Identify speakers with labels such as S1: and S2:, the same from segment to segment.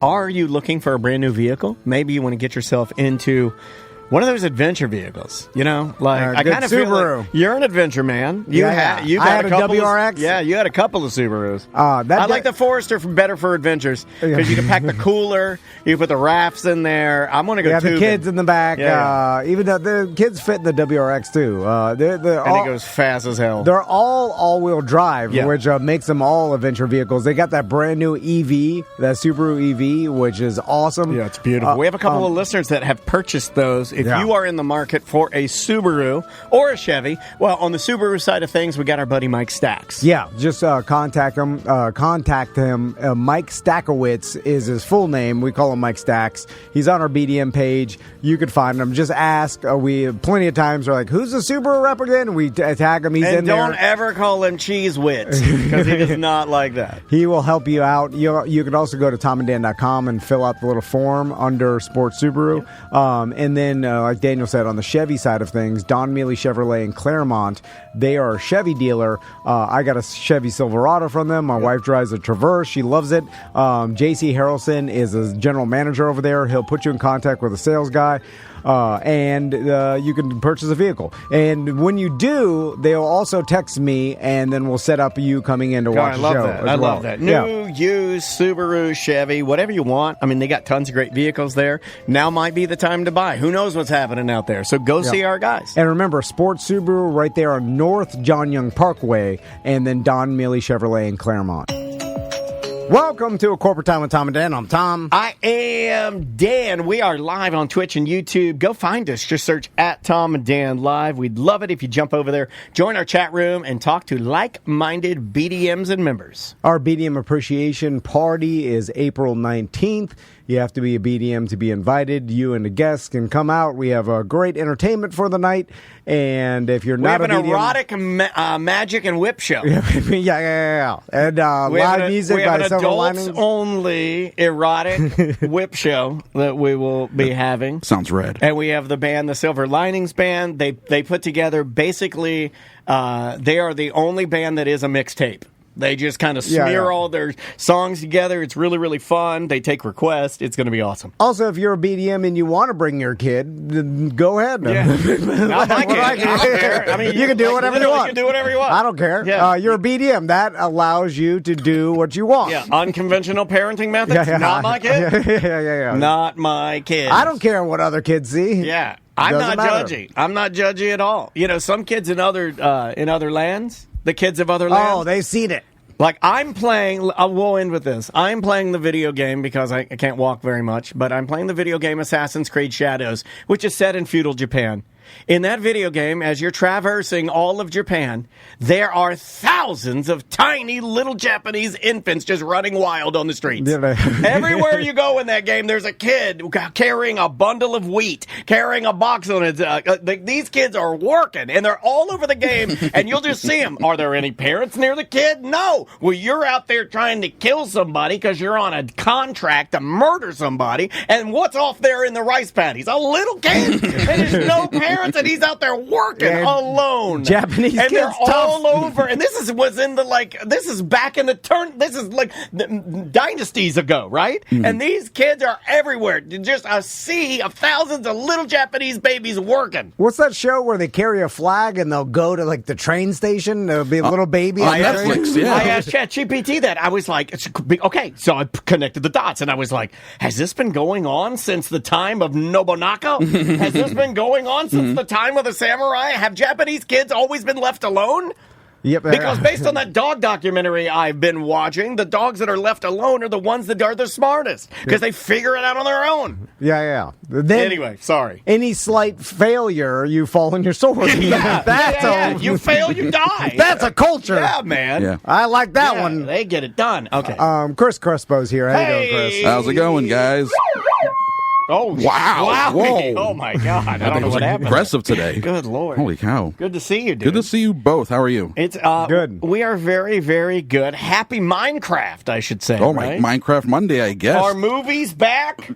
S1: Are you looking for a brand new vehicle? Maybe you want to get yourself into one of those adventure vehicles, you know, like I kind of feel like you're an adventure man. You had a WRX. You had a couple of Subarus. I like the Forester better for adventures because you can pack the cooler, you can put the rafts in there. I'm going to go tubing.
S2: The kids in the back. Even though the kids fit in the WRX too.
S1: And it goes fast as hell.
S2: They're all-wheel drive, which makes them all adventure vehicles. They got that brand new EV, that Subaru EV, which is awesome.
S1: Yeah, it's beautiful. We have a couple of listeners that have purchased those. If you are in the market for a Subaru or a Chevy, well, on the Subaru side of things, we got our buddy Mike Stacks.
S2: Yeah, just contact him. Mike Stackowitz is his full name. We call him Mike Stacks. He's on our BDM page. You could find him. Just ask. We plenty of times we're like, "Who's the Subaru rep again?" We tag him. He's in there.
S1: And don't ever call him Cheese Wits because he does not like that.
S2: He will help you out. You could also go to tomandan.com and fill out the little form under Sports Subaru, and then. Like Daniel said, on the Chevy side of things, Don Mealy Chevrolet in Claremont, they are a Chevy dealer. I got a Chevy Silverado from them. My wife drives a Traverse. She loves it. J.C. Harrelson is a general manager over there. He'll put you in contact with a sales guy. And you can purchase a vehicle. And when you do, they'll also text me, and then we'll set up you coming in to watch the show.
S1: I love that. New, used, Subaru, Chevy, whatever you want. I mean, they got tons of great vehicles there. Now might be the time to buy. Who knows what's happening out there? So go see our guys.
S2: And remember, Sports Subaru right there on North John Young Parkway, and then Don Mealy Chevrolet in Claremont. Welcome to A Corporate Time with Tom and Dan. I'm Tom.
S1: I am Dan. We are live on Twitch and YouTube. Go find us. Just search at Tom and Dan Live. We'd love it if you jump over there, join our chat room, and talk to like-minded BDMs and members.
S2: Our BDM Appreciation Party is April 19th. You have to be a BDM to be invited. You and the guests can come out. We have a great entertainment for the night. And if you're not a BDM...
S1: We have an erotic magic and whip show.
S2: Yeah. And live music by Silver Linings.
S1: Adults-only erotic whip show that we will be having.
S3: Sounds red.
S1: And we have the band, the Silver Linings Band. They put together, basically, they are the only band that is a mixtape. They just kind of smear all their songs together. It's really, really fun. They take requests. It's going to be awesome.
S2: Also, if you're a BDM and you want to bring your kid, then go ahead.
S1: Yeah. Not my kid. I don't care. I mean,
S2: you can do whatever you want.
S1: You can do whatever you want.
S2: I don't care.
S1: Yeah.
S2: You're a BDM. That allows you to do what you want.
S1: Yeah. Unconventional parenting methods. Not my kid.
S2: Yeah.
S1: Not my kid.
S2: I don't care what other kids see.
S1: Yeah. I'm not judgy. I'm not judgy at all. You know, some kids in other lands, the kids of other lands.
S2: Oh, they've seen it.
S1: Like, I'm playing, we'll end with this. I'm playing the video game because I can't walk very much, but I'm playing the video game Assassin's Creed Shadows, which is set in feudal Japan. In that video game, as you're traversing all of Japan, there are thousands of tiny little Japanese infants just running wild on the streets. Everywhere you go in that game, there's a kid carrying a bundle of wheat, carrying a box on it. These kids are working, and they're all over the game, and you'll just see them. Are there any parents near the kid? No. Well, you're out there trying to kill somebody because you're on a contract to murder somebody, and what's off there in the rice paddies? A little kid, and there's no parents. And he's out there working alone.
S2: Japanese
S1: and
S2: kids,
S1: they're
S2: tough.
S1: all over. And this is back in the turn. This is like dynasties ago, right? Mm-hmm. And these kids are everywhere. Just a sea of thousands of little Japanese babies working.
S2: What's that show where they carry a flag and they'll go to like the train station? There'll be a little baby on
S3: Netflix. Yeah.
S1: I asked ChatGPT that. I was like, okay. So I connected the dots, and I was like, has this been going on since the time of Nobunaga? Has this been going on since the time of the samurai? Have Japanese kids always been left alone?
S2: Yep.
S1: Because based on that dog documentary I've been watching, the dogs that are left alone are the ones that are the smartest because they figure it out on their own.
S2: Yeah. Then,
S1: anyway, sorry.
S2: Any slight failure, you fall on your sword.
S1: You fail, you die.
S2: That's a culture.
S1: Yeah, man.
S3: Yeah.
S2: I like that one.
S1: They get it done. Okay.
S2: Chris Crespo's here. How you doing, Chris?
S3: How's it going, guys?
S1: Oh, wow.
S3: Whoa.
S1: Oh, my God. I don't know what happened.
S3: Aggressive today.
S1: Good Lord.
S3: Holy cow.
S1: Good to see you, dude.
S3: Good to see you both. How are you?
S1: It's
S2: good.
S1: We are very, very good. Happy Minecraft, I should say.
S3: Oh,
S1: right?
S3: Minecraft Monday, I guess.
S1: Are movies back?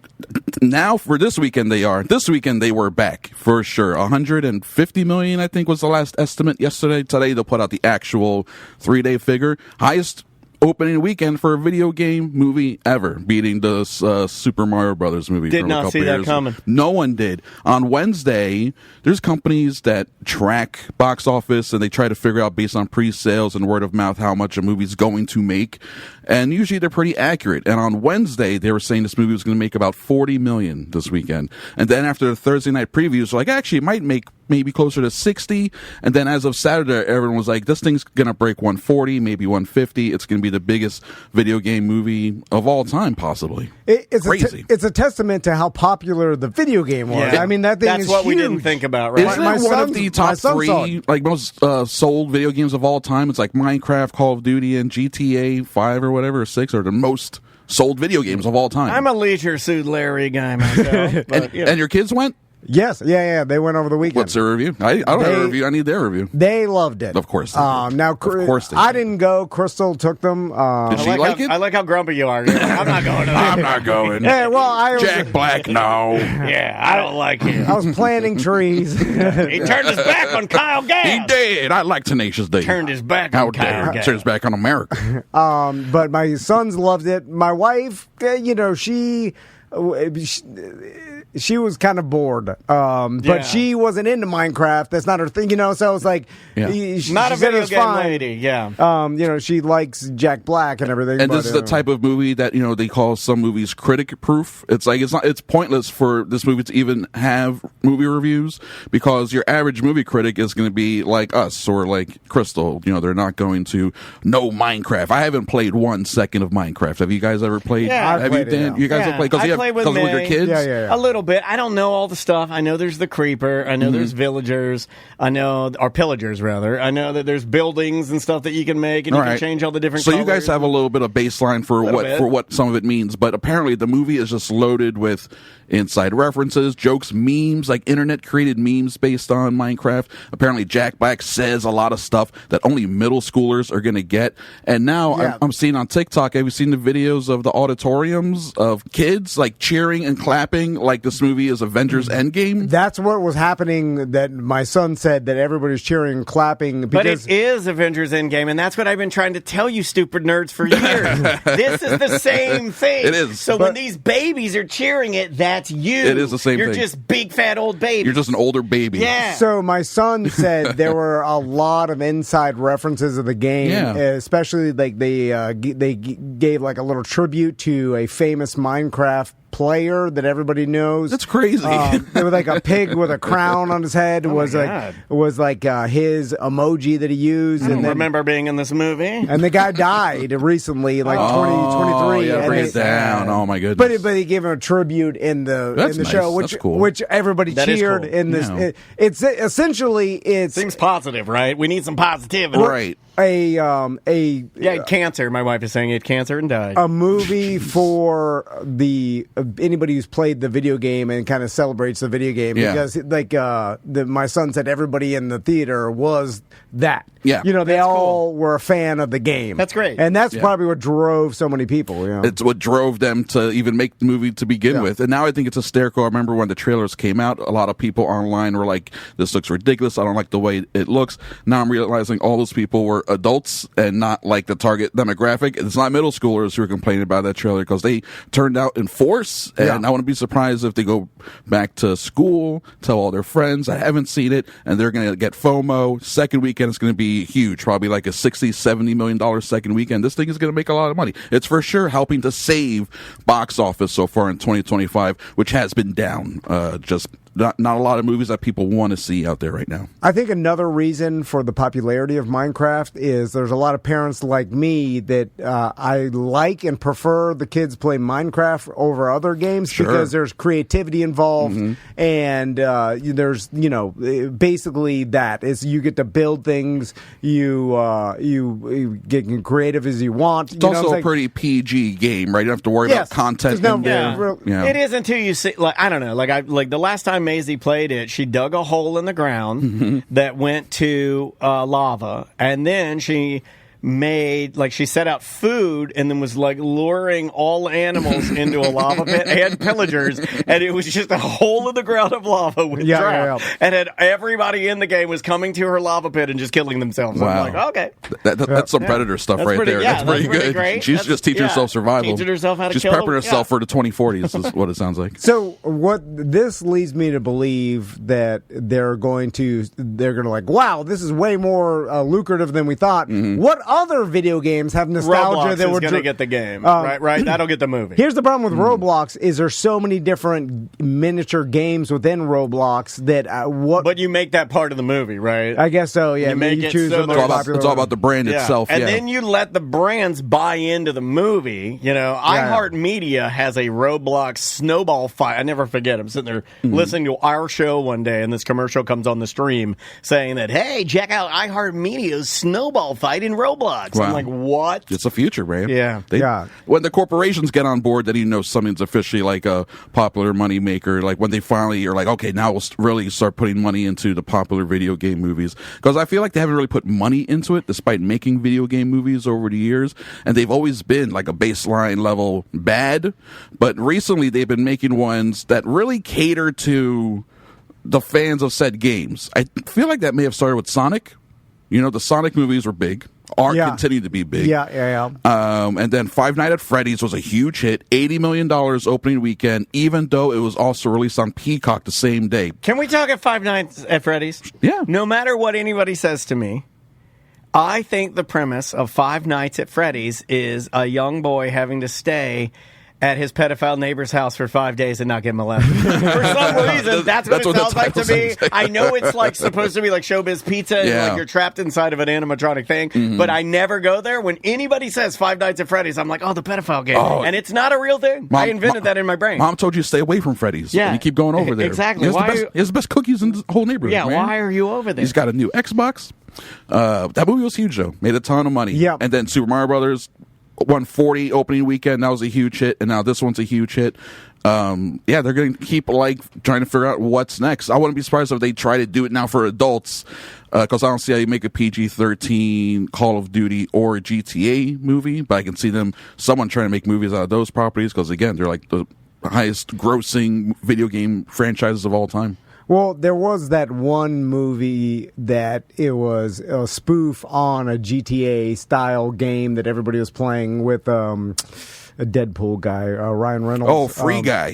S3: Now, for this weekend, they are. This weekend, they were back, for sure. 150 million, I think, was the last estimate yesterday. Today, they'll put out the actual 3-day figure. Highest opening weekend for a video game movie ever, beating the Super Mario Brothers movie.
S1: Did
S3: from
S1: not
S3: a couple
S1: see that
S3: years.
S1: coming.
S3: No one did. On Wednesday, there's companies that track box office and they try to figure out based on pre-sales and word of mouth how much a movie's going to make. And usually they're pretty accurate. And on Wednesday, they were saying this movie was going to make about $40 million this weekend. And then after the Thursday night previews, they're like, actually, it might make maybe closer to 60. And then as of Saturday, everyone was like, this thing's going to break 140, maybe 150. It's going to be the biggest video game movie of all time, possibly.
S2: It's
S3: crazy.
S2: It's a testament to how popular the video game was.
S1: Yeah.
S2: I mean, that thing
S1: That's
S2: is
S1: what we
S2: huge.
S1: didn't think about, right?
S3: Isn't
S2: My
S3: it one of
S2: son's-
S3: the
S2: my
S3: top
S2: son saw
S3: three
S2: it.
S3: like most sold video games of all time? It's like Minecraft, Call of Duty, and GTA 5 or whatever, or 6 are the most sold video games of all time.
S1: I'm a Leisure Suit Larry guy myself. But,
S3: and your kids went?
S2: Yes, yeah. They went over the weekend.
S3: What's their review? I don't have a review. I need their review.
S2: They loved it.
S3: Of course they did.
S2: Now,
S3: Of course they
S2: I
S3: did.
S2: didn't go. Crystal took them.
S3: Did she like it?
S1: I like how grumpy you are. You're like, I'm not going to that.
S3: I'm not going.
S2: Yeah, well, I was,
S3: Jack Black, no.
S1: Yeah, I don't like him.
S2: I was planting trees.
S1: He turned his back on Kyle Gass.
S3: He did. I like Tenacious D.
S1: Turned his back
S3: How
S1: on
S3: dare
S1: Kyle
S3: he?
S1: Gass.
S3: Turns back on America.
S2: But my sons loved it. My wife, she was kind of bored.
S1: Yeah.
S2: But she wasn't into Minecraft. That's not her thing, So it was like,
S3: Yeah.
S1: Not a
S2: she said it
S1: video
S2: was
S1: game
S2: fine.
S1: lady, yeah.
S2: She likes Jack Black and everything.
S3: And
S2: but,
S3: this is the type of movie that they call some movies critic proof. It's like it's pointless for this movie to even have movie reviews because your average movie critic is going to be like us or like Crystal. They're not going to know Minecraft. I haven't played 1 second of Minecraft. Have you guys ever played?
S1: Yeah. I've
S3: have
S2: played
S3: you?
S2: it,
S3: Dan?
S2: yeah.
S3: You guys
S1: Yeah.
S3: have played because
S1: I
S3: you
S1: play
S3: have
S1: with
S3: because with your
S1: May.
S3: kids.
S2: Yeah.
S1: A little bit. I don't know all the stuff. I know there's the creeper. I know there's villagers. I know, or pillagers rather. I know that there's buildings and stuff that you can make, and you
S3: All
S1: can
S3: right.
S1: change all the different.
S3: So
S1: colors.
S3: you guys have a little bit of baseline for
S1: Little
S3: what
S1: bit.
S3: some of it means, but apparently the movie is just loaded with inside references, jokes, memes, like internet created memes based on Minecraft. Apparently Jack Black says a lot of stuff that only middle schoolers are going to get. And now
S2: Yeah.
S3: I'm seeing on TikTok, have you seen the videos of the auditoriums of kids like cheering and clapping like this movie is Avengers Endgame?
S2: That's what was happening. That my son said that everybody's cheering and clapping
S1: But
S2: because
S1: it is Avengers Endgame, and that's what I've been trying to tell you, stupid nerds, for years. This is the same thing.
S3: It is.
S1: So when these babies are cheering it, that's you.
S3: It is the same
S1: You're
S3: thing.
S1: just big fat old baby.
S3: You're just an older baby.
S1: Yeah.
S2: So my son said there were a lot of inside references of the game,
S3: Yeah.
S2: especially like they gave like a little tribute to a famous Minecraft player that everybody knows.
S3: That's crazy.
S2: There was like a pig with a crown on his head.
S1: my
S2: was
S1: God.
S2: like his emoji that he used.
S1: I don't
S2: And then
S1: remember being in this movie.
S2: and the guy died recently, like 2023.
S3: Oh, yeah,
S2: and
S3: bring
S2: they-
S3: it down. Oh my goodness.
S2: But he gave him a tribute in the
S3: That's nice.
S2: show, which
S3: That's cool.
S2: which everybody
S1: That is
S2: cheered
S1: cool.
S2: in this.
S3: Yeah.
S2: It's essentially
S1: Seems positive, right? We need some positivity.
S3: Right.
S1: Yeah, cancer. My wife is saying he had cancer and died.
S2: a movie for the anybody who's played the video game and kind of celebrates the video game
S3: Yeah.
S2: because my son said everybody in the theater was that.
S3: Yeah.
S2: they
S1: That's
S2: all
S1: cool.
S2: were a fan of the game.
S1: That's great.
S2: and that's
S3: Yeah.
S2: probably what drove so many people.
S3: It's what drove them to even make the movie to begin
S2: Yeah.
S3: with. And now I think it's hysterical. I remember when the trailers came out, a lot of people online were like, this looks ridiculous. I don't like the way it looks. Now I'm realizing all those people were adults and not like the target demographic. It's not middle schoolers who are complaining about that trailer because they turned out in force. And
S2: Yeah.
S3: I wouldn't be surprised if they go back to school, tell all their friends, I haven't seen it, and they're going to get FOMO. Second weekend is going to be huge, probably like a $60-70 million second weekend. This thing is going to make a lot of money. It's for sure helping to save box office so far in 2025, which has been down. Just not a lot of movies that people want to see out there right now.
S2: I think another reason for the popularity of Minecraft is there's a lot of parents like me that I like and prefer the kids play Minecraft over other games
S3: Sure.
S2: because there's creativity involved and there's basically that is you get to build things, you get creative as you want.
S3: It's also a pretty PG game, right? You don't have to worry about content.
S2: There's no-
S3: in there.
S2: real-
S3: Yeah.
S1: It is until you see, like, I don't know, like the last time Maisie played it, she dug a hole in the ground that went to lava, and then she made, like, she set out food and then was like luring all animals into a lava pit and pillagers, and it was just a hole in the ground of lava with drought. And then everybody in the game was coming to her lava pit and just killing themselves.
S3: Wow.
S1: I'm like, okay.
S3: That's some Predator stuff
S1: That's
S3: right
S1: pretty-
S3: there.
S1: yeah,
S3: that's pretty
S1: that's pretty
S3: good.
S1: great.
S3: She's
S1: That's-
S3: just teaching herself survival.
S1: Teaching herself how to
S3: She's
S1: kill
S3: prepping
S1: them.
S3: herself
S1: Yeah.
S3: for the 2040s is what it sounds like.
S2: So what this leads me to believe that they're going to like, wow, this is way more lucrative than we thought. What other video games have nostalgia
S1: Roblox
S2: that
S1: is
S2: would
S1: going to get the game. Right? That'll get the movie.
S2: Here's the problem with Roblox: is there's so many different miniature games within Roblox that
S1: But you make that part of the movie, right?
S2: I guess so. Yeah,
S1: You make
S2: you
S1: it
S2: choose
S1: so
S2: the most
S1: there's-
S2: popular.
S3: It's all about the brand itself.
S1: And
S3: yeah.
S1: then you let the brands buy into the movie. You know, iHeartMedia has a Roblox snowball fight. I never forget. I'm sitting there listening to our show one day, and this commercial comes on the stream saying that, hey, check out iHeartMedia's snowball fight in Roblox.
S3: Wow.
S1: I'm like, what?
S3: It's the future, man.
S1: Yeah.
S3: When the corporations get on board, then you know something's officially like a popular money maker. Like when they finally are like, okay, now we'll really start putting money into the popular video game movies. Because I feel like they haven't really put money into it, despite making video game movies over the years. And they've always been like a baseline level bad. But recently they've been making ones that really cater to the fans of said games. I feel like that may have started with Sonic. You know, the Sonic movies were big. Continue to be big.
S2: Yeah.
S3: And then Five Nights at Freddy's was a huge hit, $80 million opening weekend, even though it was also released on Peacock the same day.
S1: Can we talk at Five Nights at Freddy's?
S3: Yeah.
S1: No matter what anybody says to me, I think the premise of Five Nights at Freddy's is a young boy having to stay at his pedophile neighbor's house for 5 days and not get molested. For some reason, that's what it sounds like to me. I know it's like supposed to be like Showbiz Pizza and like you're trapped inside of an animatronic thing, but I never go there. When anybody says Five Nights at Freddy's, I'm like, oh, the pedophile game. And it's not a real thing. I invented that in my brain.
S3: Mom told you to stay away from Freddy's.
S1: Yeah.
S3: And you keep going over there.
S1: Exactly.
S3: He has the best cookies in the whole neighborhood.
S1: Yeah,
S3: man.
S1: why are you over there?
S3: He's got a new Xbox. That movie was huge, though. Made a ton of money.
S2: Yeah.
S3: And then Super Mario Brothers 140 opening weekend. That was a huge hit. And now this one's a huge hit. They're going to keep like trying to figure out what's next. I wouldn't be surprised if they try to do it now for adults, because I don't see how you make a PG-13 Call of Duty or a GTA movie. But I can see someone trying to make movies out of those properties, because again, they're like the highest grossing video game franchises of all time.
S2: Well, there was that one movie that it was a spoof on a GTA style game that everybody was playing with a Deadpool guy, Ryan Reynolds.
S3: Oh, Free Guy,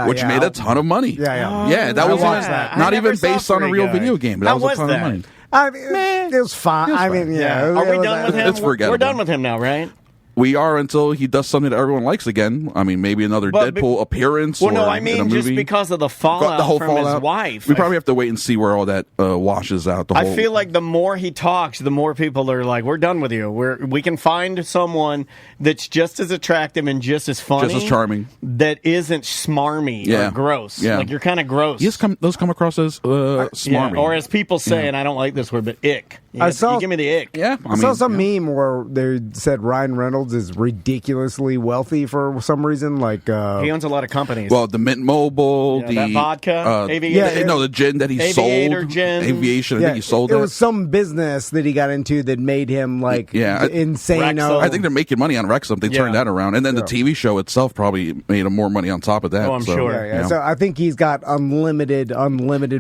S3: which made a ton of money.
S2: Yeah.
S3: That was
S1: that.
S3: not
S1: I never
S3: even
S1: saw
S3: based on a
S1: Free
S3: real
S1: Guy.
S3: video game. But
S1: How
S3: that was
S1: was
S3: a ton
S1: that?
S3: of money.
S2: I mean, it was fine. I mean,
S1: Yeah. Are we done with him?
S3: It's forgettable.
S1: We're done with him now, right?
S3: We are, until he does something that everyone likes again. I mean, maybe another Deadpool appearance.
S1: Well, no,
S3: or
S1: I
S3: in a
S1: mean just
S3: movie.
S1: because of the fallout from his
S3: fallout.
S1: wife.
S3: We probably have to wait and see where all that washes out.
S1: I feel like the more he talks, the more people are like, "We're done with you. We can find someone that's just as attractive and just as funny,
S3: just as charming,
S1: that isn't smarmy or gross.
S3: Yeah.
S1: Like you're kind of gross.
S3: Those come across as smarmy,
S1: or as people say, and I don't like this word, but ick. You give me the ick.
S3: Yeah,
S2: I saw some meme where they said Ryan Reynolds is ridiculously wealthy for some reason. Like
S1: he owns a lot of companies.
S3: Well, the Mint Mobile,
S1: that vodka, aviator.
S3: the gin that he
S1: Aviator
S3: sold,
S1: gin.
S3: aviation. I think he sold
S2: it.
S3: It
S2: was some business that he got into that made him like insane.
S1: Wrexham.
S3: I think they're making money on Wrexham. They turned that around, and then the TV show itself probably made him more money on top of that.
S1: Oh, I'm sure.
S2: Yeah. So I think he's got unlimited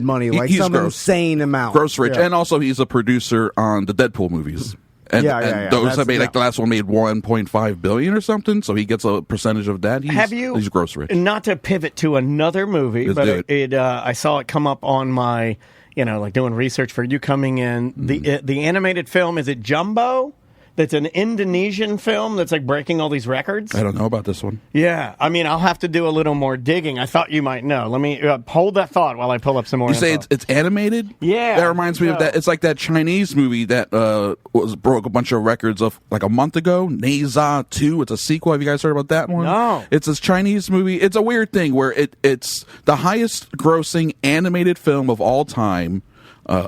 S2: money, like
S3: he's
S2: some
S3: gross.
S2: insane amount.
S3: Gross rich,
S2: Yeah.
S3: and also he's a producer on the Deadpool movies. And those that made, like the last one made $1.5 billion or something, so he gets a percentage of that. He's gross rich.
S1: Not to pivot to another movie,
S3: Let's
S1: but I saw it come up on my, like doing research for you coming in. The animated film, is it Jumbo? That's an Indonesian film that's like breaking all these records.
S3: I don't know about this one.
S1: Yeah, I mean, I'll have to do a little more digging. I thought you might know. Let me hold that thought while I pull up some more.
S3: You say it's animated?
S1: Yeah,
S3: that reminds me of that. It's like that Chinese movie that broke a bunch of records of like a month ago. Neza 2. It's a sequel. Have you guys heard about that one?
S1: No.
S3: It's this Chinese movie. It's a weird thing where it's the highest grossing animated film of all time.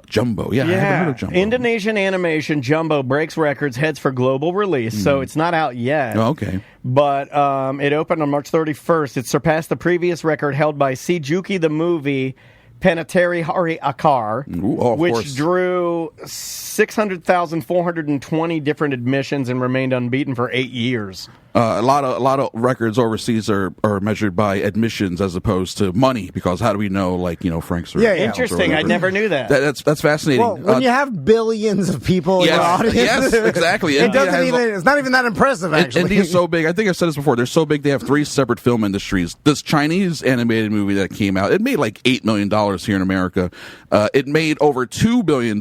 S3: Jumbo. I haven't heard of Jumbo.
S1: Indonesian animation Jumbo breaks records, heads for global release, so it's not out yet.
S3: Oh, okay.
S1: But it opened on March 31st. It surpassed the previous record held by Shijuki the Movie, Panettiere Hari Akar,
S3: of
S1: which
S3: course.
S1: drew 600,420 different admissions and remained unbeaten for 8 years.
S3: A lot of records overseas are measured by admissions as opposed to money, because how do we know, like, Frank's or
S1: Interesting. I never knew that.
S3: That's fascinating.
S2: Well, when you have billions of people in your audience,
S3: yes, exactly.
S2: It's not even that impressive, actually.
S3: India's so big. I think I've said this before. They're so big they have 3 separate film industries. This Chinese animated movie that came out, it made like $8 million here in America. It made over $2 billion.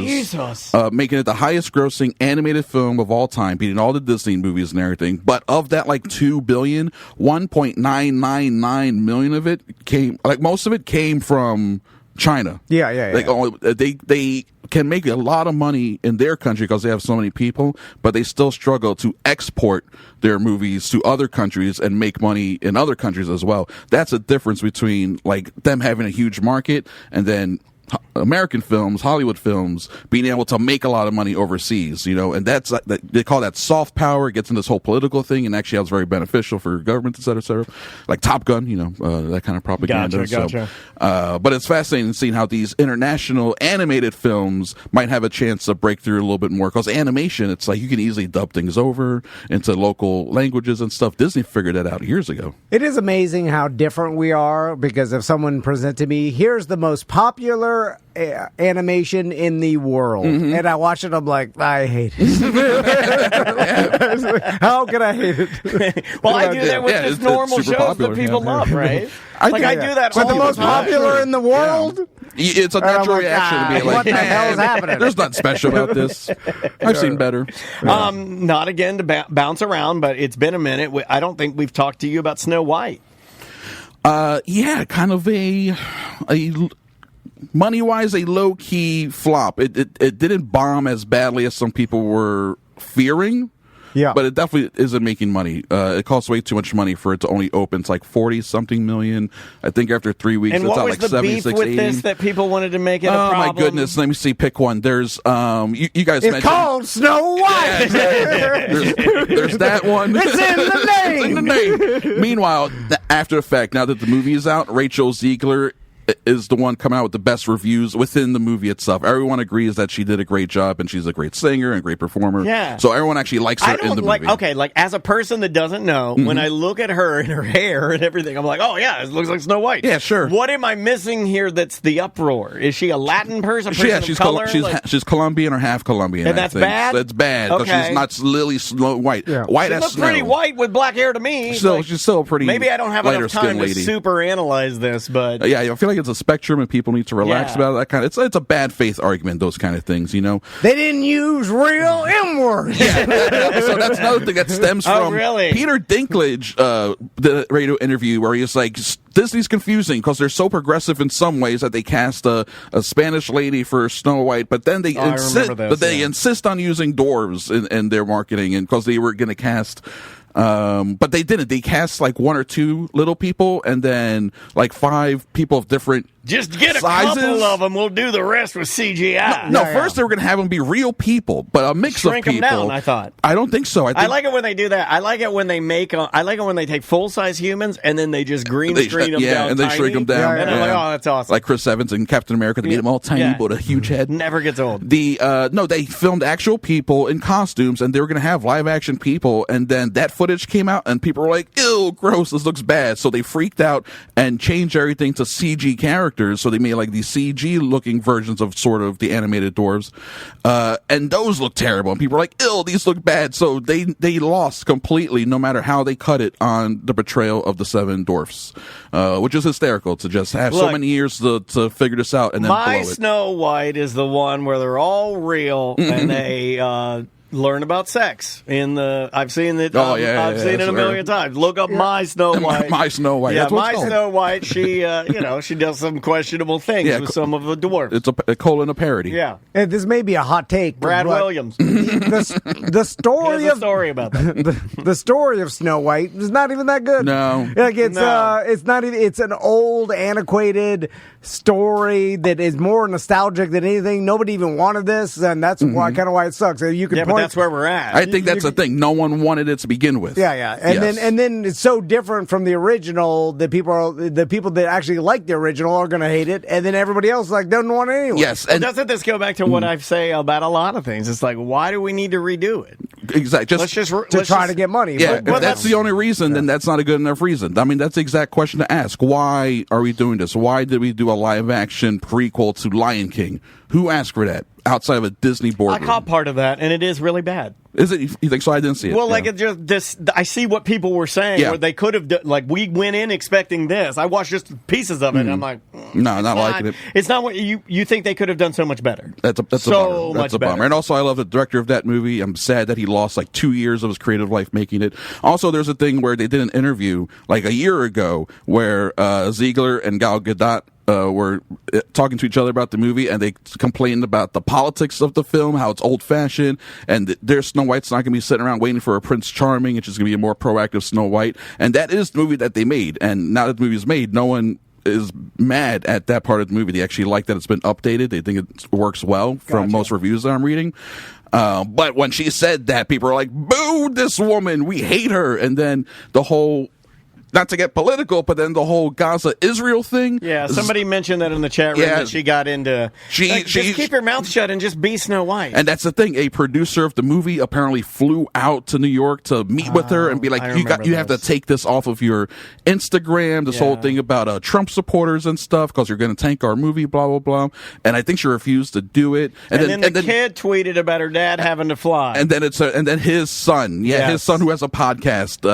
S1: Jesus.
S3: Making it the highest grossing animated film of all time, beating all the Disney movies and everything. But of that, like $2 billion, 1.999 million of it came, like most of it came from China.
S2: Yeah.
S3: Like, they can make a lot of money in their country because they have so many people, but they still struggle to export their movies to other countries and make money in other countries as well. That's a difference between like them having a huge market and then American films, Hollywood films, being able to make a lot of money overseas, and that's they call that soft power. It gets into this whole political thing, and actually, that's very beneficial for government, et cetera, like Top Gun, that kind of propaganda.
S1: Gotcha.
S3: But it's fascinating seeing how these international animated films might have a chance to break through a little bit more, because animation, it's like you can easily dub things over into local languages and stuff. Disney figured that out years ago.
S2: It is amazing how different we are, because if someone presented me, here's the most popular animation in the world, and I watch it, I'm like, I hate it. How can I hate it?
S1: Well, I do that with just normal shows
S3: popular,
S1: that people love, right?
S3: I
S1: do that
S2: but
S1: all
S2: the most
S1: time.
S2: popular in the world?
S3: It's a natural reaction to be like,
S2: what the hell is happening?
S3: There's nothing special about this. I've seen better.
S1: Not again to bounce around, but it's been a minute. I don't think we've talked to you about Snow White.
S3: Kind of a money-wise, a low-key flop. It didn't bomb as badly as some people were fearing.
S2: Yeah,
S3: but it definitely isn't making money. It costs way too much money for it to only open. It's like 40-something million. I think after 3 weeks,
S1: and
S3: it's
S1: what
S3: at
S1: was
S3: like
S1: the
S3: 76,
S1: beef with
S3: 80.
S1: this that people wanted to make it a problem?
S3: Oh my goodness! Let me see. Pick one. There's you guys.
S2: It's
S3: mentioned
S2: called Snow White.
S3: there's that one.
S2: It's in the name.
S3: It's in the name. Meanwhile, After Effect. Now that the movie is out, Rachel Ziegler is the one coming out with the best reviews within the movie itself. Everyone agrees that she did a great job and she's a great singer and great performer.
S1: Yeah.
S3: So everyone actually likes her in the movie.
S1: Okay, like as a person that doesn't know, when I look at her and her hair and everything, I'm like, oh yeah, it looks like Snow White.
S3: Yeah, sure.
S1: What am I missing here that's the uproar? Is she a Latin person?
S3: She's
S1: color?
S3: she's Colombian or half Colombian.
S1: And that's bad?
S3: That's bad.
S1: Okay.
S3: She's not Lily Snow White.
S2: Yeah.
S3: White
S1: She
S3: as
S1: looks
S3: snow.
S1: pretty white with black hair to me.
S3: She's still a pretty
S1: maybe I don't have
S3: lighter
S1: enough time
S3: skinned
S1: to
S3: lady.
S1: super analyze this, but
S3: Yeah, I feel like it's a spectrum and people need to relax about that kind of. It's a bad faith argument. Those kind of things,
S2: They didn't use real M words.
S3: So that's another thing that stems from
S1: really?
S3: Peter Dinklage, the radio interview where he was like, Disney's confusing because they're so progressive in some ways that they cast a Spanish lady for Snow White, but then they insist on using dwarves in their marketing, and because they were going to cast. But they didn't. They cast like 1 or 2 little people, and then like 5 people of different
S1: just get a
S3: sizes.
S1: couple of them. We'll do the rest with CGI.
S3: No, first they were going to have them be real people, but a mix
S1: Shrink
S3: of people.
S1: them down, I thought.
S3: I don't think so.
S1: I like it when they do that. I like it when they I like it when they take full-size humans and then they just green screen them down
S3: and they
S1: tiny.
S3: shrink them down.
S1: And I'm like, oh, that's awesome.
S3: Like Chris Evans and Captain America, they made them all tiny but a huge head.
S1: Never gets old.
S3: No, they filmed actual people in costumes, and they were going to have live-action people, and then that footage came out, and people were like, ew, gross, this looks bad. So they freaked out and changed everything to CG characters, so they made like these CG-looking versions of sort of the animated dwarves, and those look terrible, and people were like, ew, these look bad. So they lost completely, no matter how they cut it, on the portrayal of the 7 dwarfs, which is hysterical to just have so many years to figure this out and then blow it.
S1: Snow White is the one where they're all real and they learn about sex I've seen it. I've seen it a million times. Look up My Snow White.
S3: My Snow White.
S1: Yeah,
S3: That's what
S1: My
S3: it's called.
S1: Snow White. She, she does some questionable things with some of the dwarfs.
S3: It's a colon a parody.
S1: Yeah,
S2: And this may be a hot take.
S1: Brad
S2: but
S1: Williams.
S2: The story
S1: Here's a
S2: of
S1: story about that.
S2: the story of Snow White is not even that good.
S3: No.
S2: Like it's not even. It's an old, antiquated story that is more nostalgic than anything. Nobody even wanted this, and that's why it sucks. You can point
S1: that's where we're at.
S3: I think that's the thing. No one wanted it to begin with.
S2: Yeah. And then it's so different from the original that the people that actually like the original are going to hate it, and then everybody else doesn't want it anyway.
S3: Yes.
S1: And doesn't this go back to what I say about a lot of things? It's like, why do we need to redo it?
S3: Exactly.
S2: Let's try to get money.
S3: Yeah, if that's the only reason, then that's not a good enough reason. I mean, that's the exact question to ask. Why are we doing this? Why did we do a live-action prequel to Lion King? Who asked for that outside of a Disney boardroom?
S1: I caught part of that, and it is really bad.
S3: Is it? You think so? I didn't see it.
S1: Well, like, it just this. I see what people were saying, where they could have, we went in expecting this. I watched just pieces of it, and I'm like,
S3: no, not liking it.
S1: It's not what you think they could have done so much better.
S3: That's a bummer. That's a bummer. And also, I love the director of that movie. I'm sad that he lost 2 years of his creative life making it. Also, there's a thing where they did an interview a year ago where Ziegler and Gal Gadot were talking to each other about the movie, and they complained about the politics of the film, how it's old-fashioned, and their Snow White's not going to be sitting around waiting for a Prince Charming. It's just going to be a more proactive Snow White. And that is the movie that they made. And now that the movie is made, no one is mad at that part of the movie. They actually like that it's been updated. They think it works well from most reviews that I'm reading. But when she said that, people are like, boo this woman, we hate her. And then the whole, not to get political, but then the whole Gaza-Israel thing.
S1: Yeah, somebody mentioned that in the chat room that she got into. Just keep your mouth shut and just be Snow White.
S3: And that's the thing. A producer of the movie apparently flew out to New York to meet with her and be like, you have to take this off of your Instagram, this whole thing about Trump supporters and stuff, because you're going to tank our movie, blah, blah, blah. And I think she refused to do it.
S1: And then the kid tweeted about her dad having to fly.
S3: And then his son, his son who has a podcast,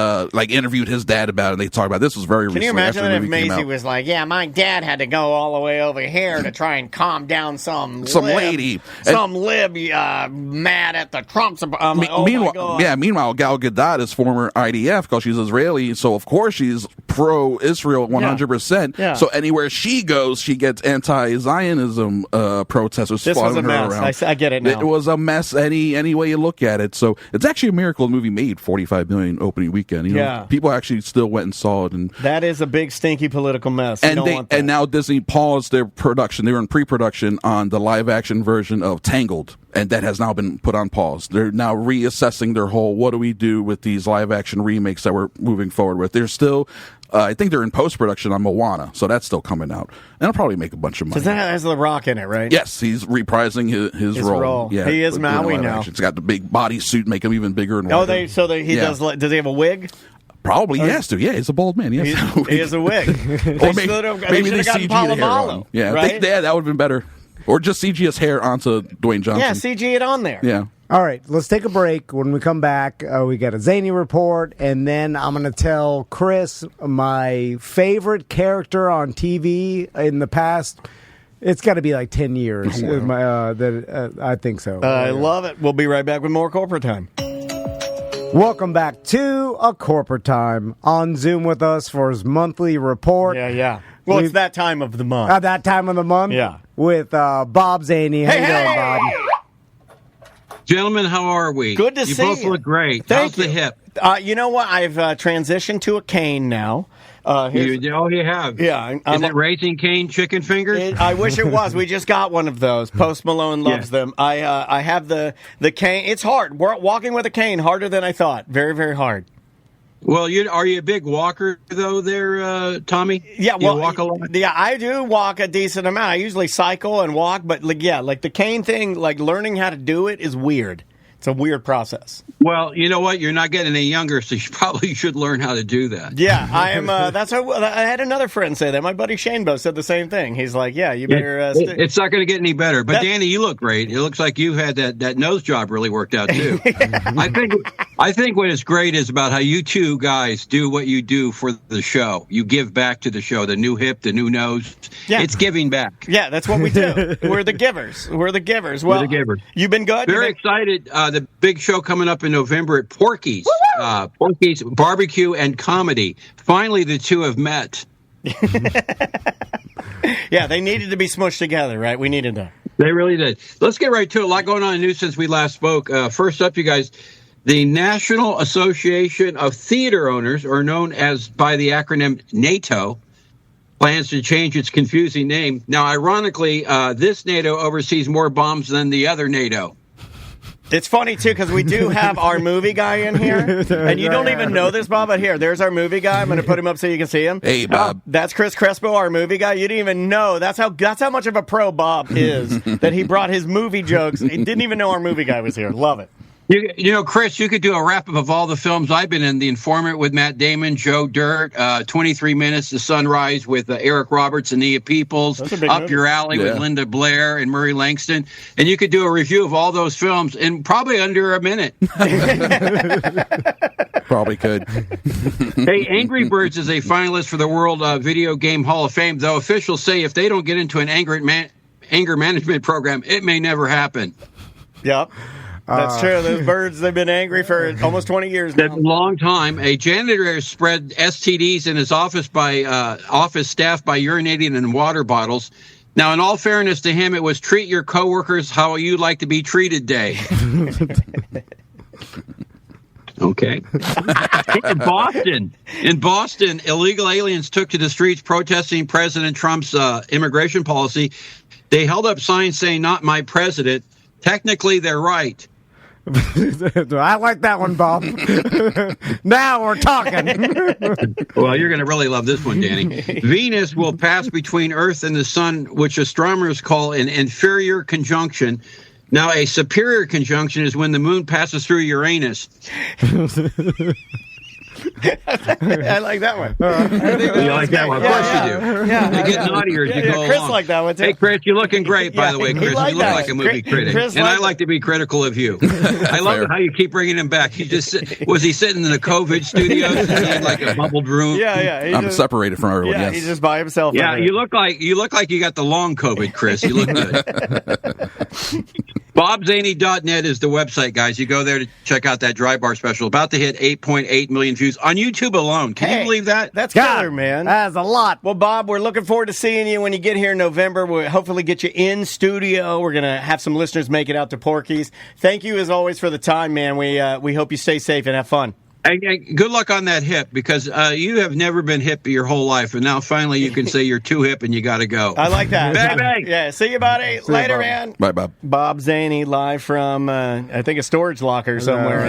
S3: interviewed his dad about it. They talk about this was very recently.
S1: Can you imagine if Maisie was like, yeah, my dad had to go all the way over here to try and calm down some lady mad at the Trumps.
S3: Meanwhile, Gal Gadot is former IDF because she's Israeli, so of course she's pro-Israel 100%. Yeah. So anywhere she goes, she gets anti-Zionism protesters following her around.
S1: I get it now.
S3: It was a mess any way you look at it. So it's actually a miracle the movie made $45 million opening weekend. People actually still went and saw it, and
S1: that is a big stinky political mess.
S3: And now Disney paused their production. They were in pre-production on the live-action version of Tangled, and that has now been put on pause. They're now reassessing their whole, what do we do with these live-action remakes that we're moving forward with. They're still, I think they're in post-production on Moana, so that's still coming out. And it'll probably make a bunch of money.
S1: So that has The Rock in it, right?
S3: Yes, he's reprising his role. Yeah,
S1: he is Maui now.
S3: He's got the big bodysuit, make him even bigger and
S1: wider. Does he have a wig?
S3: Probably he has to. Yeah, he's a bald man. He
S1: has a wig.
S3: Or maybe they CG the hair on. Yeah,
S1: right?
S3: That would have been better. Or just CG his hair onto Dwayne Johnson.
S1: Yeah, CG it on there.
S3: Yeah.
S2: All right, let's take a break. When we come back, we got a zany report, and then I'm going to tell Chris my favorite character on TV in the past. It's got to be 10 years. I think so.
S1: I love it. We'll be right back with more Corporate Time.
S2: Welcome back to A Corporate Time. On Zoom with us for his monthly report.
S1: Yeah. Well, it's that time of the month.
S2: At that time of the month?
S1: Yeah.
S2: With Bob Zaney. How you doing, Bob?
S4: Gentlemen, how are we?
S1: Good to see you.
S4: You both look great.
S1: Thank
S4: How's the hip?
S1: You know what? I've transitioned to a cane now.
S4: You have?
S1: Yeah.
S4: Is it Raising Cane chicken fingers?
S1: I wish it was. We just got one of those. Post Malone loves them. I have the cane. It's hard. Walking with a cane, harder than I thought. Very, very hard.
S4: Well, are you a big walker, though, there, Tommy?
S1: Yeah,
S4: you walk a lot?
S1: Yeah, I do walk a decent amount. I usually cycle and walk, but the cane thing, learning how to do it is weird. It's a weird process.
S4: Well, you know what? You're not getting any younger, so you probably should learn how to do that.
S1: Yeah, I am. I had another friend say that. My buddy Shane said the same thing. He's like, "Yeah, you better."
S4: It's not going to get any better. But Danny, you look great. It looks like you had that nose job really worked out too. I think what is great is about how you two guys do what you do for the show. You give back to the show. The new hip, the new nose. Yeah. It's giving back.
S1: Yeah, that's what we do. We're the givers. Well,
S4: we're the givers.
S1: You've been good.
S4: Very excited. The big show coming up in November at Porky's. Porky's Barbecue and Comedy. Finally, the two have met.
S1: Yeah, they needed to be smushed together, right? We needed that.
S4: They really did. Let's get right to it. A lot going on in the news since we last spoke. First up, you guys, the National Association of Theater Owners, or known as by the acronym NATO, plans to change its confusing name. Now, ironically, this NATO oversees more bombs than the other NATO.
S1: It's funny, too, because we do have our movie guy in here. And you don't even know this, Bob, but here, there's our movie guy. I'm going to put him up so you can see him.
S3: Hey, Bob.
S1: That's Chris Crespo, our movie guy. You didn't even know. That's how much of a pro Bob is, that he brought his movie jokes. He didn't even know our movie guy was here. Love it.
S4: You know, Chris, you could do a wrap-up of all the films I've been in. The Informant with Matt Damon, Joe Dirt, 23 Minutes to Sunrise with Eric Roberts and Nia Peoples, Up Your Alley with Linda Blair and Murray Langston. And you could do a review of all those films in probably under a minute.
S3: Probably could.
S4: Hey, Angry Birds is a finalist for the World Video Game Hall of Fame, though officials say if they don't get into an anger management program, it may never happen.
S1: Yep. That's true. Those birds, they've been angry for almost 20 years now.
S4: That's a long time. A janitor spread STDs in his office staff by urinating in water bottles. Now, in all fairness to him, it was treat your coworkers how you like to be treated day. Okay. In Boston, illegal aliens took to the streets protesting President Trump's immigration policy. They held up signs saying, "Not my president." Technically, they're right.
S2: I like that one, Bob. Now we're talking.
S4: Well, you're going to really love this one, Danny. Venus will pass between Earth and the Sun, which astronomers call an inferior conjunction. Now, a superior conjunction is when the moon passes through Uranus.
S1: I like that one.
S4: You like that one? Of course you do.
S1: Yeah.
S4: You get naughtier as you go
S1: Chris
S4: along.
S1: Liked that one, too.
S4: Hey, Chris, you're looking great, by the way, Chris.
S1: He
S4: You look like a movie critic.
S1: Chris
S4: And I like to be critical of you. I love how you keep bringing him back. Was he sitting in the COVID studio in like a bubbled room?
S1: Yeah.
S3: I'm separated from everyone, yes.
S1: He's just by himself.
S4: Yeah, you look like you got the long COVID, Chris. You look good. BobZany.net is the website, guys. You go there to check out that dry bar special. About to hit 8.8 million views on YouTube alone. Can you believe that?
S1: That's killer, man.
S2: That's a lot.
S1: Well, Bob, we're looking forward to seeing you when you get here in November. We'll hopefully get you in studio. We're going to have some listeners make it out to Porky's. Thank you, as always, for the time, man. We hope you stay safe and have fun.
S4: Hey, good luck on that hip, because you have never been hip your whole life, and now finally you can say you're too hip and you got to go.
S1: I like that.
S4: Bang, bang.
S1: Yeah, see you, buddy. Later, man.
S3: Bye, Bob.
S1: Bob Zany, live from, I think, a storage locker somewhere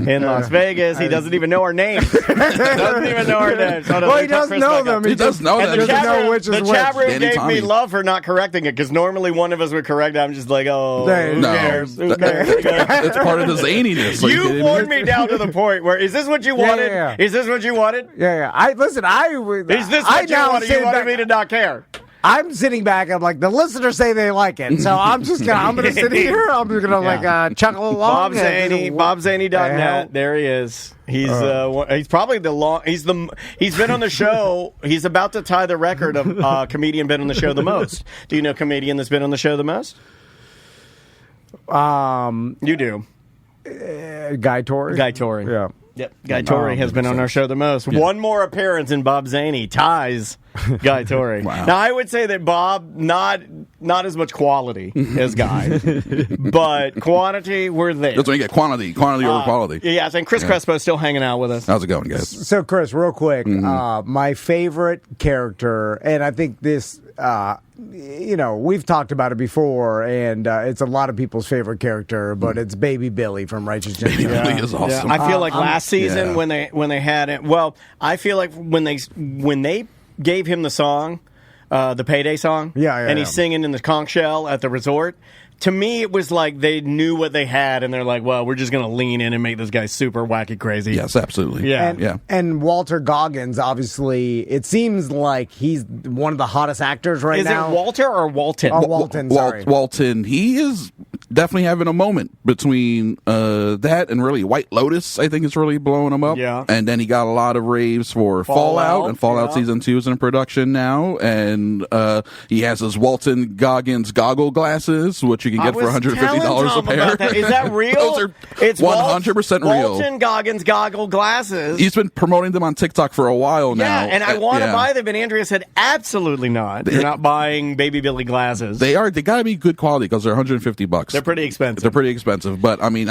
S1: in Las Vegas. He doesn't even know our names. Doesn't even know our names.
S2: Well, he does know them.
S3: He does know them.
S1: The
S2: doesn't know which is
S1: the
S2: which.
S1: chat room
S3: Danny
S1: gave
S3: Tommy.
S1: me love for not correcting it, because normally one of us would correct it. I'm just like, who cares? Who cares?
S3: It's part of the zaniness. So
S1: You worn me down to the point where, is this what you wanted?
S2: Yeah.
S1: Is this what you wanted?
S2: Yeah.
S1: Is this what you wanted? You wanted me to not care.
S2: I'm sitting back. I'm like, the listeners say they like it, so I'm gonna sit here. I'm just gonna chuckle along.
S1: BobZany.net. There he is. He's probably he's been on the show. He's about to tie the record of comedian been on the show the most. Do you know comedian that's been on the show the most? You do.
S2: Guy Torrey.
S1: Yeah. Yep. Guy Torrey has been on our show the most. Yeah. One more appearance in Bob Zany ties Guy Torrey.
S3: Wow.
S1: Now, I would say that Bob, not as much quality as Guy, but quantity, we're there.
S3: That's when you get quantity over quality.
S1: Yes, and Chris Crespo's still hanging out with us.
S3: How's it going, guys?
S2: So, Chris, real quick, my favorite character, and I think this, we've talked about it before, and it's a lot of people's favorite character, but it's Baby Billy from Righteous Gemstones.
S3: Baby Billy is awesome.
S1: Yeah. I feel like last season when they had it. Well, I feel like when they gave him the song, the Payday song, and he's singing in the conch shell at the resort. To me, it was like they knew what they had, and they're like, well, we're just going to lean in and make this guy super wacky crazy.
S3: Yes, absolutely.
S1: Yeah.
S2: And Walter Goggins, obviously, it seems like he's one of the hottest actors right now.
S1: Is it Walter or Walton?
S2: Oh, Walton, sorry.
S3: Walton. He is definitely having a moment between that and really White Lotus, I think, is really blowing him up.
S1: Yeah.
S3: And then he got a lot of raves for Fallout, and Fallout Season 2 is in production now. And he has his Walton Goggins goggle glasses, which you can get for $150 a pair.
S1: Is that real?
S3: Those are 100% real.
S1: Walton Goggins goggle glasses.
S3: He's been promoting them on TikTok for a while now.
S1: Yeah, and I want to buy them, and Andrea said, absolutely not. You're not buying Baby Billy glasses.
S3: They got to be good quality because they're $150.
S1: They're pretty expensive.
S3: But I mean,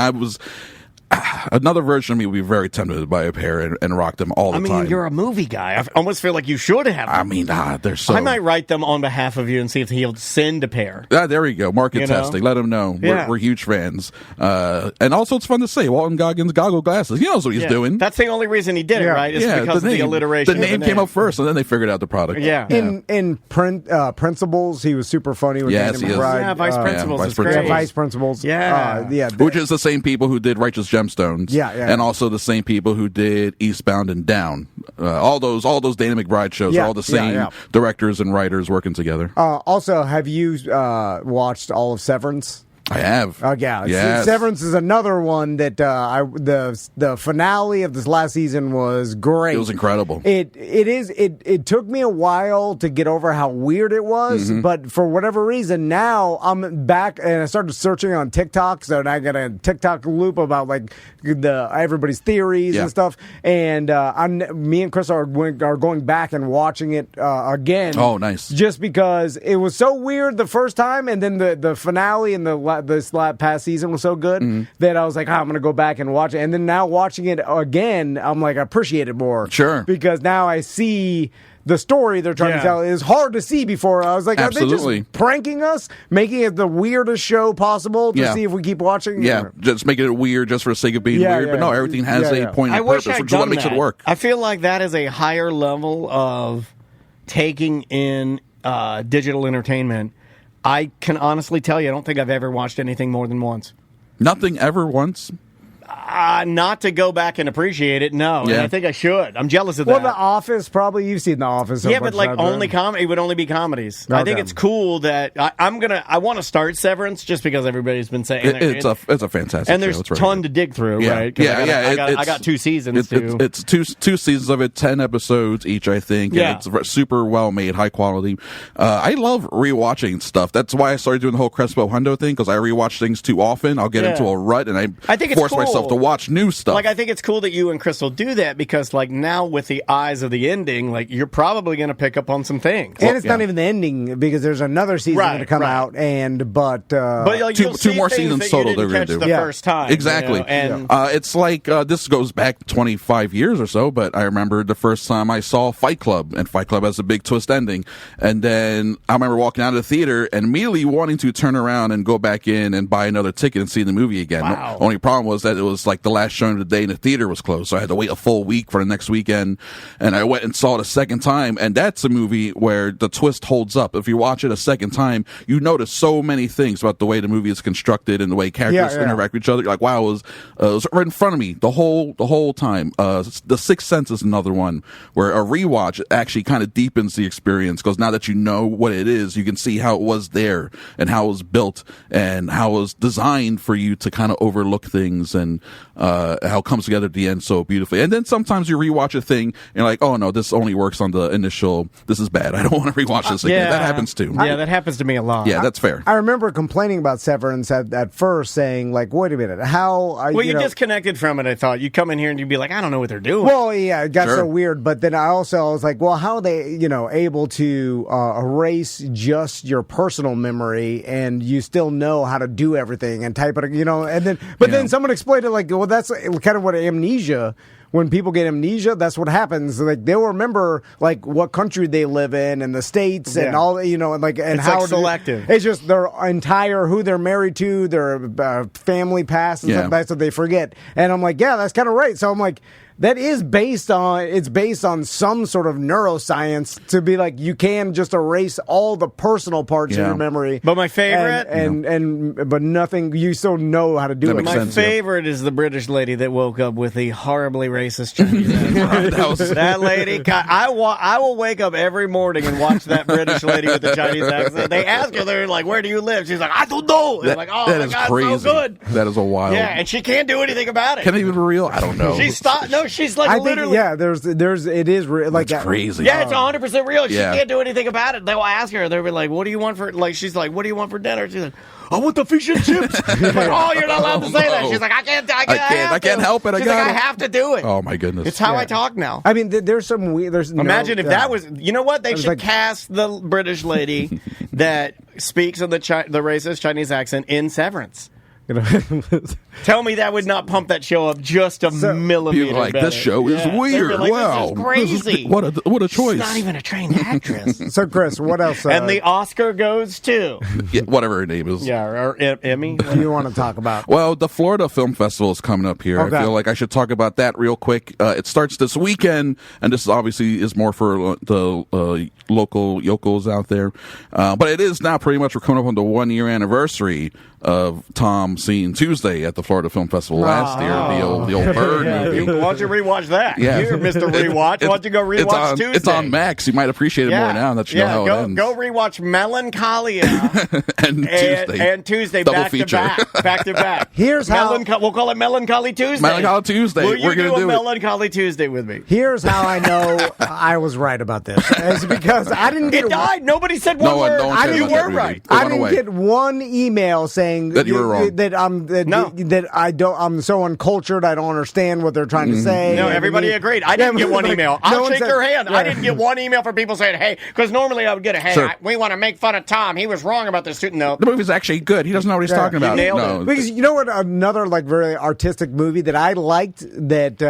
S3: Another version of me would be very tempted to buy a pair and rock them all the time.
S1: I mean, you're a movie guy. I almost feel like you should have them.
S3: I mean, they're so...
S1: I might write them on behalf of you and see if he'll send a pair.
S3: There we go. Market testing. Let him know.
S1: Yeah.
S3: We're huge fans. And also, it's fun to say, Walton Goggins goggle glasses. He knows what he's doing.
S1: That's the only reason he did it, right? Is because of the alliteration.
S3: The name came up first, and then they figured out the product.
S1: Yeah.
S2: In Principles, he was super funny with
S3: Yes,
S2: Danny
S3: he is.
S2: McBride.
S1: Yeah, Vice Principals is great.
S2: Yeah, Vice Principals.
S1: Yeah.
S3: Which is the same people who did Righteous Gemstones.
S2: Yeah.
S3: And also the same people who did Eastbound and Down. All those Danny McBride shows are all the same directors and writers working together.
S2: Also, have you watched all of Severance?
S3: I have.
S2: Yes. Severance is another one that the finale of this last season was great.
S3: It was incredible.
S2: It took me a while to get over how weird it was, but for whatever reason, now I'm back and I started searching on TikTok, so now I got a TikTok loop about like everybody's theories and stuff. And me and Chris are going back and watching it again.
S3: Oh, nice!
S2: Just because it was so weird the first time, and then the finale and this past season was so good that I was like, I'm going to go back and watch it. And then now watching it again, I'm like, I appreciate it more.
S3: Sure.
S2: Because now I see the story they're trying to tell. It was hard to see before. I was like, are they just pranking us, making it the weirdest show possible to see if we keep watching?
S3: Yeah, just making it weird just for the sake of being weird. But no, everything has a point and purpose, which is what makes it work.
S1: I feel like that is a higher level of taking in digital entertainment. I can honestly tell you, I don't think I've ever watched anything more than once.
S3: Nothing ever once?
S1: Not to go back and appreciate it, no. Yeah. And I think I should. I'm jealous of that.
S2: Well, The Office, probably you've seen The Office.
S1: Yeah, but like only comedy. It would only be comedies. Okay. I think it's cool that I want to start Severance just because everybody's been saying
S3: it's a fantastic
S1: and there's
S3: show.
S1: a ton to dig through, right? I got 2 seasons.
S3: It's two seasons of it, 10 episodes each, I think.
S1: Yeah.
S3: And it's super well made, high quality. I love rewatching stuff. That's why I started doing the whole Crespo Hundo thing, because I rewatch things too often. I'll get into a rut, and I think force myself to watch new stuff.
S1: Like, I think it's cool that you and Crystal do that, because like now with the eyes of the ending, like you're probably going to pick up on some things.
S2: And it's not even the ending, because there's another season going to come out, but
S1: like,
S3: two more seasons total they're
S1: going to do the first time.
S3: Exactly.
S1: You know? And
S3: it's like this goes back 25 years or so, but I remember the first time I saw Fight Club, and Fight Club has a big twist ending. And then I remember walking out of the theater and immediately wanting to turn around and go back in and buy another ticket and see the movie again.
S1: Wow.
S3: The only problem was that it was like the last showing of the day and the theater was closed, so I had to wait a full week for the next weekend. And I went and saw it a second time, and that's a movie where the twist holds up. If you watch it a second time, you notice so many things about the way the movie is constructed and the way characters interact with each other. You're like, wow, it was right in front of me the whole time. The Sixth Sense is another one where a rewatch actually kind of deepens the experience, because now that you know what it is, you can see how it was there and how it was built and how it was designed for you to kind of overlook things, and how it comes together at the end so beautifully. And then sometimes you rewatch a thing and you're like, oh no, this only works on the initial, this is bad, I don't want to rewatch this again. That happens too.
S1: Yeah, that happens to me a lot.
S3: Yeah, that's fair.
S2: I remember complaining about Severance at first, saying like, wait a minute, how
S1: you disconnected from it. I thought you'd come in here and you'd be like, I don't know what they're doing.
S2: Well, yeah, it got so weird. But then I was like, well, how are they able to erase just your personal memory and you still know how to do everything and type it, and then then someone explained it like, well, that's kind of what amnesia. When people get amnesia, that's what happens. Like, they'll remember like what country they live in and the states and all, and like, and
S1: it's
S2: how
S1: like selective.
S2: It's just their entire who they're married to, their family past and stuff like that, so they forget. And I'm like, yeah, that's kind of right. So I'm like, that is based on some sort of neuroscience to be like, you can just erase all the personal parts of your memory.
S1: But my favorite,
S2: but nothing, you still know how to do it.
S1: My favorite is the British lady that woke up with the horribly racist Chinese accent. That lady, I will wake up every morning and watch that British lady with the Chinese accent. They ask her, they're like, where do you live? She's like, I don't know. And I'm like, oh
S3: that
S1: my
S3: is
S1: God,
S3: crazy.
S1: so good.
S3: That is a wild.
S1: Yeah, and she can't do anything about it.
S3: Can it even be real? I don't know.
S1: She's like literally.
S2: It is like
S3: that's crazy.
S1: Yeah, it's 100% real. She can't do anything about it. They'll ask her. They'll be like, "What do you want for?" Like, she's like, "What do you want for dinner?" She's like, "I want the fish and chips." Like, oh, you're not allowed to say that. She's like, "I can't help it.
S3: I
S1: have to do it."
S3: Oh my goodness,
S1: it's how I talk now.
S2: I mean, there's some weird.
S1: Imagine if that was. You know what? They should cast the British lady that speaks in the racist Chinese accent in Severance. Tell me that would not pump that show up just a millimeter.
S3: People like,
S1: better.
S3: this show is weird.
S1: Like,
S3: Wow.
S1: this is crazy.
S3: What a choice.
S1: She's not even a trained actress.
S2: So, Chris, what else?
S1: And the Oscar goes to
S3: Yeah, whatever her name is.
S1: yeah, or Emmy.
S2: do you want to talk about?
S3: Well, the Florida Film Festival is coming up here.
S2: Okay.
S3: I feel like I should talk about that real quick. It starts this weekend, and this obviously is more for the local yokels out there. But it is now pretty much, we're coming up on the 1-year anniversary of Tom seeing Tuesday at the Florida Film Festival last year, the old Bird movie.
S1: Why don't you rewatch that?
S3: Yeah.
S1: Here, Mr. Rewatch. Why don't you go rewatch Tuesday?
S3: It's on Max. You might appreciate it more now that you know how it ends.
S1: Go rewatch Melancholia
S3: and
S1: Tuesday
S3: Double
S1: back
S3: feature.
S1: to back.
S2: Here's how-
S1: we'll call it Melancholy Tuesday.
S3: Melancholy Tuesday.
S1: Will you
S3: We're gonna
S1: do a
S3: do it.
S1: Melancholy Tuesday with me?
S2: Here's how I know I was right about this. It's because I didn't get
S1: It died. Nobody said
S3: No
S1: one word.
S3: one said
S1: You
S3: about that
S1: were
S3: movie.
S1: right.
S3: It
S2: I
S3: went
S2: didn't
S3: away.
S2: get one email saying
S3: That you were wrong.
S2: That I don't. I'm so uncultured. I don't understand what they're trying to say.
S1: No, everybody agreed. I didn't get one email. I'll shake your hand.
S2: Yeah.
S1: I didn't get one email from people saying, hey, because normally I would get a, hey,
S3: Sure.
S1: we want to make fun of Tom. He was wrong about this student. No.
S3: The movie's actually good. He doesn't know what he's talking about.
S1: nailed
S3: No.
S1: it.
S2: Because you know what, another like very artistic movie that I liked that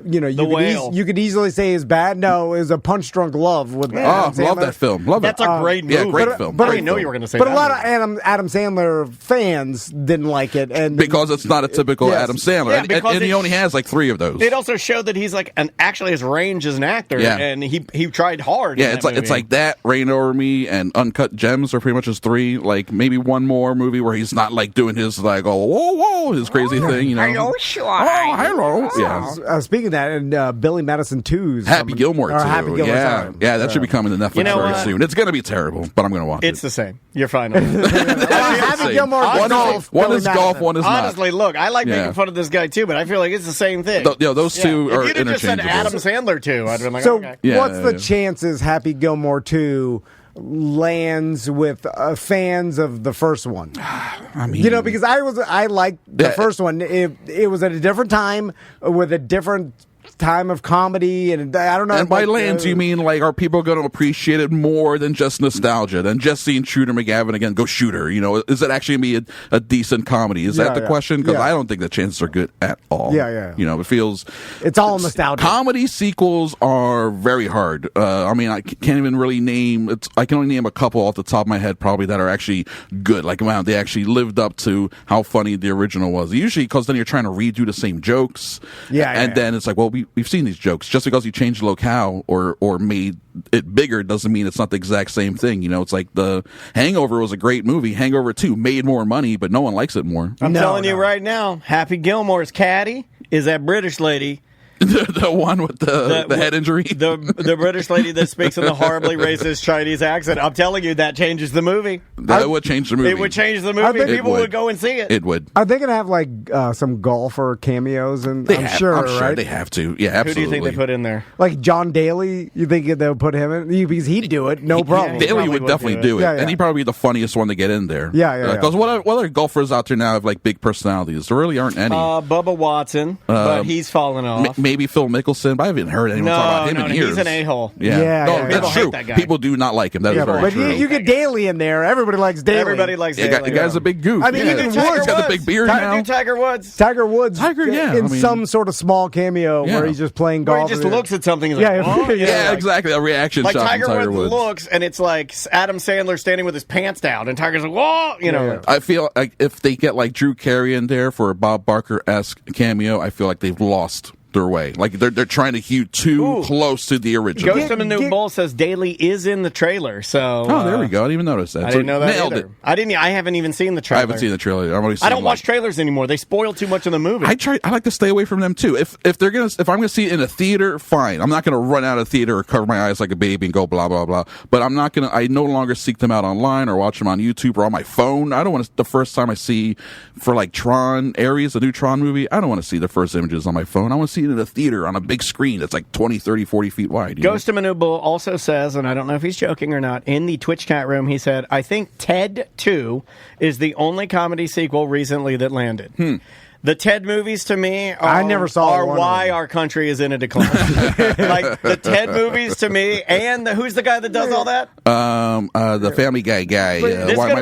S2: you know
S1: Whale.
S2: you could easily say is bad. No, is A Punch Drunk Love with
S3: Oh,
S2: Adam Sandler.
S3: love that film. Love
S1: That's
S3: it.
S1: a great movie.
S3: Yeah, great film.
S2: but
S1: I
S3: Great
S1: didn't know
S3: film.
S1: you were going to say
S2: But
S1: that.
S2: a lot of Adam Sandler fans didn't like it, and
S3: Because it's not a typical
S2: Yes.
S3: Adam Sandler.
S1: Yeah,
S3: and
S1: because
S3: and he
S1: it-
S3: only has like 3 of those.
S1: It also showed that he's like actually his range as an actor,
S3: Yeah.
S1: and he tried hard.
S3: Yeah,
S1: in
S3: it's
S1: that
S3: like
S1: movie.
S3: that, Rain Over Me, and Uncut Gems are pretty much his 3. Like maybe one more movie where he's not like doing his like whoa his crazy thing, you know.
S1: Hello, sure.
S3: Oh, hello. Yeah.
S2: speaking of that, and Billy Madison 2's
S3: Happy Gilmore too.
S2: Happy Gilmore,
S3: yeah,
S2: sorry.
S3: yeah, that should be coming to Netflix
S1: You know
S3: very
S1: what?
S3: soon. It's gonna be terrible, but I'm gonna watch
S1: It's
S3: it.
S1: the same. You're fine. on it.
S2: Happy
S3: Same.
S2: Gilmore
S3: One
S2: golf.
S3: is, one
S2: Billy
S3: is golf,
S2: Madison.
S3: one is not.
S1: Honestly, look, I like
S3: Yeah.
S1: making fun of this guy too, but I feel like it's the same thing.
S3: Those two are
S1: If you'd have just said
S3: interchangeable.
S1: Adam Sandler too, I'd been like,
S2: So,
S1: okay.
S3: Yeah,
S2: what's the
S3: yeah.
S2: chances Happy Gilmore 2 lands with fans of the first one?
S3: I mean,
S2: You know, because I liked the
S3: Yeah.
S2: first one. It was at a different time with a different time of comedy, and I don't know.
S3: and by
S2: like,
S3: lands, you mean like are people going to appreciate it more than just nostalgia, than just seeing Shooter McGavin again go Shooter? You know, is it actually going to be a decent comedy? Is that
S2: Yeah,
S3: the
S2: yeah.
S3: question? Because
S2: Yeah.
S3: I don't think the chances are good at all.
S2: Yeah.
S3: You know, it feels
S2: It's all nostalgia.
S3: Comedy sequels are very hard. I mean, I can't even really name. I can only name a couple off the top of my head, probably that are actually good. Like, wow, they actually lived up to how funny the original was. Usually, because then you're trying to redo the same jokes.
S2: Yeah.
S3: Then it's like, well, we've seen these jokes. Just because you changed the locale or made it bigger doesn't mean it's not the exact same thing. You know, it's like the Hangover was a great movie. Hangover 2 made more money, but no one likes it more.
S1: I'm
S2: No,
S1: telling you
S2: no.
S1: right now, Happy Gilmore's caddy is that British lady.
S3: The one with the head injury.
S1: The British lady that speaks in the horribly racist Chinese accent. I'm telling you, that changes the movie.
S3: That would change the movie.
S1: It would change the
S2: I
S1: movie.
S2: think it
S1: People
S3: would.
S1: would go and see it.
S3: It would.
S2: Are they going to have like some golfer cameos? And I'm sure, right?
S3: they have to. Yeah,
S1: Who
S3: absolutely.
S1: do you think they put in there?
S2: Like John Daly, you think they'll put him in? Because he'd do it, no problem.
S1: He
S3: Daly
S1: probably
S3: would
S1: would
S3: definitely
S1: do it.
S3: do it,
S2: Yeah, yeah.
S3: and he'd probably be the funniest one to get in there.
S2: Yeah.
S3: Because what other golfers out there now have like big personalities? There really aren't any.
S1: Bubba Watson, but he's fallen off.
S3: Maybe Phil Mickelson, but I haven't heard anyone talk about him in years.
S1: he's an a-hole.
S3: Yeah,
S2: Yeah,
S3: no,
S2: yeah,
S3: that's
S1: People hate
S3: true.
S1: that guy.
S3: People do not like him. That is
S2: Yeah,
S3: very
S2: but
S3: true.
S2: you get Daly in there. Everybody likes Daly.
S1: Everybody likes
S3: Yeah,
S1: Daly.
S3: the guy's a big goof.
S2: I mean,
S3: yeah.
S2: even
S3: He's
S2: Woods
S3: got the big beard now.
S1: Do Tiger Woods.
S2: Tiger Woods.
S3: Yeah,
S2: in
S3: I mean-
S2: some sort of small cameo
S3: Yeah.
S2: where he's just playing
S1: Where
S2: golf.
S1: he just looks at something. He's like,
S2: Yeah,
S1: oh,
S2: yeah,
S3: Yeah,
S1: like-
S3: exactly. A reaction
S1: Like
S3: shot
S1: Tiger
S3: from Tiger
S1: Woods
S3: Woods.
S1: looks, and it's like Adam Sandler standing with his pants down, and Tiger's like, whoa, you know.
S2: Yeah.
S3: I feel like if they get like Drew Carey in there for a Bob Barker-esque cameo, I feel like they've lost their way. Like they're trying to hew too close to the original.
S1: Ghost of a New Bull says Daly is in the trailer. So
S3: Oh, there we go. I didn't even notice that.
S1: I
S3: So
S1: didn't know that
S3: nailed
S1: either.
S3: it.
S1: I haven't even seen the trailer.
S3: I haven't seen the trailer. I've only seen
S1: I don't watch
S3: like,
S1: trailers anymore. They spoil too much of the movie.
S3: I like to stay away from them too. If I'm gonna see it in a theater, fine. I'm not gonna run out of theater or cover my eyes like a baby and go blah blah blah. But I no longer seek them out online or watch them on YouTube or on my phone. I don't want to. The first time I see for like Tron Ares, a new Tron movie, I don't want to see the first images on my phone. I want to see it in a theater on a big screen that's like 20, 30, 40 feet wide.
S1: Ghost of a New Bull also says, and I don't know if he's joking or not, in the Twitch chat room, he said, I think Ted 2 is the only comedy sequel recently that landed. The Ted movies to me
S2: I never saw
S1: are
S2: one of
S1: why
S2: them.
S1: our country is in a decline. Like the Ted movies to me, and who's the guy that does all that?
S3: The Family Guy guy.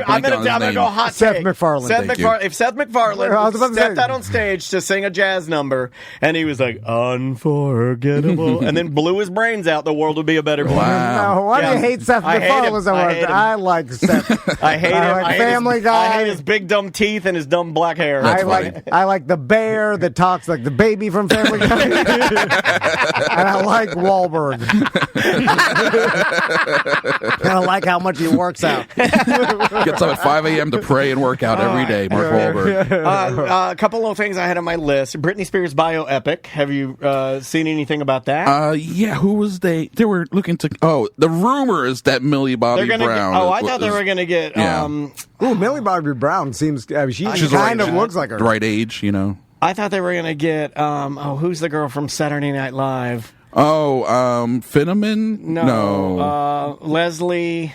S1: I'm gonna go hot
S2: Seth
S1: take.
S2: MacFarlane.
S1: If Seth MacFarlane
S2: I was about to
S1: stepped
S2: say-
S1: out on stage to sing a jazz number and he was like unforgettable, and then blew his brains out, the world would be a better place.
S3: Wow.
S2: No, why do
S1: Yeah.
S2: you hate Seth
S1: I hate
S2: MacFarlane
S1: him.
S2: so
S1: I
S2: much?
S1: hate him.
S2: I like Seth.
S1: I hate him.
S2: I like
S1: I hate
S2: Family
S1: his,
S2: Guy.
S1: I hate his big dumb teeth and his dumb black hair.
S2: I like the bear that talks like the baby from Family Guy. And I like Wahlberg. And I like how much he works out.
S3: Gets up at 5 a.m. to pray and work out every day. Mark Wahlberg.
S1: A couple of things I had on my list. Britney Spears bioepic. Have you seen anything about that?
S3: Yeah, who was they? They were looking to. Oh, the rumor is that Millie Bobby
S1: They're gonna
S3: Brown.
S1: Get, I thought they were going to get.
S3: Yeah.
S2: Ooh, Millie Bobby Brown seems. She
S3: She's
S2: kind
S3: right,
S2: of looks like her.
S3: the right age, you know.
S1: I thought they were going to get. Who's the girl from Saturday Night Live?
S3: Oh, Finneman?
S1: No. Leslie.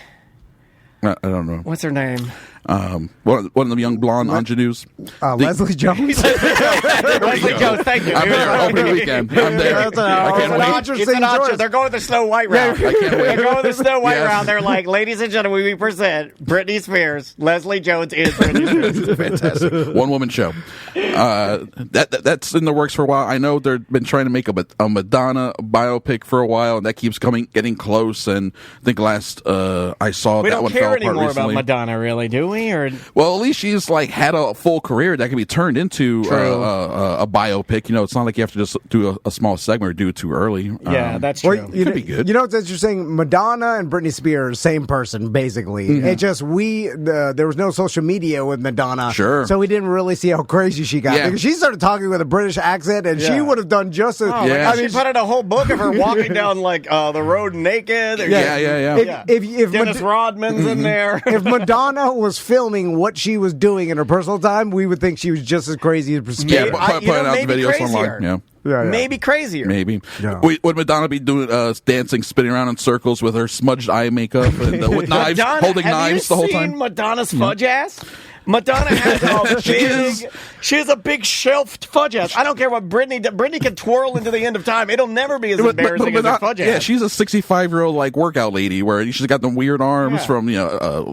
S3: I don't know.
S1: What's her name?
S3: One of them young blonde ingenues.
S2: Leslie Jones.
S1: Leslie Jones. Thank you.
S3: I'm there. Opening weekend. I'm there.
S2: That's
S3: I can't wait.
S2: interesting
S1: It's an option.
S2: choice.
S1: They're going the Snow White route.
S3: I can't wait.
S1: They're going the Snow White
S3: Yes.
S1: route. They're like, ladies and gentlemen, we present Britney Spears. Leslie Jones is Britney Spears.
S3: Fantastic. One woman show. That's in the works for a while. I know they've been trying to make a Madonna biopic for a while, and that keeps getting close. And I think last I saw
S1: We
S3: that
S1: don't
S3: one
S1: care
S3: fell apart
S1: anymore about
S3: recently.
S1: Madonna, really, do we? Or
S3: Well, at least she's had a full career that can be turned into a biopic. You know, it's not like you have to just do a small segment or do it too early.
S1: yeah, that's true.
S2: Well, you
S3: Could
S2: know,
S3: be good.
S2: You know what's interesting? Madonna and Britney Spears, same person, basically. It just there was no social media with Madonna,
S3: Sure.
S2: so we didn't really see how crazy she got.
S3: Yeah.
S2: Because she started talking with a British accent, and she
S1: Yeah.
S2: would have done just as.
S1: Oh,
S3: Yeah.
S1: I mean, she put in a whole book of her walking down the road naked. Or,
S3: Yeah.
S2: If
S1: Dennis Rodman's in there.
S2: if Madonna was filming what she was doing in her personal time, we would think she was just as crazy as Spears.
S3: Yeah,
S1: I-
S3: put
S1: you know,
S3: out the
S1: maybe
S3: videos
S1: crazier.
S3: online. Yeah.
S2: Yeah, yeah.
S1: Maybe crazier.
S3: Maybe.
S2: Yeah.
S3: Would Madonna be doing dancing, spinning around in circles with her smudged eye makeup and with knives,
S1: Madonna,
S3: holding
S1: have
S3: knives
S1: you
S3: the whole
S1: seen
S3: time?
S1: Madonna's fudge ass? Madonna has a she has a big shelved fudge ass. I don't care what Britney can twirl into the end of time. It'll never be as embarrassing as her
S3: Madonna-
S1: fudge ass.
S3: yeah, she's a 65-year-old workout lady where she's got the weird arms
S1: Yeah.
S3: from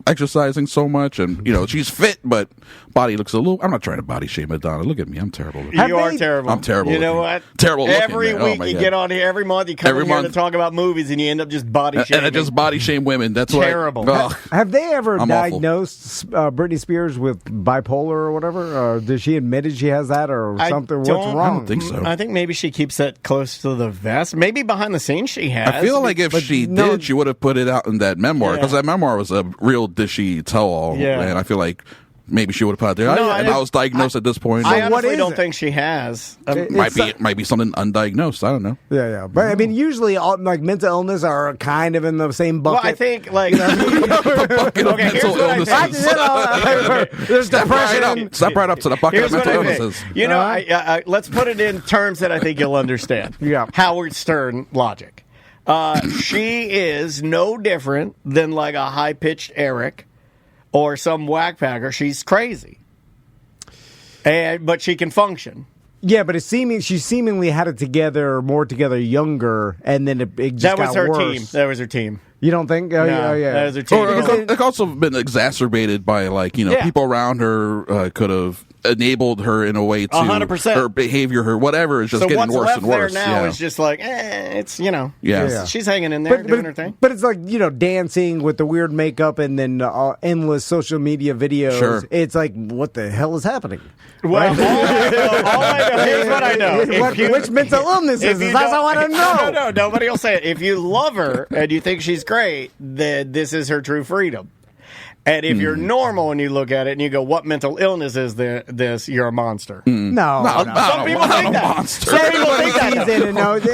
S3: exercising so much, and she's fit, but body looks a little. I'm not trying to body shame Madonna. Look at me, I'm terrible. Looking.
S1: You are terrible.
S3: I'm terrible
S1: You know
S3: looking.
S1: what?
S3: Terrible looking,
S1: Every
S3: man. Oh,
S1: week
S3: my
S1: you
S3: God.
S1: get on here. Every month you come
S3: Every
S1: in here to
S3: month.
S1: talk about movies, and you end up just body shaming.
S3: And I just body shame women. That's
S1: Terrible.
S3: What
S2: Have they ever
S3: I'm awful.
S2: diagnosed Britney Spears with bipolar or whatever? Did she admitted she has that or something? What's
S1: don't-
S2: wrong?
S3: I don't think so.
S1: I think maybe she keeps it close to the vest. Maybe behind the scenes she has.
S3: I feel like if she
S2: no-
S3: did, she would have put it out in that memoir, because
S1: Yeah.
S3: that memoir was a real dishy tell-all.
S1: Yeah.
S3: And I feel like maybe she would have put it out there.
S1: No,
S3: and
S1: I-
S3: I was diagnosed at this point.
S1: I
S2: what
S1: honestly
S2: is
S1: don't
S2: it?
S1: think she has.
S3: might be something undiagnosed. I don't know.
S2: Yeah. But I mean, usually all mental illness are kind of in the same
S1: well,
S2: bucket.
S1: I think
S3: Bucket of
S1: Okay, here's
S3: mental
S1: what I
S3: illnesses.
S1: think.
S2: There's
S3: Step
S2: depression.
S3: right up to the bucket
S1: Here's
S3: of
S1: what
S3: mental
S1: I think.
S3: illnesses.
S1: You know, let's put it in terms that I think you'll understand.
S2: Yeah.
S1: Howard Stern logic. She is no different than like a high-pitched Eric or some whackpacker. She's crazy, but she can function.
S2: Yeah, but she seemingly had it more together younger, and then it just
S1: That was
S2: got
S1: her
S2: worse.
S1: team. That was her team.
S2: You don't think? Oh,
S1: No,
S2: yeah.
S1: that was her team.
S3: Or
S1: Because
S3: it's also been exacerbated by
S1: Yeah.
S3: people around her could have enabled her in a way to
S1: 100%.
S3: her behavior, her whatever is just
S1: so
S3: getting
S1: what's
S3: worse
S1: left
S3: and worse.
S1: there now
S3: yeah.
S1: is just like, it's
S3: Yeah.
S2: Yeah.
S1: she's hanging in there doing her thing.
S2: But it's like, dancing with the weird makeup and then endless social media videos.
S3: Sure.
S2: It's like, what the hell is happening?
S1: Well, all I know, here's what I know.
S2: Which mental illness is this? That's what I want to know.
S1: No, nobody will say it. If you love her and you think she's great, then this is her true freedom. And if you're normal and you look at it and you go, what mental illness is this? You're a monster.
S2: No.
S1: Some people think that.
S3: Monster.
S1: Some people think that.
S2: Sees
S1: though.
S2: it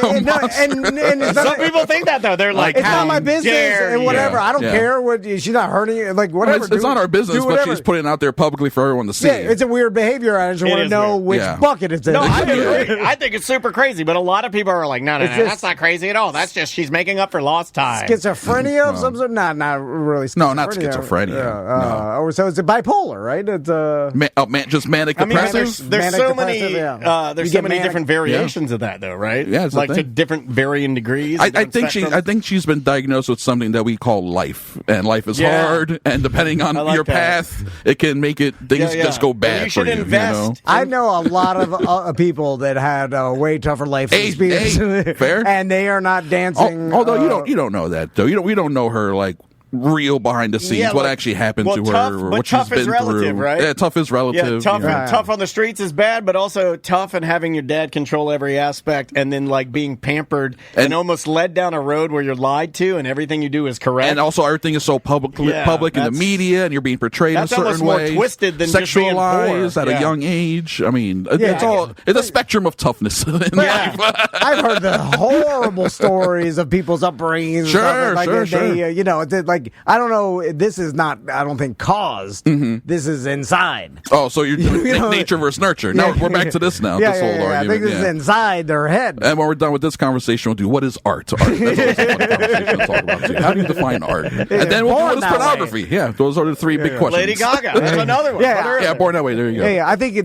S2: and it's
S1: Some
S2: not,
S1: people think that though. They're like,
S2: it's not
S1: how
S2: my business
S1: dare
S2: and
S1: you.
S2: whatever. I don't
S3: Yeah.
S2: care what she's not hurting it. Like whatever.
S3: It's not our business,
S2: do
S3: but
S2: whatever.
S3: she's putting it out there publicly for everyone to see.
S2: Yeah, it's a weird behavior. I just want to
S1: is
S2: know
S1: weird.
S2: which
S3: Yeah.
S2: bucket it's in.
S1: No, I agree. I think it's super crazy, but a lot of people are like, no,
S2: It's just-
S1: that's not crazy at all. That's just she's making up for lost time.
S2: Schizophrenia of some sort? Not really.
S3: No, not schizophrenia.
S2: Or so it's a bipolar, right? It's
S3: just manic
S1: I mean,
S3: depressive.
S1: there's
S2: Manic
S1: so
S2: depressive,
S1: many
S2: yeah.
S1: there's
S2: You
S1: so
S2: get
S1: many
S2: manic-
S1: different variations of that, though, right?
S3: Yeah, it's a
S1: like to
S3: thing.
S1: different varying degrees.
S3: I
S1: different
S3: think
S1: spectrums.
S3: she's been diagnosed with something that we call life, and life is
S1: Yeah.
S3: hard. And depending on
S1: I like
S3: your
S1: that.
S3: path, it can make it things just go bad
S1: You should
S3: for you.
S1: invest.
S3: You know?
S2: I know a lot of people that had a way tougher life than Spears,
S3: fair.
S2: and they are not dancing.
S3: Although you don't know that though. We don't know her like real behind the scenes,
S1: Yeah,
S3: what
S1: look,
S3: actually happened to
S1: tough,
S3: her, or
S1: but
S3: what she's
S1: tough
S3: been
S1: is relative,
S3: through.
S1: right?
S3: Yeah, tough is relative.
S1: Yeah, tough,
S3: you know.
S1: tough on the streets is bad, but also tough and having your dad control every aspect, and then like being pampered and almost led down a road where you're lied to, and everything you do is correct.
S3: And also, everything is so public in the
S1: that's-
S3: media, and you're being portrayed in a
S1: that's
S3: certain
S1: almost more
S3: way,
S1: twisted than just being
S3: sexualized
S1: poor.
S3: at
S1: Yeah.
S3: a young age. I mean, it's a spectrum of toughness in life.
S2: I've heard the horrible stories of people's upbringings. and
S3: Sure,
S2: stuff. Like,
S3: sure,
S2: they,
S3: sure.
S2: you know, it's like I don't know. This is not. I don't think caused. This is inside.
S3: Oh, so you're doing
S2: You know,
S3: nature versus nurture. No, we're back to this now.
S2: Yeah,
S3: this whole
S2: I
S3: argument.
S2: think this is inside their head.
S3: And when we're done with this conversation, we'll do what is art? Art. That's always a fun conversation to talk about too. How do you define art? And then we'll do what is
S2: Born that
S3: pornography. Yeah, those are the three big questions.
S1: Lady Gaga, that's another one.
S2: Yeah.
S1: Put her in
S3: Yeah,
S1: there.
S3: born that way. There you go.
S2: Yeah, I think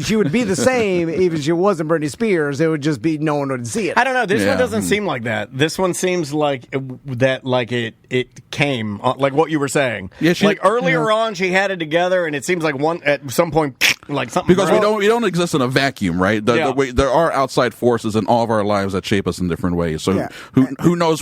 S2: she would be the same even if she wasn't Britney Spears. It would just be no one would see it.
S1: I don't know. This
S3: Yeah.
S1: one doesn't seem like that. This one seems like that, like it came, like what you were saying.
S3: Yeah,
S1: like earlier on, she had it together, and it seems like one at some point, like something.
S3: Because
S1: broke.
S3: we don't exist in a vacuum, right?
S1: Yeah.
S3: There are outside forces in all of our lives that shape us in different ways. So
S2: Yeah.
S3: who knows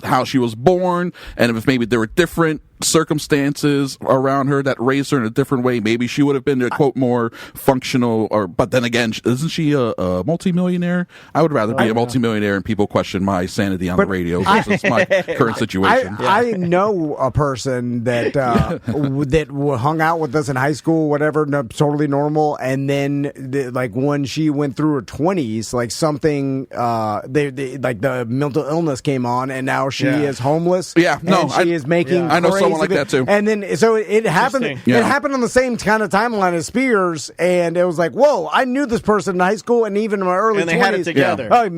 S3: how she was born, and if maybe there were different circumstances around her that raised her in a different way, maybe she would have been quote more functional. But then again, isn't she a multimillionaire? I would rather be a multimillionaire, and people question my sanity on the radio because it's my current situation.
S2: I know a person that that hung out with us in high school, whatever, totally normal. And then, like when she went through her 20s, like something, they like the mental illness came on, and now she is homeless.
S3: Yeah, no,
S2: and she is making.
S3: I know
S2: crazy
S3: someone like that too.
S2: And then so it happened.
S1: Interesting.
S2: It
S3: Yeah.
S2: happened on the same kind of timeline as Spears, and it was like, whoa! I knew this person in high school, and even in my early
S1: And they
S2: 20s.
S1: had it together.
S2: Oh,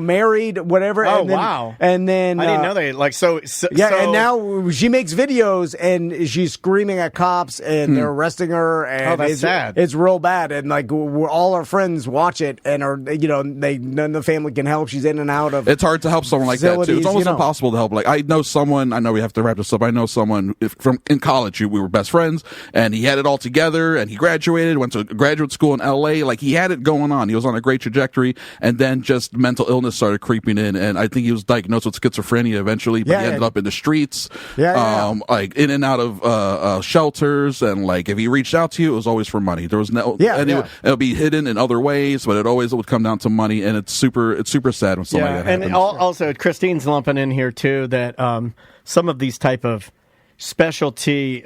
S2: married, whatever.
S1: Oh,
S2: and then,
S1: wow.
S2: And then
S1: I didn't know they like so.
S2: yeah,
S1: so,
S2: and now she makes videos and she's screaming at cops and they're arresting her. And
S1: Oh, that's
S2: it's,
S1: sad.
S2: It's real bad. And like all our friends watch it and are none of the family can help. She's in and out of.
S3: It's hard to help someone like that too. It's
S2: facilities,
S3: almost impossible to help. Like I know we have to wrap this up. I know someone from in college. We were best friends, and he had it all together. And he graduated, went to graduate school in L.A. Like he had it going on. He was on a great trajectory, and then just mental illness started creeping in. And I think he was diagnosed with schizophrenia eventually. But he ended up in the streets, like in and out of shelters. And like if he reached out to you, it was always for money. There was no, it would be hidden in other ways, but it would come down to money. And it's super sad when something like that happens.
S1: And also Christine's lumping in here too that some of these type of specialty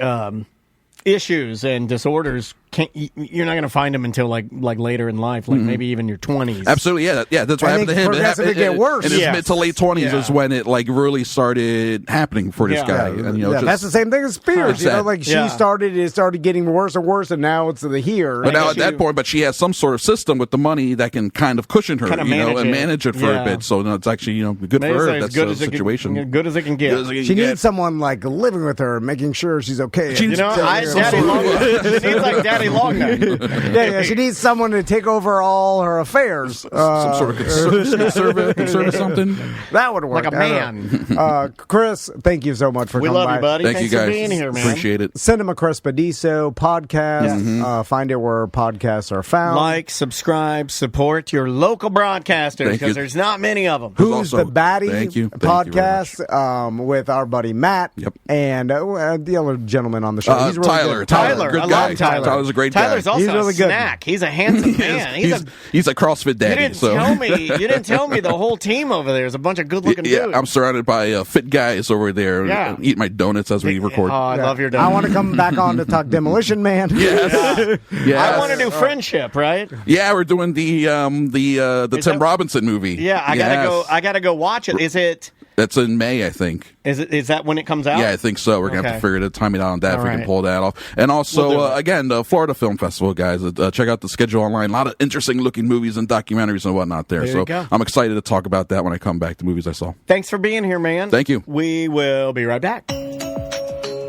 S1: issues and disorders you're not going to find them until like later in life, like maybe even your 20s.
S3: Absolutely, yeah. That's what happened to him.
S2: Progressively get worse.
S3: In his mid to late 20s is when it like really started happening for this guy. And
S2: that's the same thing as Spears. Like she started getting worse and worse, and now it's the here.
S3: But now at that point, but she has some sort of system with the money that can kind of cushion her, and manage it for a bit. So it's actually good for her. That's a situation.
S1: Good as it can get.
S2: She needs someone like living with her, making sure she's okay.
S1: Daddy long. She needs like Daddy long now.
S2: Yeah, she needs someone to take over all her affairs.
S3: Some sort of conservative something.
S2: That would work.
S1: Like a man.
S2: Chris, thank you so much for coming by.
S1: We love you, buddy.
S3: Thanks
S1: you guys for being here, man.
S3: Appreciate it.
S2: Cinema Crespediso podcast. Find it where podcasts are found.
S1: Like, subscribe, support your local broadcasters because there's not many of them.
S2: Who's the Baddie podcast
S3: with
S2: our buddy Matt and the other gentleman on the show. He's really
S3: Tyler.
S2: good.
S3: Tyler. Good
S1: I
S3: guy.
S1: love Tyler.
S3: Tyler's a great guy.
S1: Tyler's also
S2: He's really
S1: a
S2: good.
S1: snack. He's a handsome man.
S3: He's a CrossFit daddy.
S1: You didn't tell me the whole team over there is a bunch of good-looking dudes.
S3: I'm surrounded by fit guys over there.
S1: Yeah.
S3: Eat my donuts as we record.
S1: Oh, I love your donuts.
S2: I want to come back on to talk Demolition Man.
S3: Yes.
S1: I want to do Friendship, right?
S3: Yeah, we're doing the Tim Robinson movie.
S1: Yeah, I gotta go watch it. Is it?
S3: That's in May, I think.
S1: Is that when it comes out?
S3: Yeah, I think so. We're going to have to figure the timing out on that if we can pull that off. And also, again, the Florida Film Festival, guys. Check out the schedule online. A lot of interesting looking movies and documentaries and whatnot there. So I'm excited to talk about that when I come back to movies I saw.
S1: Thanks for being here, man.
S3: Thank you.
S1: We will be right back.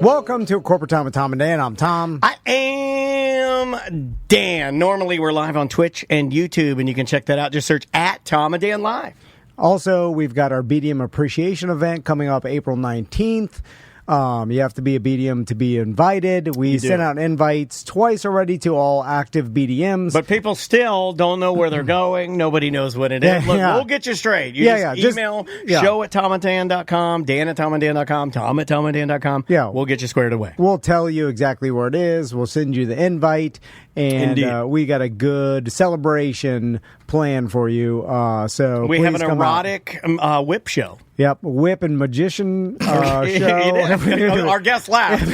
S2: Welcome to Corporate Time with Tom and Dan. I'm Tom.
S1: I am Dan. Normally, we're live on Twitch and YouTube, and you can check that out. Just search at Tom and Dan Live.
S2: Also, we've got our BDM Appreciation event coming up April 19th. You have to be a BDM to be invited. We sent out invites twice already to all active BDMs.
S1: But people still don't know where they're going. Nobody knows what it is. Look, we'll get you straight. You just email show@tomandan.com, Dan@tomandan.com, Tom@tomandan.com.
S2: Yeah.
S1: We'll get you squared away.
S2: We'll tell you exactly where it is. We'll send you the invite. And we got a good celebration plan for you. So
S1: we have an erotic whip show.
S2: Yep, whip and magician show.
S1: Our guest laughed.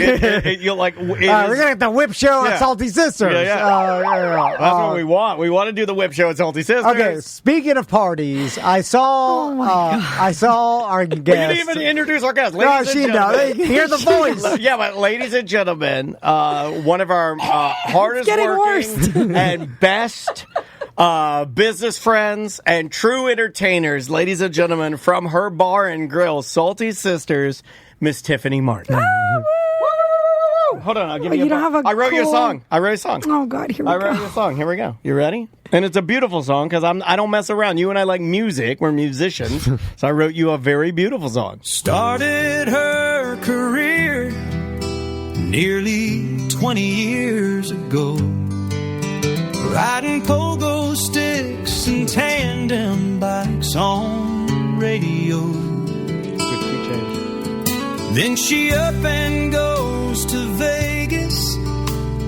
S1: You're like,
S2: we're gonna get the whip show at Salty Sisters.
S1: That's what we want. We want to do the whip show at Salty Sisters.
S2: Okay, speaking of parties, I saw our guest. We
S1: didn't even introduce our guest.
S2: They hear the voice.
S1: Yeah, but ladies and gentlemen, one of our hardest working and best business friends and true entertainers, ladies and gentlemen, from her bar and grill, Salty Sisters, Miss Tiffany Martin. Hold on, I'll give you I wrote you a song.
S5: Oh, God, here we go.
S1: I wrote you a song. Here we go. You ready? And it's a beautiful song because I don't mess around. You and I like music. We're musicians. So I wrote you a very beautiful song.
S6: Started her career nearly 20 years ago, riding pogo sticks and tandem bikes on radio. Then she up and goes to Vegas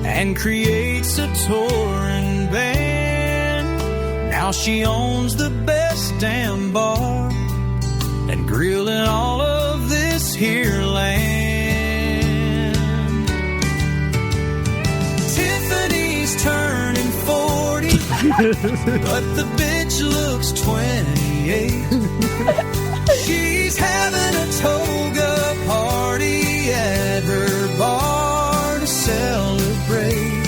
S6: and creates a touring band. Now she owns the best damn bar and grill in all of this here land. Tiffany's turning 40, but the bitch looks 28. She's having a toga party at her bar to celebrate.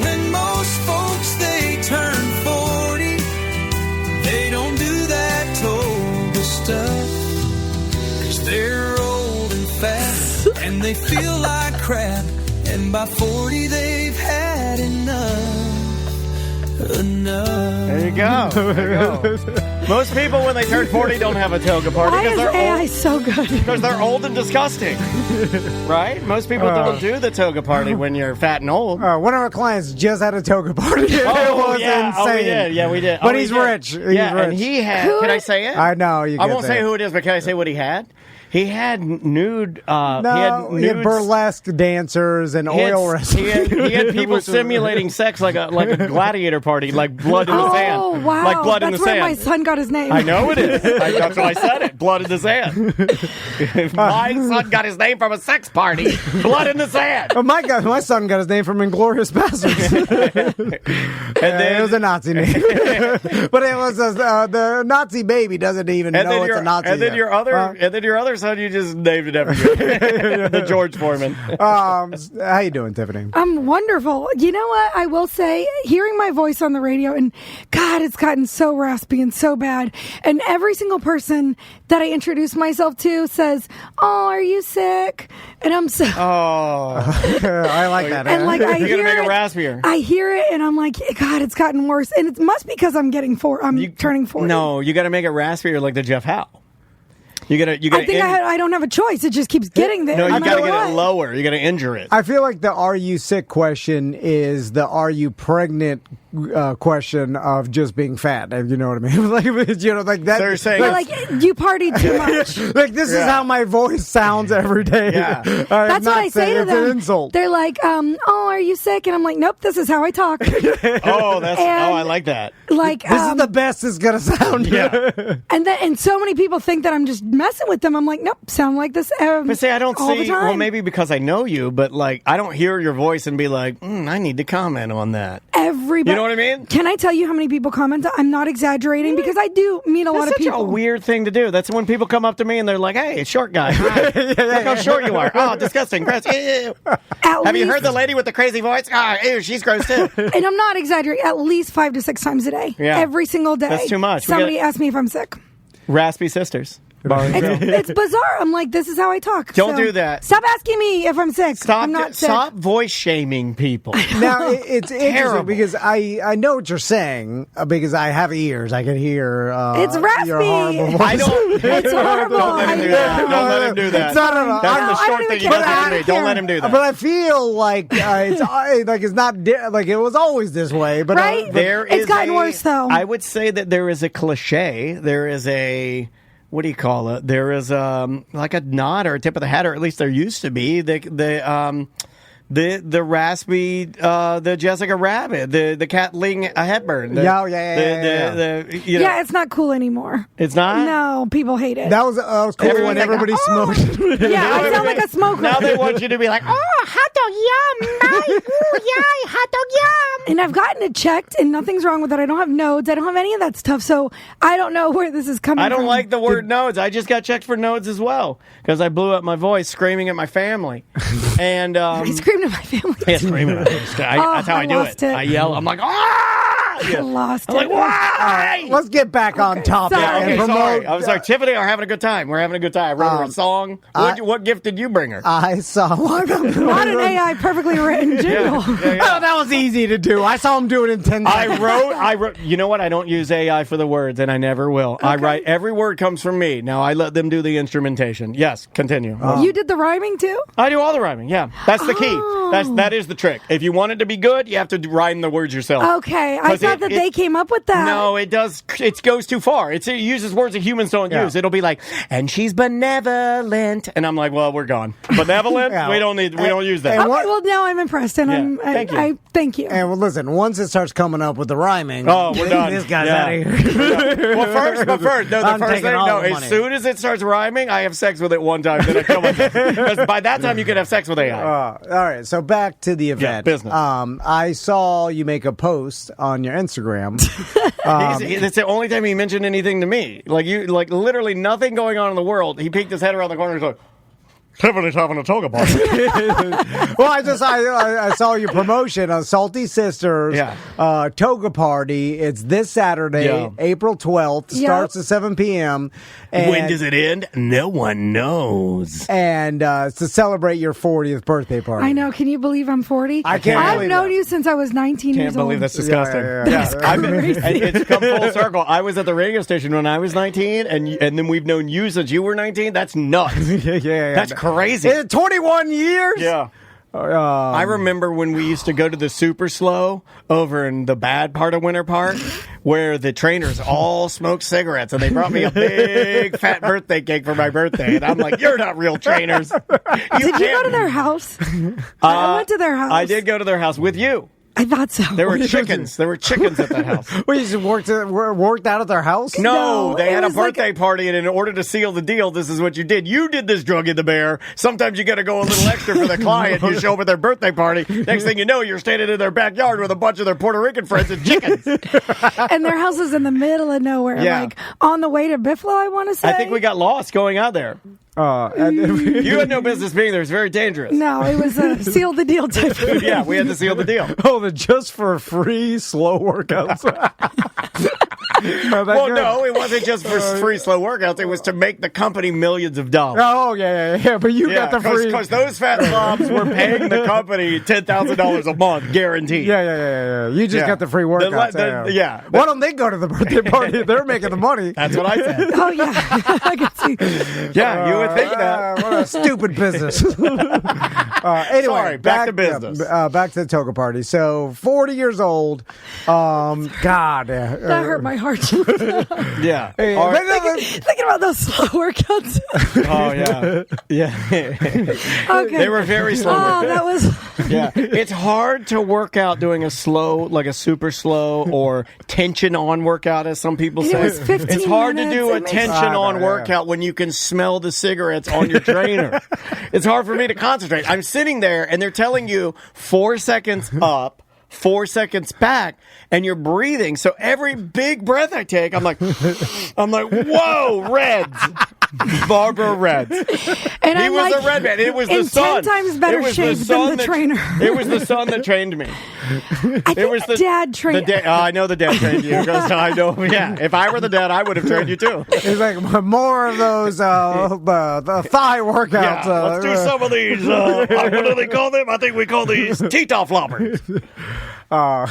S6: When most folks, they turn 40, they don't do that toga stuff, 'cause they're old and fat and they feel like crap, and by 40 they've had enough.
S1: There you go. Most people, when they turn 40, don't have a toga party.
S5: Why is AI so good?
S1: Because they're old and disgusting. Right? Most people don't do the toga party when you're fat and old.
S2: One of our clients just had a toga party. It was insane.
S1: Oh, we did. Yeah, we did.
S2: But he's rich. He's rich.
S1: And he had... Can I say it?
S2: I know.
S1: I won't say who it is, but can I say what he had? He had nude.
S2: He had burlesque dancers and oil wrestlers.
S1: He had people simulating sex like a gladiator party, like blood in the sand.
S5: Oh wow!
S1: Like blood in the sand.
S5: That's where my son got his name.
S1: I know it is. That's why I said it. Blood in the sand. My son got his name from a sex party. Blood in the sand.
S2: Oh my God! My son got his name from Inglourious Basterds. And then it was a Nazi name, but it was the Nazi baby doesn't even know it's a Nazi.
S1: And then your other son, you just named it after the George Foreman.
S2: How you doing, Tiffany?
S5: I'm wonderful. You know what? I will say, hearing my voice on the radio, and God, it's gotten so raspy and so bad. And every single person that I introduce myself to says, "Oh, are you sick?" And I'm so.
S2: Oh, I like that.
S5: And like I hear
S1: make
S5: it,
S1: it raspier.
S5: I hear it, and I'm like, God, it's gotten worse. And it must be because I'm getting turning 40.
S1: No, you got to make it raspier like the Jeff Howe. You gotta.
S5: I think I don't have a choice. It just keeps getting there.
S1: No, you gotta get it lower. You gotta injure it.
S2: I feel like the "Are you sick?" question is the "Are you pregnant?" question of just being fat. You know what I mean? Like that.
S1: So you're saying,
S5: you partied too much.
S2: Like this is how my voice sounds every day.
S1: Yeah,
S5: that's what I say to them.
S2: It's an insult.
S5: They're like, "Oh, are you sick?" And I'm like, "Nope, this is how I talk."
S1: I like that.
S5: Like
S2: this is the best it's gonna sound.
S1: Yeah,
S5: and so many people think that I'm just messing with them. I'm like, nope, sound like this.
S1: But see, I don't
S5: all
S1: see.
S5: The time.
S1: Well, maybe because I know you, but like I don't hear your voice and be like, I need to comment on that.
S5: Everybody,
S1: you know what I mean?
S5: Can I tell you how many people comment? I'm not exaggerating because I do meet a lot of people.
S1: That's such a weird thing to do. That's when people come up to me and they're like, "Hey, short guy, hi. Look how short you are. Oh, disgusting, gross. Ew. Have you heard the lady with the crazy voice? Ew, she's gross too."
S5: And I'm not exaggerating. At least 5 to 6 times a day, every single day.
S1: That's too much.
S5: Somebody asks me if I'm sick.
S1: Raspy Sisters.
S5: It's bizarre. I'm like, this is how I talk.
S1: Don't do that.
S5: Stop asking me if I'm sick. I'm not sick.
S1: Stop voice shaming people.
S2: Now, it's interesting
S1: Terrible.
S2: because I know what you're saying because I have ears. I can hear
S5: It's raspy.
S2: your horrible voice.
S1: I don't.
S5: It's horrible.
S1: Don't let him do that. Don't let him do that.
S2: No.
S1: That's
S5: No,
S1: the
S5: I
S1: short
S5: don't
S1: thing
S5: even
S1: you
S5: care.
S1: got
S5: I
S1: to
S5: don't
S1: do. Don't
S5: care.
S1: let him do that.
S2: But I feel like it's not like it was always this way. But
S5: Right? It's gotten worse, though.
S1: I would say that there is a cliche. There is a, what do you call it? There is like a nod or a tip of the hat, or at least there used to be. The raspy, the Jessica Rabbit, the Kathleen Hepburn.
S5: Yeah, it's not cool anymore.
S1: It's not?
S5: No, people hate it.
S2: that was cool when everybody smoked.
S5: Yeah, I sound like a smoker.
S1: Now they want you to be like, oh, hot dog, yum. Ooh, yay, hot dog, yum.
S5: And I've gotten it checked, and nothing's wrong with it. I don't have nodes. I don't have any of that stuff. So I don't know where this is coming from.
S1: I don't like the word nodes. I just got checked for nodes as well because I blew up my voice screaming at my family. And
S5: I screamed at my family.
S1: yeah, screaming at them. That's how I do
S5: lost it.
S1: I yell. I'm like, ah!
S5: I lost
S1: I'm
S5: it.
S1: like, why?
S2: Let's get back on topic.
S5: sorry.
S2: and
S1: Okay,
S2: promote-
S1: sorry. I was like, Tiffany are having a good time. We're having a good time. I wrote her a song. What gift did you bring her?
S2: I saw one.
S5: Not an AI perfectly written jingle.
S2: Oh, that was easy to do. I saw him do it in 10 seconds.
S1: I wrote. You know what? I don't use AI for the words, and I never will. I write every word comes from me. Now I let them do the instrumentation. Yes, continue.
S5: You did the rhyming too?
S1: I do all the rhyming. Yeah, that's the key. That is the trick. If you want it to be good, you have to rhyme the words yourself.
S5: Okay, I
S1: 'Cause
S5: thought that they came up with that.
S1: No, it does. It goes too far. It uses words that humans don't use. It'll be like, and she's benevolent, and I'm like, well, we're gone. Benevolent?
S2: Yeah.
S1: We don't use that.
S2: and
S5: Okay, well now I'm impressed, and
S1: Thank you.
S5: I thank you.
S2: And well, listen, once it starts coming up with the rhyming,
S1: Oh, we're done.
S2: This guy's
S1: Yeah.
S2: out of here.
S1: Well, first, no, the
S2: I'm
S1: first
S2: taking
S1: thing,
S2: all
S1: no,
S2: the
S1: as
S2: money.
S1: soon as it starts rhyming, I have sex with it one time, then I kill myself. Because by that time, you can have sex with AI.
S2: All right, so back to the event.
S1: business.
S2: I saw you make a post on your Instagram.
S1: It's the only time he mentioned anything to me. Like literally nothing going on in the world. He peeked his head around the corner and he's like, Tiffany's having a toga party.
S2: Well, I saw your promotion on Salty Sisters Toga Party. It's this Saturday, April 12th. Starts at 7 p.m. And,
S1: When does it end? No one knows.
S2: And it's to celebrate your 40th birthday party.
S5: I know. Can you believe I'm 40?
S2: I can't
S5: I've
S2: believe
S5: known
S2: that.
S5: you since I was 19 years
S1: Can't
S5: old.
S1: believe that's disgusting.
S2: Yeah.
S1: It's come full circle. I was at the radio station when I was 19, and then we've known you since you were 19. That's nuts.
S2: yeah.
S1: That's crazy.
S2: 21 years?
S1: Yeah. I remember when we used to go to the Super Slow over in the bad part of Winter Park, where the trainers all smoked cigarettes, and they brought me a big fat birthday cake for my birthday, and I'm like, "You're not real trainers."
S5: Did you go to their house? I went to their house.
S1: I did go to their house with you.
S5: I thought so.
S1: There were chickens. There were chickens at that house.
S2: Well, you just worked out at their house?
S1: No, they
S5: it
S1: had a
S5: was like
S1: birthday party, and in order to seal the deal, this is what you did. You did this drug in the bear. Sometimes you got to go a little extra for the client. You show up at their birthday party. Next thing you know, you're standing in their backyard with a bunch of their Puerto Rican friends and chickens.
S5: And their house is in the middle of nowhere,
S1: Yeah.
S5: like on the way to Biffalo, I want to say.
S1: I think we got lost going out there. You had no business being there. It's very dangerous.
S5: No, it was a seal the deal type of
S1: Yeah, we had to seal the deal.
S2: the just for free slow workouts.
S1: Well, no, it wasn't just for free slow workouts. It was to make the company millions of dollars.
S2: Oh, yeah. But you got the free.
S1: Because those fat slobs were paying the company $10,000 a month, guaranteed.
S2: Yeah. You just got the free workouts.
S1: Yeah.
S2: Why don't they go to the birthday party? They're making the money.
S1: That's what I said.
S5: Oh, yeah. I can see.
S1: Yeah, you would think that.
S2: What a stupid business. Anyway,
S1: Sorry, back to business.
S2: Back to the toga party. So, 40 years old. God.
S5: That hurt my heart.
S1: Yeah.
S2: Hey,
S1: All right.
S5: Thinking about those slow workouts.
S1: Oh, yeah. Yeah.
S5: Okay.
S1: They were very slow.
S5: Oh, that was.
S1: Yeah. It's hard to work out doing a slow, like a super slow or tension on workout, as some people
S5: It
S1: say.
S5: was 15
S1: It's hard to
S5: minutes.
S1: do a
S5: It makes-
S1: tension on workout when you can smell the cigarettes on your trainer. It's hard for me to concentrate. I'm sitting there and they're telling you 4 seconds up, 4 seconds back, and you're breathing. So every big breath I take, I'm like, whoa, Reds. Barbara Reds.
S5: And
S1: He
S5: I'm
S1: was
S5: like,
S1: a red man. It was the
S5: in
S1: sun.
S5: 10 times better
S1: It was
S5: shape
S1: sun
S5: than the trainer.
S1: It was the sun that trained me.
S5: I think the dad trained.
S1: I know the dad trained you. Because I know. Yeah, if I were the dad, I would have trained you too.
S2: He's like, more of those the thigh workouts.
S1: Yeah, let's do some of these. What do they call them? I think we call these T-top floppers.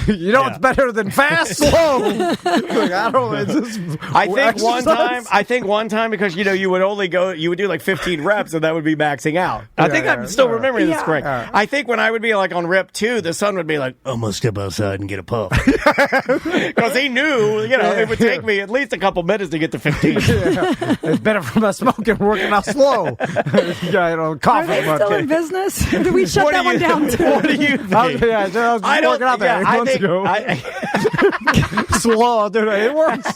S2: You know what's better than fast? Slow. Like, I don't. It's just
S1: I think one time because you would only you would do like 15 reps and that would be maxing out. I think I'm still remembering this correct. I think when I would be like on rep 2, the son would be like, "I'm gonna step outside and get a puff," because he knew it would take me at least a couple minutes to get to 15.
S2: It's better from us smoking, working out slow.
S5: Are they still in business? Did we shut that one down too?
S1: What do you think?
S2: I don't. Working out there. Slow, dude. It works.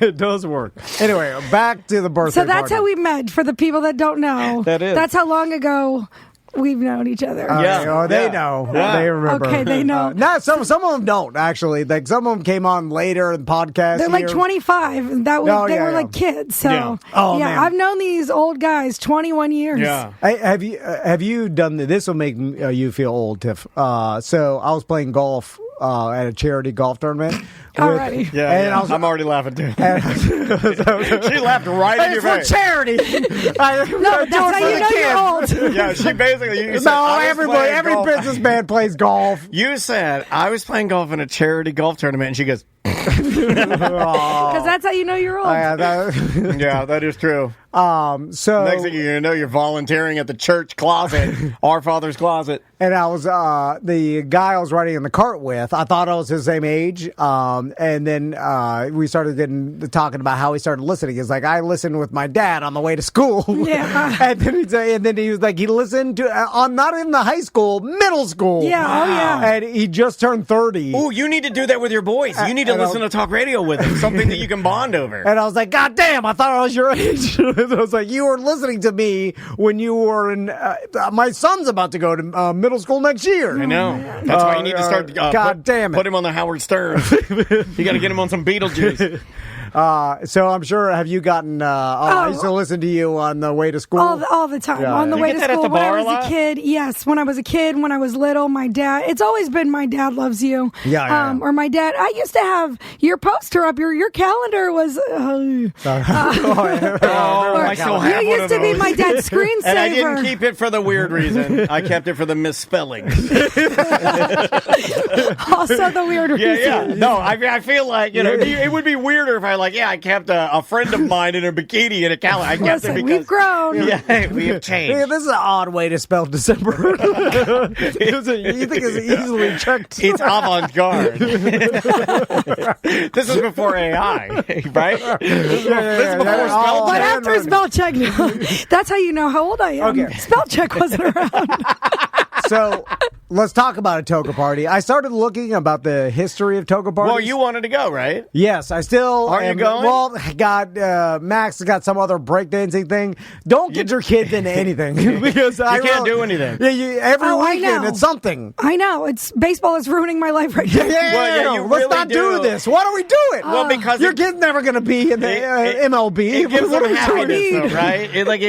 S2: It does work. Anyway, back to the birthday.
S5: So that's
S2: party.
S5: how we met. For the people that don't know, that's how long ago we've known each other.
S2: They know.
S1: Yeah.
S2: They remember.
S5: Okay, they know.
S2: Some of them don't actually. Like some of them came on later in the podcast.
S5: They're like 25. And they were like kids. So
S1: yeah.
S2: Man.
S5: I've known these old guys 21 years.
S1: Yeah.
S2: Hey, have you done this? Will make you feel old, Tiff. So I was playing golf at a charity golf tournament.
S5: Alrighty.
S1: I'm already laughing too. She laughed right in your face.
S2: For charity.
S5: No, that's how you know you're old.
S1: Yeah, she basically.
S2: Every businessman plays golf.
S1: You said I was playing golf in a charity golf tournament, and she goes.
S5: Because that's how you know you're old.
S1: Yeah, that is true.
S2: So
S1: next thing you know, you're volunteering at the church closet, Our Father's closet.
S2: And I was the guy I was riding in the cart with. I thought I was his same age. And then we started talking about how he started listening. He's like, I listened with my dad on the way to school.
S5: Yeah.
S2: and then he was like, he listened to not in the high school, middle school.
S5: Yeah. Wow. Oh yeah.
S2: And he just turned 30.
S1: Oh, you need to do that with your boys. You need to listen to talk radio with them. Something that you can bond over.
S2: And I was like, God damn! I thought I was your age. I was like, you were listening to me when you were in. My son's about to go to middle school next year.
S1: I know. That's why you need to start.
S2: God damn it!
S1: Put him on the Howard Stern. You got to get him on some Beetlejuice.
S2: So I'm sure, have you gotten? I used to listen to you on the way to school
S5: all the time. On the way to school when I was a kid. Yes, when I was a kid, when I was little, my dad. It's always been my dad loves you.
S2: Yeah.
S5: Or my dad. I used to have your poster up. Your calendar was.
S1: I still have
S5: you used to be my dad's screensaver.
S1: And I didn't keep it for the weird reason. I kept it for the misspellings.
S5: Also the weird reason.
S1: Yeah. No, I feel like it would be weirder if I kept a friend of mine in a bikini in a calendar. I kept it because
S5: we've grown.
S1: Yeah, we have changed.
S2: Yeah, this is an odd way to spell December. You think it's easily checked?
S1: It's avant-garde. This is before AI, right? This is before spell
S5: But
S1: check.
S5: after spell check, that's how you know how old I am.
S2: Okay.
S5: Spell check wasn't around.
S2: So let's talk about a toga party. I started looking about the history of toga parties.
S1: Well, you wanted to go, right?
S2: Yes, I still
S1: Are you going?
S2: Well, Max got some other breakdancing thing. Don't get your kids into anything because you
S1: can't do anything.
S2: Yeah, every weekend it's something.
S5: I know. Baseball is ruining my life right now.
S1: Well, you
S2: let's
S1: really
S2: not do this. Why don't we do it?
S1: Well, because
S2: your kid's never going to be in the MLB.
S1: It gives them happiness, though, right?
S2: But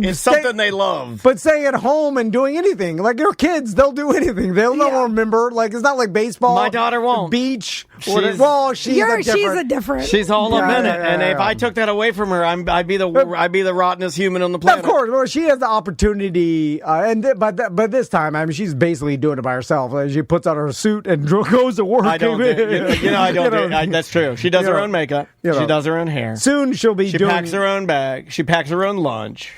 S1: it's something they love.
S2: But staying at home and doing anything, like your kids, they'll do anything. They'll remember. Like it's not like baseball.
S1: My daughter won't.
S2: Beach.
S1: She's
S5: a different.
S1: She's all up in it, and if I took that away from her, I'd be the rottenest human on the planet.
S2: Of course, well, she has the opportunity, but this time, I mean, she's basically doing it by herself. Like, she puts on her suit and goes to work.
S1: I don't. I don't. That's true. She does her own makeup. She does her own hair.
S2: Soon she'll be.
S1: She packs her own bag. She packs her own lunch.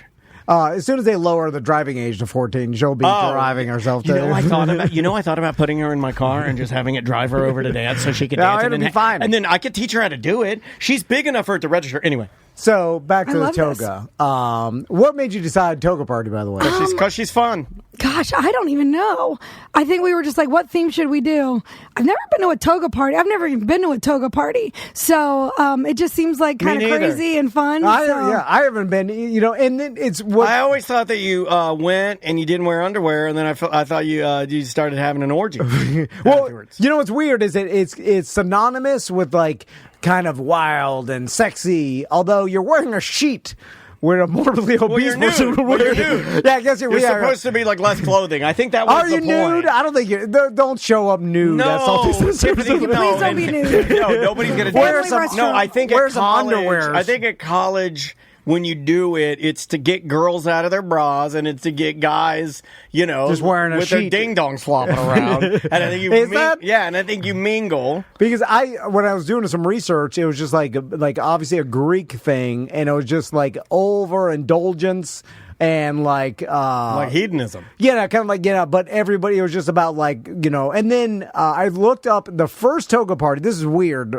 S2: As soon as they lower the driving age to 14, she'll be driving herself.
S1: I thought about putting her in my car and just having it drive her over to dance so she could dance.
S2: It'll be fine.
S1: And then I could teach her how to do it. She's big enough for it to register. Anyway.
S2: So back to the toga. What made you decide toga party? By the way,
S1: because she's fun.
S5: Gosh, I don't even know. I think we were just like, what theme should we do? I've never been to a toga party. I've never even been to a toga party. So it just seems like kind of crazy and fun.
S2: I haven't been. And then it's what
S1: I always thought that you went and you didn't wear underwear, and then I thought you started having an orgy.
S2: Well,
S1: afterwards.
S2: What's weird is that it's synonymous with like kind of wild and sexy, although you're wearing a sheet we're a morbidly obese
S1: you're nude.
S2: person.
S1: Well, you're nude.
S2: Yeah, I guess
S1: You're supposed to be like less clothing. I think that was
S2: Are
S1: the
S2: you
S1: point.
S2: nude? I don't think you don't show up nude.
S1: No,
S2: That's all this is.
S5: Please don't be nude.
S1: No, nobody's gonna do
S5: Wear
S1: it.
S5: some-
S1: No, I think
S2: wear
S1: at
S2: some
S1: college.
S2: underwears.
S1: I think at college, when you do it, it's to get girls out of their bras, and it's to get guys,
S2: Just wearing a
S1: with their
S2: sheet.
S1: ding dongs flopping around. And I think you
S2: Is that-
S1: yeah, and I think you mingle.
S2: Because when I was doing some research, it was just like obviously a Greek thing, and it was just like overindulgence and like
S1: hedonism.
S2: Yeah, kind of like but everybody, it was just about and then I looked up the first toga party. This is weird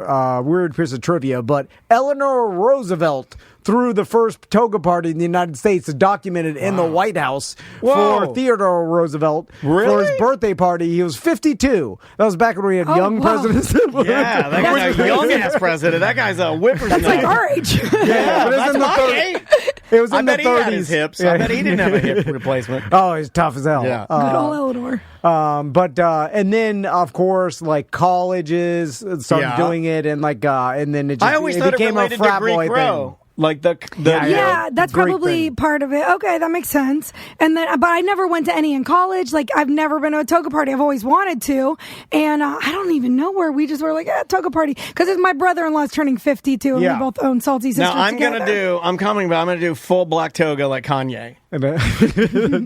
S2: piece of trivia, but Eleanor Roosevelt threw the first toga party in the United States, documented in the White House for Theodore Roosevelt for his birthday party. He was 52. That was back when we had young presidents.
S1: Yeah, that guy's a young ass president. That guy's a whippersnapper.
S5: That's like our age.
S2: Yeah, but it was
S1: That's
S2: in the
S1: my
S2: 30s.
S1: age.
S2: It was in
S1: I bet
S2: the
S1: he
S2: 30s.
S1: had his hips.
S2: Yeah.
S1: I bet he didn't have a hip replacement.
S2: Oh, he's tough as hell.
S1: Yeah.
S5: Good old Eleanor.
S2: And then of course like colleges started doing it, and and then it just
S1: I always thought it
S2: became a
S1: related to
S2: frat
S1: Greek
S2: boy
S1: row.
S2: thing.
S1: Like the
S5: Yeah, that's
S2: Greek
S5: probably
S2: thing.
S5: part of it. Okay, that makes sense. And then, but I never went to any in college. Like, I've never been to a toga party. I've always wanted to, and I don't even know where. We just were like, toga party, because it's my brother-in-law's turning 52, and
S2: Yeah.
S5: we both own Salty Sisters.
S1: Now I'm
S5: together.
S1: I'm gonna do full black toga like Kanye.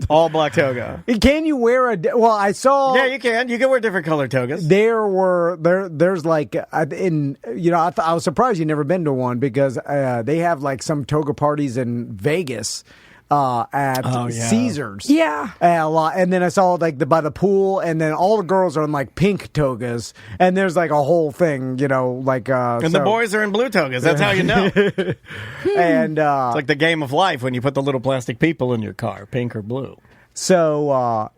S1: All black toga.
S2: Can you wear I saw.
S1: Yeah, you can. You can wear different colored togas.
S2: There's like I was surprised you'd never been to one, because they have like some toga parties in Vegas at Caesars.
S5: Yeah.
S2: A lot. And then I saw like by the pool, and then all the girls are in like pink togas, and there's like a whole thing,
S1: And the boys are in blue togas. That's how you know. It's
S2: and
S1: like the game of life when you put the little plastic people in your car, pink or blue.
S2: So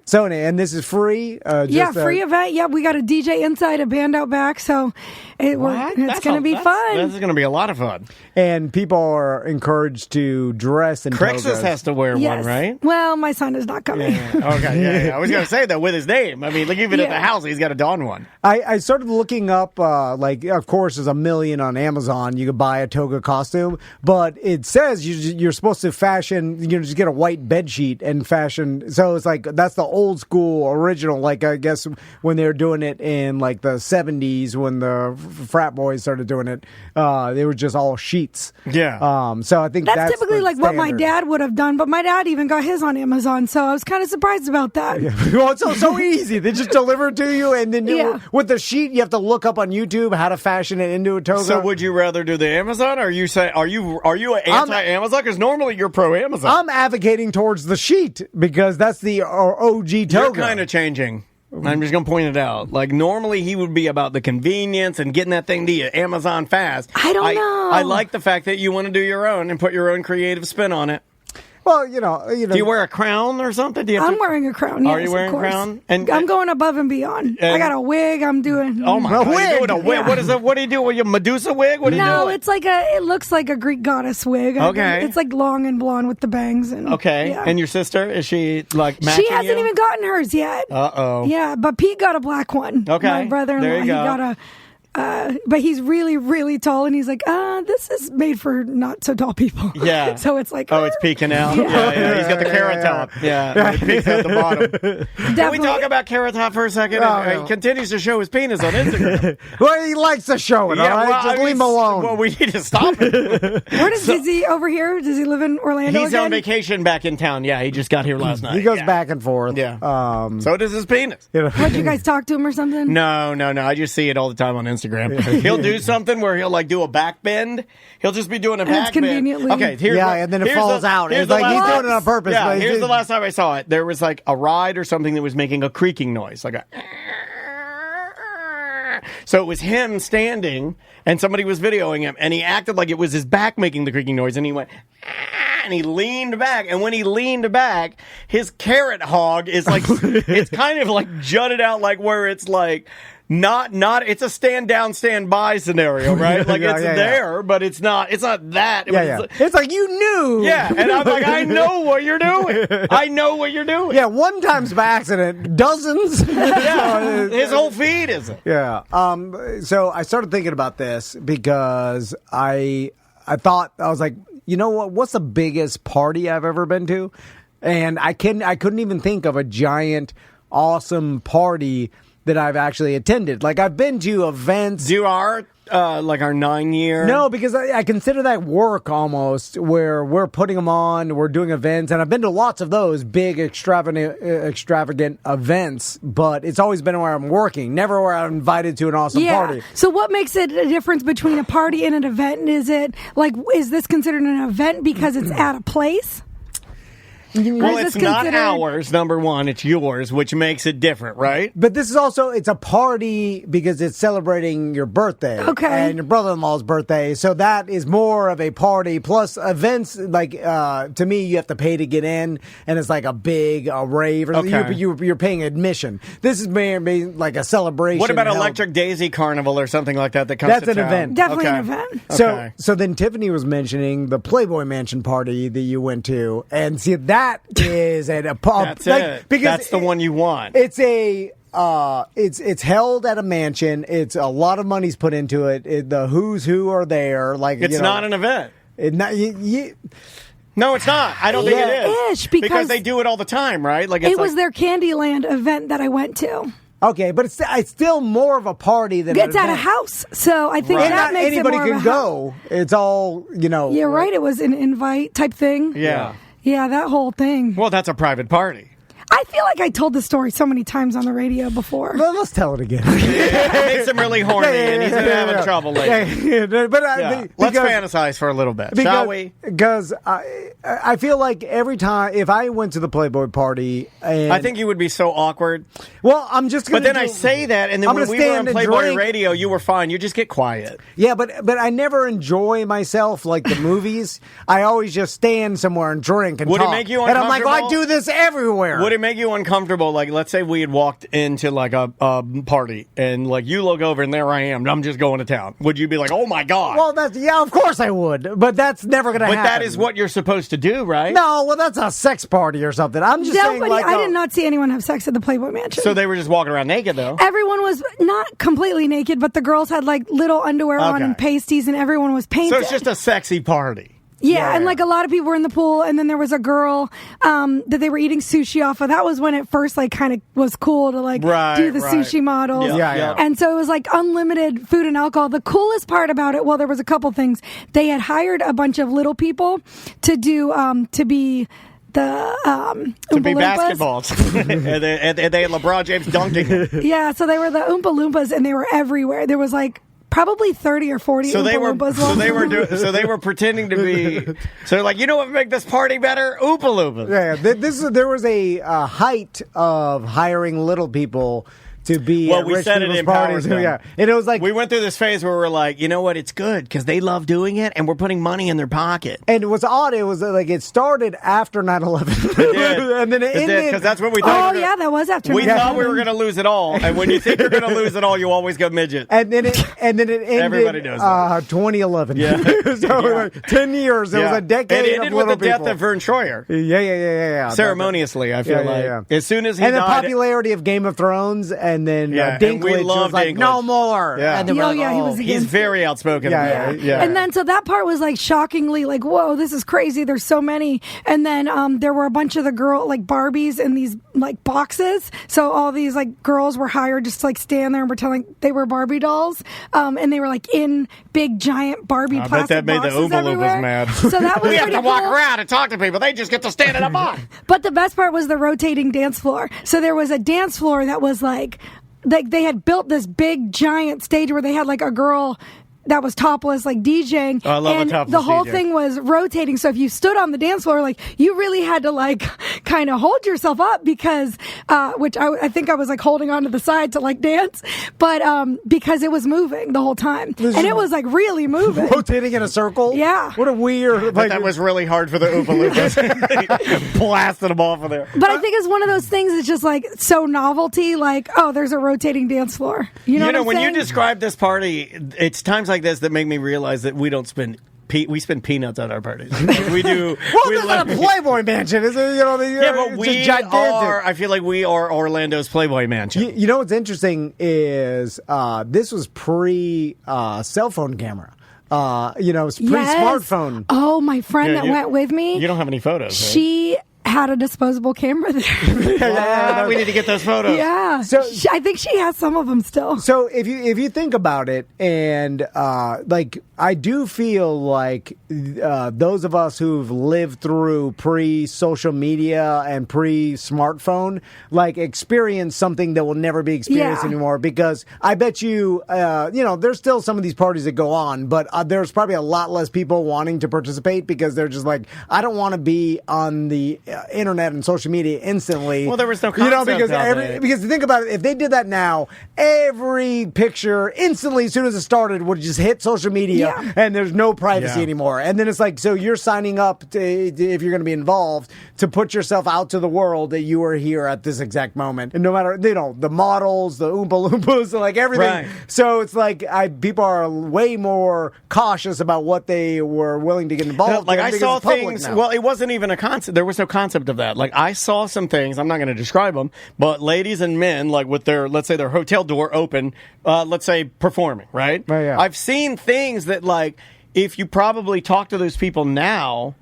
S2: and this is free.
S5: Free event. Yeah, we got a DJ inside, a band out back, so it's going to be fun.
S1: This is going to be a lot of fun.
S2: And people are encouraged to dress in
S1: Crixus
S2: togas.
S1: has to wear
S5: Yes.
S1: one, right?
S5: Well, my son is not coming.
S1: Okay, yeah. I was going to say that with his name. I mean, like even at
S5: Yeah.
S1: the house, he's got to don one.
S2: I started looking up, of course, there's a million on Amazon. You could buy a toga costume, but it says you're supposed to fashion, just get a white bed sheet and fashion. So it's like, that's the old school original, like I guess when they were doing it in like the 70s when the frat boys started doing it, they were just all sheets.
S1: Yeah.
S2: So I think
S5: That's typically
S2: the
S5: like what my
S2: standard.
S5: dad would have done, but my dad even got his on Amazon, so I was kind of surprised about that.
S2: Well, it's so easy. They just deliver it to you, and then
S5: Yeah.
S2: with the sheet, you have to look up on YouTube how to fashion it into a toga.
S1: So would you rather do the Amazon, or are you anti-Amazon? Because normally you're pro-Amazon.
S2: I'm advocating towards the sheet, because that's the OG
S1: You're
S2: toga.
S1: kind of changing. I'm just going to point it out. Like, normally he would be about the convenience and getting that thing to you Amazon fast.
S5: I don't know.
S1: I like the fact that you want to do your own and put your own creative spin on it.
S2: Well,
S1: Do you wear a crown or something? Do you have
S5: I'm
S1: to-
S5: wearing a crown. Yes,
S1: Are you wearing
S5: of
S1: a
S5: course.
S1: crown? And
S5: I'm going above and beyond. I got a wig. I'm doing.
S1: Oh my
S2: A
S1: God!
S2: wig?
S1: You're doing a wig.
S5: Yeah.
S1: What is it? What do you do with your Medusa wig? What do you do?
S5: No, it's like it looks like a Greek goddess wig.
S1: Okay.
S5: It's like long and blonde with the bangs. And,
S1: Okay.
S5: yeah.
S1: And your sister, is she like matching
S5: She hasn't
S1: you?
S5: even gotten hers yet.
S1: Uh-oh.
S5: Yeah, but Pete got a black one.
S1: Okay.
S5: My brother-in-law,
S1: There you
S5: he
S1: go.
S5: got a. But he's really, really tall, and he's like, this is made for not so tall people.
S1: Yeah.
S5: So it's like,
S1: Oh, it's peeking out. Yeah. He's got the carrot top. Yeah. It peeks at the bottom. Can we
S5: Definitely.
S1: talk about Carrot Top for a second?
S2: No.
S1: He continues to show his penis on Instagram.
S2: Well, he likes to show it, all right?
S1: well,
S2: Just
S1: I
S2: leave him alone.
S1: Well, we need to stop it.
S5: Where is he over here? Does he live in Orlando
S1: He's
S5: again?
S1: on vacation back in town. Yeah, he just got here last night.
S2: he goes
S1: Yeah.
S2: back and forth.
S1: Yeah. So does his penis.
S5: What, you guys talk to him or something?
S1: No. I just see it all the time on Instagram. He'll do something where he'll like do a back bend. He'll just be doing a back bend.
S5: conveniently-
S1: Okay, here's
S2: Yeah, and then it
S1: here's
S2: falls out.
S1: here's
S2: It's
S1: the
S2: like he's
S1: last-
S2: doing it on purpose.
S1: Yeah,
S2: but
S1: here's the last time I saw it. There was like a ride or something that was making a creaking noise, like a. So it was him standing, and somebody was videoing him, and he acted like it was his back making the creaking noise, and he went, and he leaned back, and when he leaned back, his carrot hog is like, it's kind of like jutted out, like where it's like, not it's a stand down, stand by scenario, right? Like
S2: Yeah,
S1: it's
S2: yeah.
S1: there, but it's not that.
S2: Yeah. It's like you knew.
S1: Yeah, and I'm like, I know what you're doing. I know what you're doing.
S2: Yeah, one time's by accident, dozens.
S1: Yeah, his whole feed is it.
S2: Yeah. So I started thinking about this because I thought, I was like, you know what? What's the biggest party I've ever been to? And I couldn't even think of a giant, awesome party that I've actually attended. Like, I've been to events.
S1: Do our 9-year?
S2: No, because I consider that work almost, where we're putting them on, we're doing events, and I've been to lots of those big, extravagant events, but it's always been where I'm working, never where I'm invited to an awesome party.
S5: So what makes it a difference between a party and an event? Is this considered an event because it's at a place?
S1: Well, it's not ours, number one. It's yours, which makes it different, right?
S2: But this is also, it's a party because it's celebrating your birthday.
S5: Okay.
S2: And your brother-in-law's birthday. So that is more of a party. Plus events, like, to me, you have to pay to get in. And it's like a big rave.
S1: Okay.
S2: You're paying admission. This is maybe like a celebration.
S1: What about Electric Daisy Carnival or something like that comes
S2: That's
S1: to
S2: an
S1: town?
S2: event.
S5: Definitely
S1: Okay.
S5: an event.
S1: Okay.
S2: So then Tiffany was mentioning the Playboy Mansion party that you went to. And see, that is at a pub.
S1: That's it.
S2: Because
S1: That's the one you want.
S2: It's a it's held at a mansion. It's a lot of money's put into it. The who's who are there. Like,
S1: It's not an event. No, it's not. I don't think it is.
S5: Ish, because
S1: they do it all the time, right? Like
S5: It was their Candyland event that I went to.
S2: Okay, but it's still more of a party than
S5: It's
S2: an
S5: at a
S2: event.
S5: house, so I think
S2: And
S5: that
S2: not
S5: makes
S2: anybody
S5: it more
S2: can
S5: of a house.
S2: go. It's all,
S5: You're right. It was an invite type thing.
S1: Yeah.
S5: Yeah, that whole thing.
S1: Well, that's a private party.
S5: I feel like I told the story so many times on the radio before.
S2: Well, let's tell it again.
S1: It makes him really horny, and he's having trouble lately.
S2: But
S1: Let's fantasize for a little bit, shall we?
S2: Because I feel like every time, if I went to the Playboy party, and
S1: I think you would be so awkward.
S2: well, I'm just going
S1: But then I say that, and then
S2: I'm
S1: when
S2: gonna
S1: we were on
S2: stand and
S1: Playboy
S2: drink.
S1: Radio, you were fine. You just get quiet.
S2: Yeah, but I never enjoy myself like the movies. I always just stand somewhere and drink and
S1: Would it
S2: talk.
S1: make you
S2: And I'm like, well, I
S1: uncomfortable?
S2: do this everywhere.
S1: Would it make you uncomfortable? Like, let's say we had walked into like a party, and like you look over, and there I am. I'm just going to town. Would you be like, oh my god?
S2: Well, of course I would, but that's never going to happen.
S1: But that is what you're supposed to do, right?
S2: No, well, that's a sex party or something. I'm just saying,
S5: Nobody,
S2: like,
S5: I did not see anyone have sex at the Playboy Mansion.
S1: So they were just walking around naked, though.
S5: Everyone was not completely naked, but the girls had like little underwear on
S1: Okay.
S5: and pasties, and everyone was painted.
S1: So it's just a sexy party.
S5: Yeah, and like a lot of people were in the pool, and then there was a girl that they were eating sushi off of. That was when it first like kind of was cool to like do the sushi models.
S2: Yeah.
S5: And so it was like unlimited food and alcohol. The coolest part about it, well, there was a couple things. They had hired a bunch of little people to do to be the
S1: To be
S5: Oompa Loompas.
S1: basketballs. and they had LeBron James dunking them.
S5: Yeah, so they were the Oompa Loompas, and they were everywhere. There was like probably 30 or 40
S1: So
S5: Oompa
S1: they were,
S5: Loompas.
S1: so they were pretending to be. So they're like, you know what would make this party better? Oompa Loompas.
S2: Yeah, there was a height of hiring little people to be
S1: Well,
S2: at
S1: we
S2: rich
S1: said it
S2: people's
S1: empowers
S2: parties.
S1: them.
S2: Yeah, and it was like
S1: We went through this phase where we're like, you know what? It's good because they love doing it, and we're putting money in their pocket.
S2: And what's odd, it was like it started after 9/11,
S1: did.
S2: and then it ended
S1: Because that's what we
S5: Oh,
S1: thought.
S5: yeah, that was after
S1: We
S5: 9/11.
S1: thought we were going to lose it all, and when you think you're going to lose it all, you always go midget.
S2: And then it ended.
S1: Everybody does that.
S2: 2011.
S1: Yeah.
S2: So like 10 years. It was a decade.
S1: And it ended
S2: of
S1: with
S2: little
S1: the death
S2: people.
S1: of Vern Troyer.
S2: Yeah.
S1: Ceremoniously, I feel
S2: Yeah.
S1: like. As soon as he
S2: And the
S1: died,
S2: popularity of Game of Thrones, and then
S1: Yeah, and we
S2: Dinklage was
S1: loved
S2: like,
S1: Dinklage.
S2: no more.
S1: Yeah.
S2: And then we're
S5: Oh,
S2: like,
S5: yeah, he was
S1: he's
S5: against
S1: very outspoken.
S2: Yeah.
S5: And then so that part was like shockingly like, whoa, this is crazy. There's so many. And then there were a bunch of the girl like Barbies in these like boxes. So all these like girls were hired just to like stand there and pretend like they were Barbie dolls. And they were like in big giant Barbie
S1: I bet
S5: plastic
S1: that made the
S5: boxes
S1: Oompa Loompas
S5: everywhere.
S1: mad.
S5: So that was
S1: We have
S5: pretty
S1: to walk
S5: cool.
S1: around and talk to people. They just get to stand in a box.
S5: But the best part was the rotating dance floor. So there was a dance floor that was like they had built this big giant stage where they had like a girl that was topless, like DJing.
S1: Oh, I love a
S5: and
S1: topless
S5: the whole
S1: DJ.
S5: thing was rotating. So if you stood on the dance floor, like you really had to like kind of hold yourself up because, which I think I was like holding onto the side to like dance, but because it was moving the whole time, and it was like really moving.
S2: rotating in a circle.
S5: Yeah.
S2: What a weird.
S1: But that was really hard for the Oompa Loompas. Blasted them off of there.
S5: But I think it's one of those things that's just like so novelty, like, oh, there's a rotating dance floor. You know what I'm
S1: when
S5: saying?
S1: you describe this party, it's times like this that make me realize that we don't spend. We spend peanuts at our parties. We do.
S2: Well,
S1: we
S2: this is not a Playboy Mansion, is it?
S1: Yeah, but
S2: it's
S1: we
S2: just gigantic.
S1: are. I feel like we are Orlando's Playboy Mansion.
S2: You know what's interesting is this was pre cell phone camera. pre-smartphone.
S5: Oh, my friend that went with me.
S1: You don't have any photos.
S5: She had a disposable camera there.
S1: We need to get those photos.
S5: Yeah.
S2: So
S5: I think she has some of them still.
S2: So if you think about it, and I do feel like those of us who've lived through pre-social media and pre-smartphone, experience something that will never be experienced anymore. Because I bet you, there's still some of these parties that go on, but there's probably a lot less people wanting to participate because they're just like, I don't want to be on the internet and social media instantly.
S1: Well, there was no concept
S2: because think about it, if they did that now, every picture instantly, as soon as it started, would just hit social media, and there's no privacy anymore. And then it's like, so you're signing up to, if you're going to be involved, to put yourself out to the world that you are here at this exact moment. And no matter, the models, the Oompa Loompas, everything. Right. So it's like people are way more cautious about what they were willing to get involved in.
S1: I saw things. Well, it wasn't even a concept. There was no concept of that. I saw some things. I'm not going to describe them, but ladies and men, with their, let's say, their hotel door open, let's say performing, right?
S2: Yeah.
S1: I've seen things that, if you probably talk to those people now,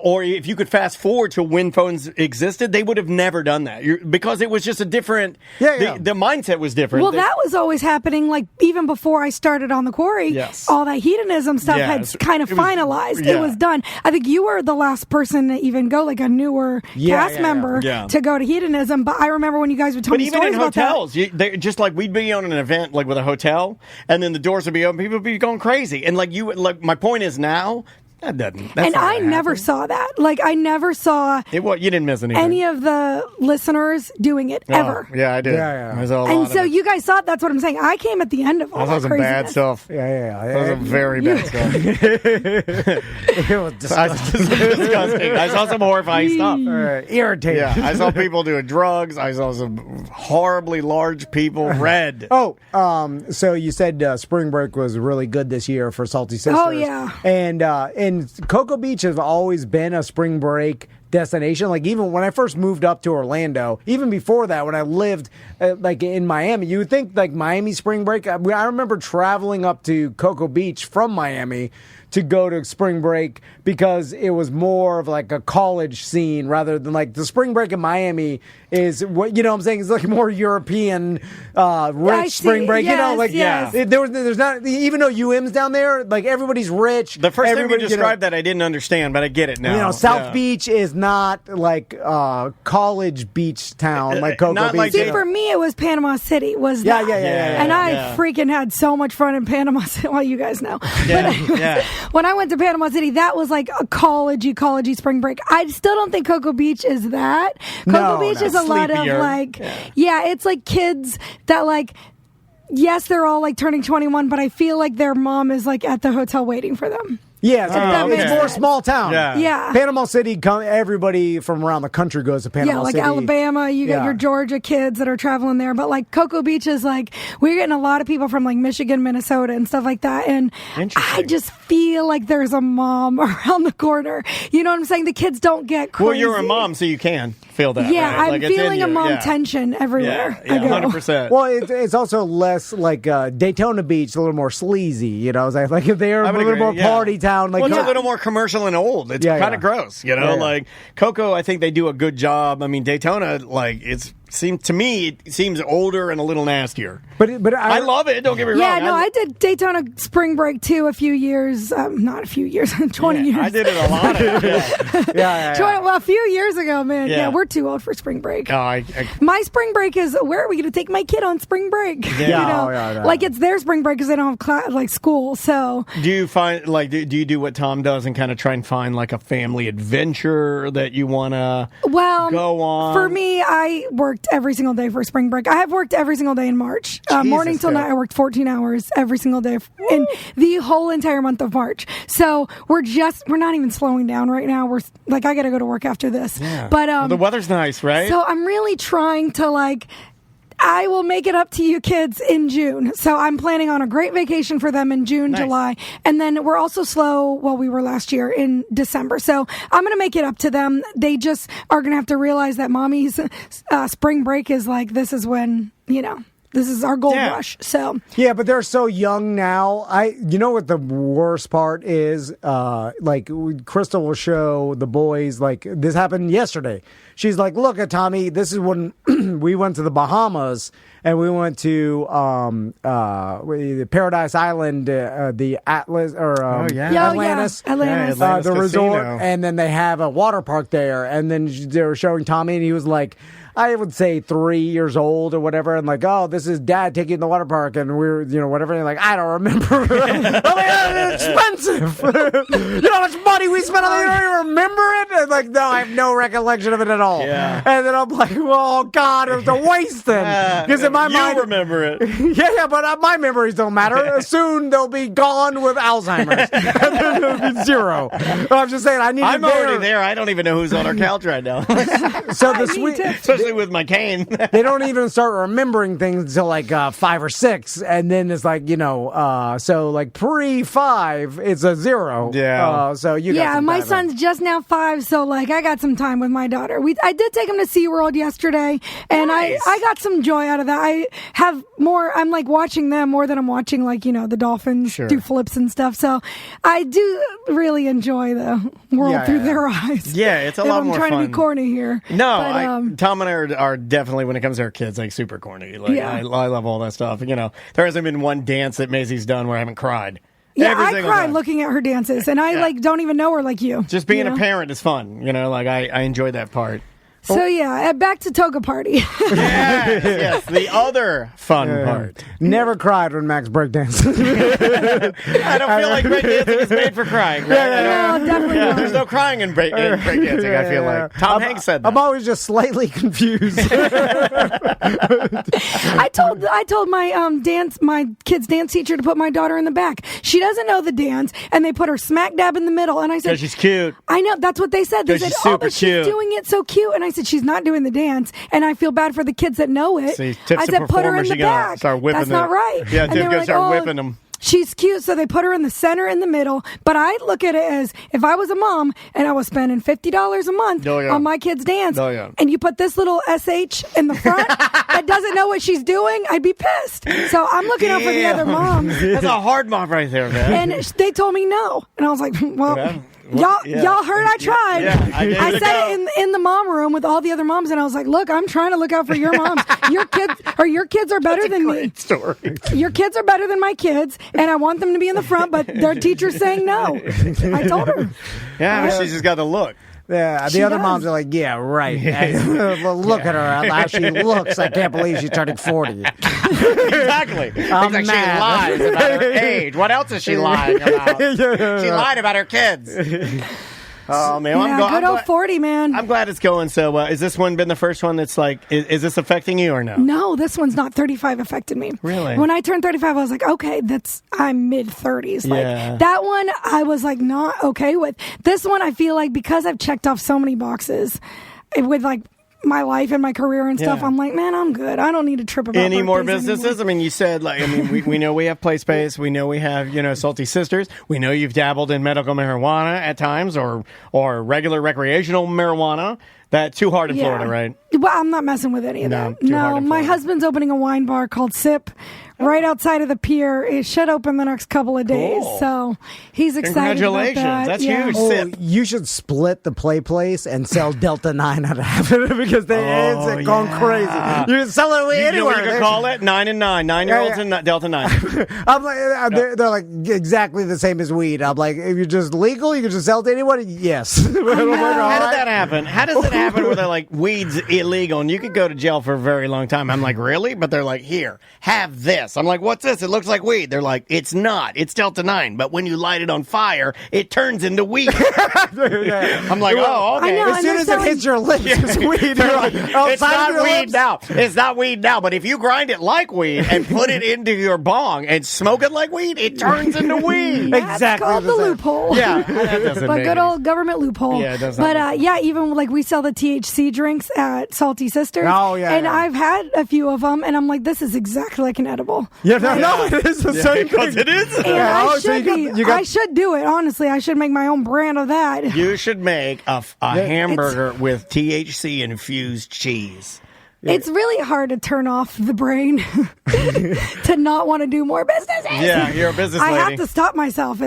S1: or if you could fast forward to when phones existed, they would have never done that because it was just a different. The mindset was different.
S5: Well, that was always happening. Even before I started on the quarry,
S1: yes.
S5: all that hedonism stuff had kind of finalized. It was done. I think you were the last person to even go, a newer cast member to go to hedonism. But I remember when you guys would tell me stories about that.
S1: But even in hotels, just we'd be on an event with a hotel, and then the doors would be open, people would be going crazy, and my point is now. That doesn't.
S5: And I never saw that. I never saw.
S1: You didn't miss anything.
S5: Any of the listeners doing it ever.
S1: Yeah, I did.
S2: Yeah.
S1: I saw a lot
S5: and so you guys saw it. That's what I'm saying. I came at the end of all that
S1: some bad stuff.
S2: Yeah.
S1: That was very bad stuff.
S2: It was
S1: disgusting. I saw some horrifying stuff.
S2: Irritating.
S1: Yeah, I saw people doing drugs. I saw some horribly large people. Red.
S2: So you said spring break was really good this year for Salty Sisters.
S5: Oh yeah.
S2: And Cocoa Beach has always been a spring break destination. Even when I first moved up to Orlando, even before that, when I lived in Miami, you would think Miami spring break. I remember traveling up to Cocoa Beach from Miami to go to spring break because it was more of a college scene rather than the spring break in Miami is what I'm saying is more European rich spring break.
S5: Yes.
S2: There's not, even though UM's down there, everybody's rich.
S1: The first time you described that I didn't understand, but I get it now.
S2: South Beach is not college beach town like Cocoa Beach.
S5: See, for me it was Panama City. I freaking had so much fun in Panama City. Well, you guys know. When I went to Panama City, that was a collegey spring break. I still don't think Cocoa Beach is that. Cocoa Beach is a lot of it's kids that yes, they're all turning 21, but I feel like their mom is at the hotel waiting for them.
S2: Yeah, it's more small town.
S5: Yeah.
S2: Panama City, everybody from around the country goes to Panama City.
S5: Alabama, you got your Georgia kids that are traveling there. But Cocoa Beach is we're getting a lot of people from Michigan, Minnesota, and stuff like that. And I just feel like there's a mom around the corner. You know what I'm saying? The kids don't get crazy.
S1: Well, you're a mom, so you can feel that.
S5: Yeah,
S1: right?
S5: I'm feeling a mom tension everywhere.
S1: Yeah, 100%.
S2: Well, it's also less Daytona Beach, a little more sleazy. They're a little more party town. It's
S1: a little more commercial and old. It's kind of gross, Cocoa, I think they do a good job. I mean, Daytona, it seems older and a little nastier.
S2: But I
S1: love it. Don't get me wrong.
S5: Yeah, no, I did Daytona spring break too. A few years, not a few years, 20 years.
S1: I did it a lot.
S5: Well, a few years ago, man. Yeah, we're too old for spring break. My spring break is where are we going to take my kid on spring break? It's their spring break because they don't have school. So
S1: do you find do you do what Tom does and kind of try and find a family adventure that you want to go on?
S5: For me, I worked every single day for spring break. I have worked every single day in March. Morning till night, I worked 14 hours every single day in the whole entire month of March. So we're not even slowing down right now. We're I got to go to work after this.
S1: Yeah.
S5: But
S1: the weather's nice, right?
S5: So I'm really trying to I will make it up to you kids in June. So I'm planning on a great vacation for them in June, July. And then we're also slow, we were last year in December. So I'm going to make it up to them. They just are going to have to realize that mommy's spring break is this is when, This is our gold
S1: Yeah.
S5: rush. So
S2: Yeah, but they're so young now. You know what the worst part is? Like Crystal will show the boys, like this happened yesterday. She's like, "Look at Tommy. This is when we went to the Bahamas and we went to the Paradise Island, the Atlas or Atlantis,
S1: Atlantis
S2: the
S1: Casino.
S2: resort, and then they have a water park there. And then they were showing Tommy, and he was like, I would say 3 years old or whatever, and like, oh, this is Dad taking you to the water park, and we're, whatever. And like, I don't remember. I'm like, it's expensive. You know how much money we spent on it? You don't even remember it? And like, no, I have no recollection of it at all.
S1: Yeah.
S2: And then I'm like, oh God, it was a waste then. Because in my mind,
S1: remember it.
S2: yeah, but my memories don't matter. Soon they'll be gone with Alzheimer's. And then it'll be zero. I'm just saying,
S1: I'm already there. I don't even know who's on our couch right now.
S2: So the
S5: Me
S2: sweet.
S5: too.
S1: Especially with my cane.
S2: They don't even start remembering things until like 5 or 6, and then it's like so like pre-5, it's a 0.
S1: Yeah.
S2: So you. got some
S5: my
S2: time.
S5: son's just now 5, so like I got some time with my daughter. I did take him to SeaWorld yesterday, and
S1: Nice.
S5: I got some joy out of that. I have more. I'm like watching them more than I'm watching like the dolphins
S1: Sure.
S5: do flips and stuff. So I do really enjoy the world
S2: Yeah,
S5: through
S2: yeah.
S5: their eyes.
S1: Yeah, it's a
S5: If
S1: lot
S5: I'm
S1: more
S5: trying to
S1: fun.
S5: be corny here.
S1: No,
S5: but,
S1: Tom and I are definitely, when it comes to our kids, like super corny. Like
S5: Yeah.
S1: I love all that stuff. There hasn't been one dance that Maisie's done where I haven't cried.
S5: Yeah,
S1: Every
S5: I
S1: single
S5: cried
S1: time.
S5: looking at her dances, and I like don't even know her like you.
S1: Just being
S5: you know?
S1: a parent is fun. Like I enjoy that part.
S5: So yeah, back to Toga Party.
S1: Yes, the other fun part.
S2: Never cried when Max breakdanced.
S1: I don't feel like breakdancing is made for crying. Right?
S5: No, definitely not.
S1: There's no crying in breakdancing, I feel like. Tom Hanks said that.
S2: I'm always just slightly confused.
S5: I told my kid's dance teacher to put my daughter in the back. She doesn't know the dance, and they put her smack dab in the middle. And I said,
S1: Because she's cute.
S5: I know, that's what they said. They
S1: 'Cause
S5: said,
S1: she's
S5: oh,
S1: super
S5: but
S1: cute.
S5: she's doing it so cute. And I said, she's not doing the dance, and I feel bad for the kids that know it.
S1: See, Tips
S5: I
S1: the
S5: said, put her
S1: performer,
S5: in the
S1: she gonna
S5: back.
S1: start whipping
S5: That's not
S1: them.
S5: right.
S1: Yeah,
S5: And
S1: Tiff
S5: they were
S1: gonna
S5: like,
S1: start
S5: oh,
S1: whipping them.
S5: She's cute, so they put her in the center in the middle. But I look at it as if I was a mom and I was spending $50 a month
S1: Oh, yeah.
S5: on my kid's dance,
S1: Oh, yeah.
S5: and you put this little SH in the front that doesn't know what she's doing, I'd be pissed. So I'm looking out for the other moms.
S1: That's a hard mom right there, man.
S5: And they told me no, and I was like, "Well,
S1: Yeah.
S5: y'all heard I tried."
S1: Yeah, I gave it a
S5: said
S1: go.
S5: it in the mom room with all the other moms, and I was like, "Look, I'm trying to look out for your moms. Your kids are better than me.
S1: Great story.
S5: Your kids are better than my kids, and I want them to be in the front, but their teacher's saying no." I told her.
S1: Yeah, she's just got to look.
S2: Yeah,
S5: She
S2: the other
S5: does.
S2: moms are like, yeah, right. Well, look at her, how she looks. I can't believe she's turning 40.
S1: Exactly.
S2: I'm
S1: Like she
S2: mad.
S1: lies about her age. What else is she lying about? She lied about her kids. Oh man,
S5: Yeah, good old 40, man.
S1: I'm glad it's going so well. Is this one been the first one that's like, is this affecting you or no?
S5: No, this one's not. 35 affected me.
S1: Really?
S5: When I turned 35, I was like, okay, I'm mid 30s. Like
S1: Yeah.
S5: that one, I was like not okay with. This one, I feel like because I've checked off so many boxes with like my life and my career and stuff,
S1: Yeah.
S5: I'm like, man, I'm good. I don't need to trip about
S1: Any more
S5: birthdays
S1: businesses?
S5: anymore.
S1: I mean, you said we know we have Play Space. We know we have Salty Sisters. We know you've dabbled in medical marijuana at times, or regular recreational marijuana. That too hard in
S5: Yeah.
S1: Florida, right?
S5: Well, I'm not messing with any of
S1: No,
S5: that.
S1: too hard
S5: No,
S1: in
S5: my
S1: Florida.
S5: husband's opening a wine bar called Sip right outside of the pier. It should open the next couple of days.
S1: Cool.
S5: So he's excited
S1: Congratulations.
S5: about that.
S1: That's
S5: Yeah.
S1: huge.
S2: Oh,
S1: Sip.
S2: you should split the play place and sell Delta 9 out of half of it because it's going crazy. You can sell it
S1: You know what
S2: anywhere.
S1: you can call it? 9 and 9. 9-year-olds
S2: Yeah, yeah.
S1: and Delta 9.
S2: I'm like, they're like exactly the same as weed. I'm like, if you're just legal, you can just sell it to anyone. Yes. I'm like, all
S1: How did
S2: right.
S1: that happen? How does it happen where they're like, weed's illegal and you could go to jail for a very long time? I'm like, really? But they're like, here, have this. I'm like, what's this? It looks like weed. They're like, it's not. It's Delta 9. But when you light it on fire, it turns into weed. I'm like, oh, okay.
S5: I know,
S2: As
S5: and
S2: soon
S5: they're
S2: as it
S5: selling-
S2: hits your lips, it's weed. You're like,
S1: It's
S2: outside
S1: not
S2: of your
S1: weed
S2: lips.
S1: now. It's not weed now. But if you grind it like weed and put it into your bong and smoke it like weed, it turns into weed.
S5: That's
S2: Exactly
S5: called
S2: the
S5: the
S2: same.
S5: loophole.
S1: Yeah, that doesn't
S5: But
S1: make
S5: good
S1: any
S5: old government loophole.
S1: Yeah, it does
S5: But
S1: not make
S5: yeah, even like we sell the THC drinks at Salty Sisters.
S2: Oh, yeah,
S5: and
S2: yeah.
S5: I've had a few of them, and I'm like, this is exactly like an edible.
S2: Yeah, no, it is the same
S1: because
S2: thing.
S1: it is.
S5: And
S2: Yeah,
S5: I
S2: oh, so
S5: should
S2: you got-
S5: I should do it. Honestly, I should make my own brand of that.
S1: You should make a hamburger with THC infused cheese.
S5: It's really hard to turn off the brain to not want to do more businesses.
S1: Yeah, you're a business lady.
S5: I have to stop myself.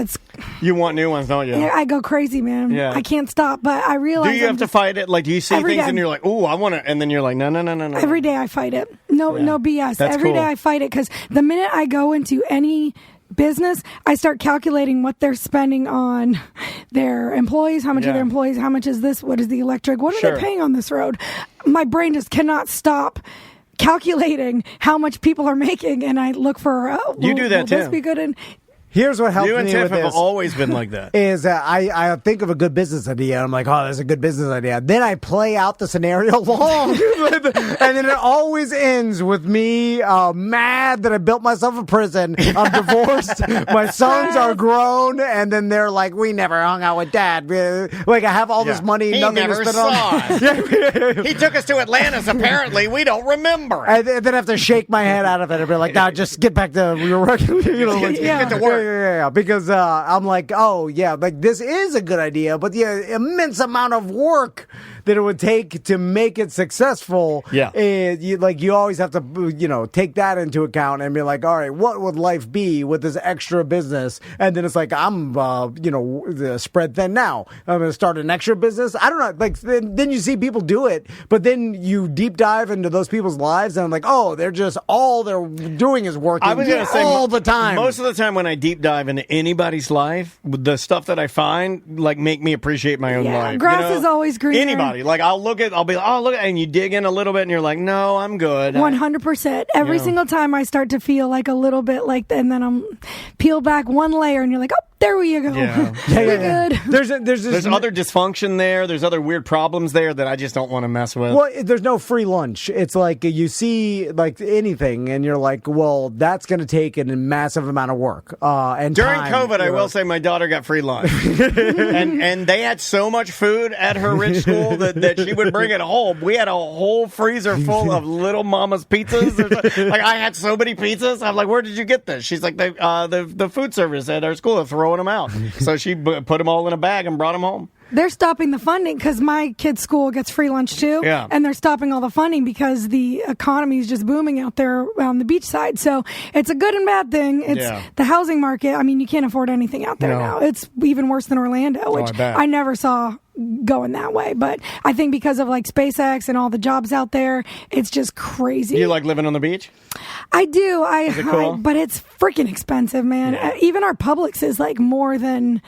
S1: You want new ones, don't you?
S5: I go crazy, man.
S1: Yeah.
S5: I can't stop, but I realize.
S1: Do you have to fight it? Like, do you see
S5: Every
S1: things
S5: day.
S1: and you're like, "Ooh, I want to," and then you're like, "No."
S5: Every day I fight it. No BS.
S1: That's
S5: Every
S1: cool.
S5: day I fight it because the minute I go into any business, I start calculating what they're spending on their employees, how much
S1: Yeah.
S5: are their employees, how much is this, what is the electric, what are
S1: Sure.
S5: they paying on this road. My brain just cannot stop calculating how much people are making, and I look for
S1: You do that
S5: will this
S1: too.
S5: be good? And
S2: Here's what helped
S1: You and
S2: me
S1: Tiff
S2: with
S1: have
S2: this.
S1: always been like that.
S2: Is I think of a good business idea, and I'm like, oh, that's a good business idea. Then I play out the scenario long, and then it always ends with me mad that I built myself a prison. I'm divorced. My sons are grown, and then they're like, we never hung out with Dad. Like, I have all this money,
S1: He
S2: nothing
S1: never
S2: to spend
S1: saw
S2: on.
S1: us. He took us to Atlantis. Apparently, we don't remember.
S2: And then I have to shake my head out of it and be like, "No, just get back to your work." Like,
S1: Get to work.
S2: Yeah. Because I'm like, oh yeah, like this is a good idea, but the immense amount of work that it would take to make it successful.
S1: Yeah.
S2: You always have to take that into account and be like, all right, what would life be with this extra business? And then it's like, I'm spread thin now. I'm going to start an extra business. I don't know. Like then you see people do it, but then you deep dive into those people's lives and I'm like, oh, they're just all they're doing is working.
S1: I was going to say
S2: all the time.
S1: Most of the time when I deep dive into anybody's life, the stuff that I find like make me appreciate my own life.
S5: grass is always greener.
S1: Anybody, like I'll be like, oh look, and you dig in a little bit, and you're like, no, I'm good.
S5: 100%. Every single time I start to feel like a little bit like, and then I'm peel back one layer, and you're like, oh, there you go.
S1: Yeah.
S5: We're good.
S2: There's
S1: other dysfunction there. There's other weird problems there that I just don't want to mess with.
S2: Well, there's no free lunch. It's like you see like anything, and you're like, well, that's going to take a massive amount of work. And
S1: During
S2: time,
S1: COVID, I will say my daughter got free lunch, and they had so much food at her rich school that she would bring it home. We had a whole freezer full of Little Mama's pizzas. Like I had so many pizzas. I'm like, where did you get this? She's like, the food service at our school is throwing them out. So she put them all in a bag and brought them home.
S5: They're stopping the funding because my kid's school gets free lunch too.
S1: Yeah.
S5: And they're stopping all the funding because the economy is just booming out there on the beach side. So it's a good and bad thing. It's the housing market. I mean, you can't afford anything out there now. It's even worse than Orlando, which I never saw going that way. But I think because of like SpaceX and all the jobs out there, it's just crazy.
S1: You like living on the beach?
S5: I do.
S1: Is it cool?
S5: But it's freaking expensive, man.
S1: Yeah.
S5: Even our Publix is like more than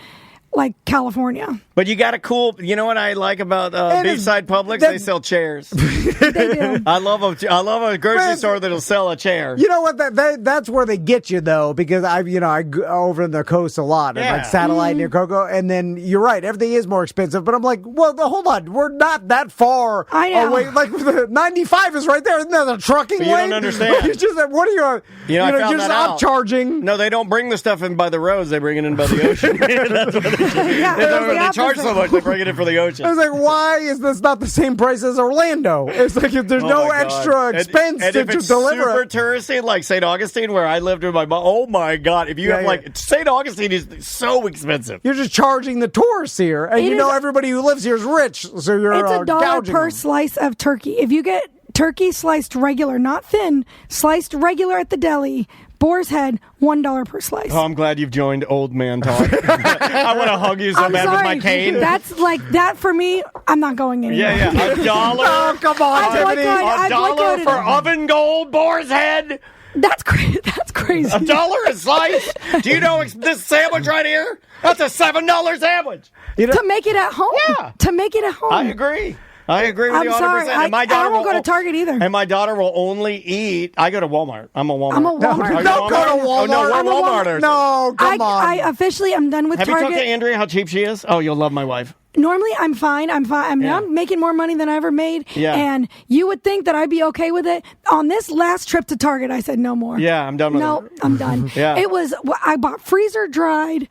S5: like California.
S1: But you got a cool. You know what I like about beachside Publix? They sell chairs.
S5: They do.
S1: I love a grocery store that'll sell a chair.
S2: You know what? That's where they get you though, because I go over in the coast a lot, like Satellite near Cocoa, and then you're right, everything is more expensive. But I'm like, well, hold on, we're not that far away. Like the 95 is right there. Isn't that a trucking
S1: You
S2: lane?
S1: don't understand.
S2: It's just what are you?
S1: I found
S2: you're
S1: that
S2: just
S1: out.
S2: upcharging.
S1: No, they don't bring the stuff in by the roads. They bring it in by the ocean. That's what they do. They charge so much. They bring it in for the ocean.
S2: I was like, why is this not the same price as Orlando? It's like if there's no
S1: my God.
S2: extra expense
S1: and
S2: to
S1: if it's
S2: deliver
S1: super
S2: it.
S1: touristy, like St. Augustine, where I lived with my mom. Oh my God! If you have like St. Augustine is so expensive.
S2: You're just charging the tourists here, and everybody who lives here is rich, so you're
S5: It's $1
S2: gouging
S5: per
S2: them.
S5: slice of turkey. If you get turkey sliced regular, not thin, sliced regular at the deli, boar's head, $1 per slice.
S1: Oh, I'm glad you've joined Old Man Talk. I want to hug you so
S5: I'm
S1: bad
S5: sorry.
S1: with my cane.
S5: That's like that for me. I'm not going anywhere.
S1: Yeah, $1.
S2: Oh, come on,
S5: I've
S2: Tiffany.
S5: boycotted-
S1: $1
S5: boycotted
S1: for
S5: it.
S1: oven gold boar's head.
S5: That's crazy. That's crazy.
S1: $1 a slice. Do you know this sandwich right here? That's a $7 sandwich.
S5: To make it at home.
S1: Yeah.
S5: To make it at home.
S1: I agree. I agree with
S5: I'm
S1: you 100%.
S5: sorry.
S1: And my
S5: I
S1: daughter
S5: won't
S1: will
S5: go to Target either.
S1: And my daughter will only eat. I go to Walmart. I'm a Walmart.
S5: I'm a Walmart.
S1: Are you
S2: Don't go to
S1: Oh,
S2: Walmart.
S1: no, we're
S5: I'm a Walmart.
S1: Walmarters.
S2: No, come on.
S5: I officially am done with
S1: Have
S5: Target.
S1: you talked to Andrea how cheap she is? Oh, you'll love my wife.
S5: Normally, I'm fine. I'm making more money than I ever made.
S1: Yeah.
S5: And you would think that I'd be okay with it. On this last trip to Target, I said no more.
S1: Yeah, I'm done with
S5: No,
S1: it.
S5: I'm done.
S1: Yeah.
S5: It was, I bought freezer dried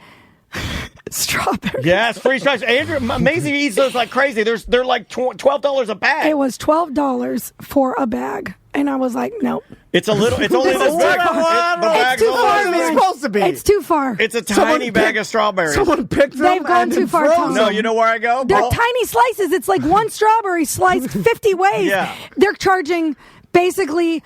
S5: strawberries.
S1: Yes, free strawberries. Andrew, Maisie eats those like crazy. They're like $12 a bag.
S5: It was $12 for a bag. And I was like, nope.
S1: It's only this big.
S5: It's too far, man.
S2: It's supposed to be.
S5: It's too far.
S1: It's a tiny bag of strawberries.
S2: Someone picked them.
S5: They've gone
S2: and
S5: too far,
S2: froze
S5: Tom.
S1: No,
S2: them.
S1: you know where I go?
S5: They're tiny slices. It's like one strawberry sliced 50 ways.
S1: Yeah.
S5: They're charging basically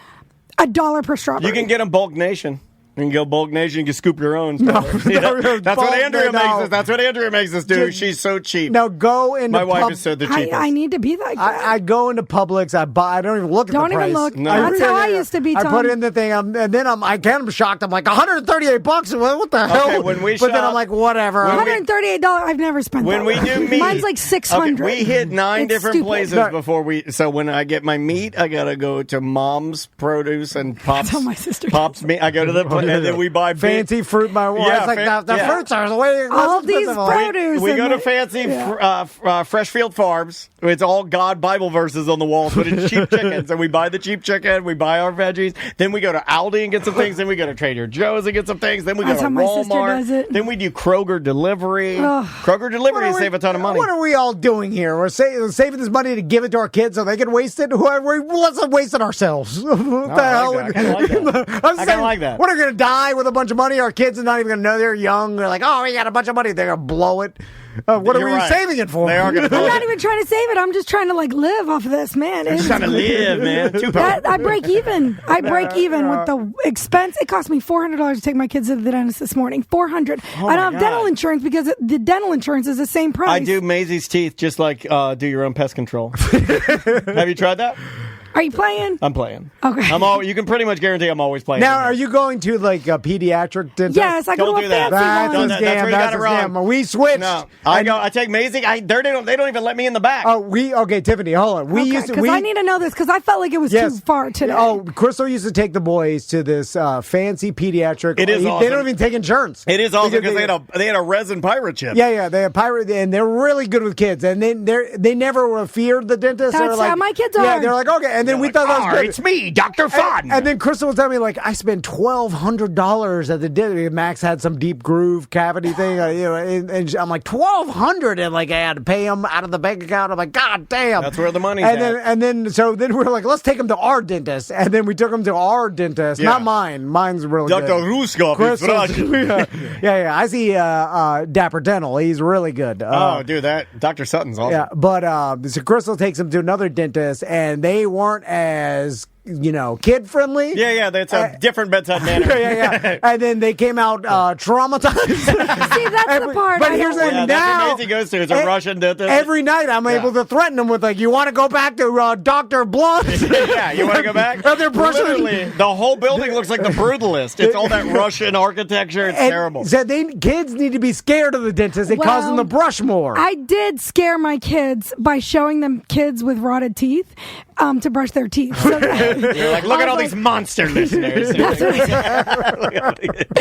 S5: $1 per strawberry.
S1: You can get them bulk nation. You can go bulk nation. You can scoop your own. That's
S2: bulk,
S1: what Andrea
S2: no.
S1: makes us. That's what Andrea makes us do. She's so cheap.
S2: Now go into
S1: My wife is so the cheapest.
S5: I need to be that girl.
S2: I go into Publix. I buy. I don't even look at
S5: Don't
S2: the price.
S5: even look.
S1: No.
S5: That's how I used to be, Tom.
S2: I put in the thing, and then I'm shocked. I'm like $138. What the hell?
S1: Okay, when we
S2: but then
S1: shop-
S2: I'm like, whatever.
S5: $138. I've never spent
S1: When
S5: that.
S1: we do meat,
S5: Mine's like $600.
S1: Okay, we hit 9
S5: It's
S1: different
S5: stupid.
S1: places before we. So when I get my meat, I gotta go to Mom's Produce and Pops.
S5: That's how my sister
S1: Pops meat. I go to the and then we buy
S2: fancy fruit. My wife.
S1: Yeah,
S2: It's like the fruits are way
S5: All these produce.
S1: We
S5: and
S1: go to
S5: like-
S1: fancy Freshfield Farms. It's all God Bible verses on the walls, but it's cheap chickens. And we buy the cheap chicken. We buy our veggies. Then we go to Aldi and get some things. Then we go to Trader Joe's and get some things. Then we
S5: That's
S1: go to
S5: how my sister
S1: Walmart.
S5: does it.
S1: Then we do Kroger delivery. Kroger delivery to save a ton of money.
S2: What are we all doing here? We're saving this money to give it to our kids so they can waste it. Let's waste it ourselves. What the hell?
S1: I kinda like that. I kinda like that.
S2: What are we going to die with a bunch of money? Our kids are not even going to know they're young. They're like, oh, we got a bunch of money. They're going to blow it. What
S1: You're
S2: are we
S1: right.
S2: saving it for?
S1: They are going to
S5: I'm not even trying to save it. I'm just trying to like live off of this, man. It's
S1: trying to live, man.
S5: I break even. I break even with the expense. It cost me $400 to take my kids to the dentist this morning. $400. I don't have dental insurance because the dental insurance is the same price.
S1: I do Maisie's teeth just like do your own pest control. Have you tried that?
S5: Are you playing?
S1: I'm playing.
S5: Okay.
S1: You can pretty much guarantee I'm always playing.
S2: Now, are you going to like a pediatric dentist?
S5: Yes, I go
S1: Don't
S5: to
S1: do
S5: a
S1: that.
S5: fancy one.
S2: That's a
S1: That's
S2: scam.
S1: where you got
S2: That's
S1: it
S2: a
S1: wrong.
S2: scam. We switched.
S1: No, I take Maisie. They don't even let me in the back.
S2: Okay, Tiffany, hold on. We used to.
S5: Because I need to know this because I felt like it was too far today.
S2: Oh, Crystal used to take the boys to this fancy pediatric.
S1: It is
S2: They
S1: awesome.
S2: don't even take insurance.
S1: It is awesome because
S2: Because
S1: they had a resin pirate chip.
S2: Yeah, they have pirate, and they're really good with kids. And then they never were feared the dentist.
S5: That's
S2: They're like,
S5: how my kids
S2: Yeah,
S5: are.
S2: they're like, okay, and then we thought that was good.
S1: It's me, Dr. Fun.
S2: And then Crystal would tell me, like, I spent $1,200 at the dentist. Max had some deep groove cavity thing, and I'm like, $1,200, and like I had to pay him out of the bank account. I'm like, God damn.
S1: That's where the money's
S2: and
S1: at.
S2: then we're like, let's take him to our dentist. And then we took him to our dentist,
S1: Yeah.
S2: not mine. Mine's really
S1: Dr.
S2: good.
S1: Ruskov is
S2: Crystal's-
S1: Russian.
S2: yeah. I see Dapper Dental. He's really good.
S1: Oh, dude, that Dr. Sutton's awesome.
S2: Yeah, but so Crystal takes him to another dentist, and they weren't as kid friendly.
S1: Yeah, that's a different bedside manner.
S2: Yeah. And then they came out traumatized.
S5: See, that's the part.
S2: But
S5: I
S2: here's
S5: don't
S2: the
S5: like.
S1: That's
S2: now.
S1: what Maisie goes to. It's a Russian dentist.
S2: Every night I'm able to threaten them with like, you want to go back to Dr. Blunt?
S1: Yeah, you want to go back?
S2: And they're brushing-
S1: Literally, the whole building looks like the Brutalist. It's all that Russian architecture. It's terrible.
S2: So kids need to be scared of the dentist. It causes them to brush more.
S5: I did scare my kids by showing them kids with rotted teeth to brush their teeth. So
S1: You're like, look at all these monster listeners.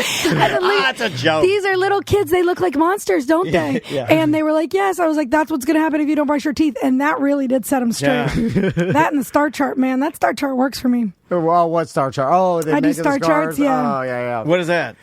S1: That's a joke.
S5: These are little kids. They look like monsters, don't they?
S1: Yeah.
S5: And they were like, yes. I was like, that's what's going to happen if you don't brush your teeth. And that really did set them straight. That and the star chart, man. That star chart works for me.
S2: Well, what star chart? Oh, they
S5: I do
S2: make the
S5: star
S2: scars?
S5: charts, yeah.
S2: Oh, yeah.
S1: What is that?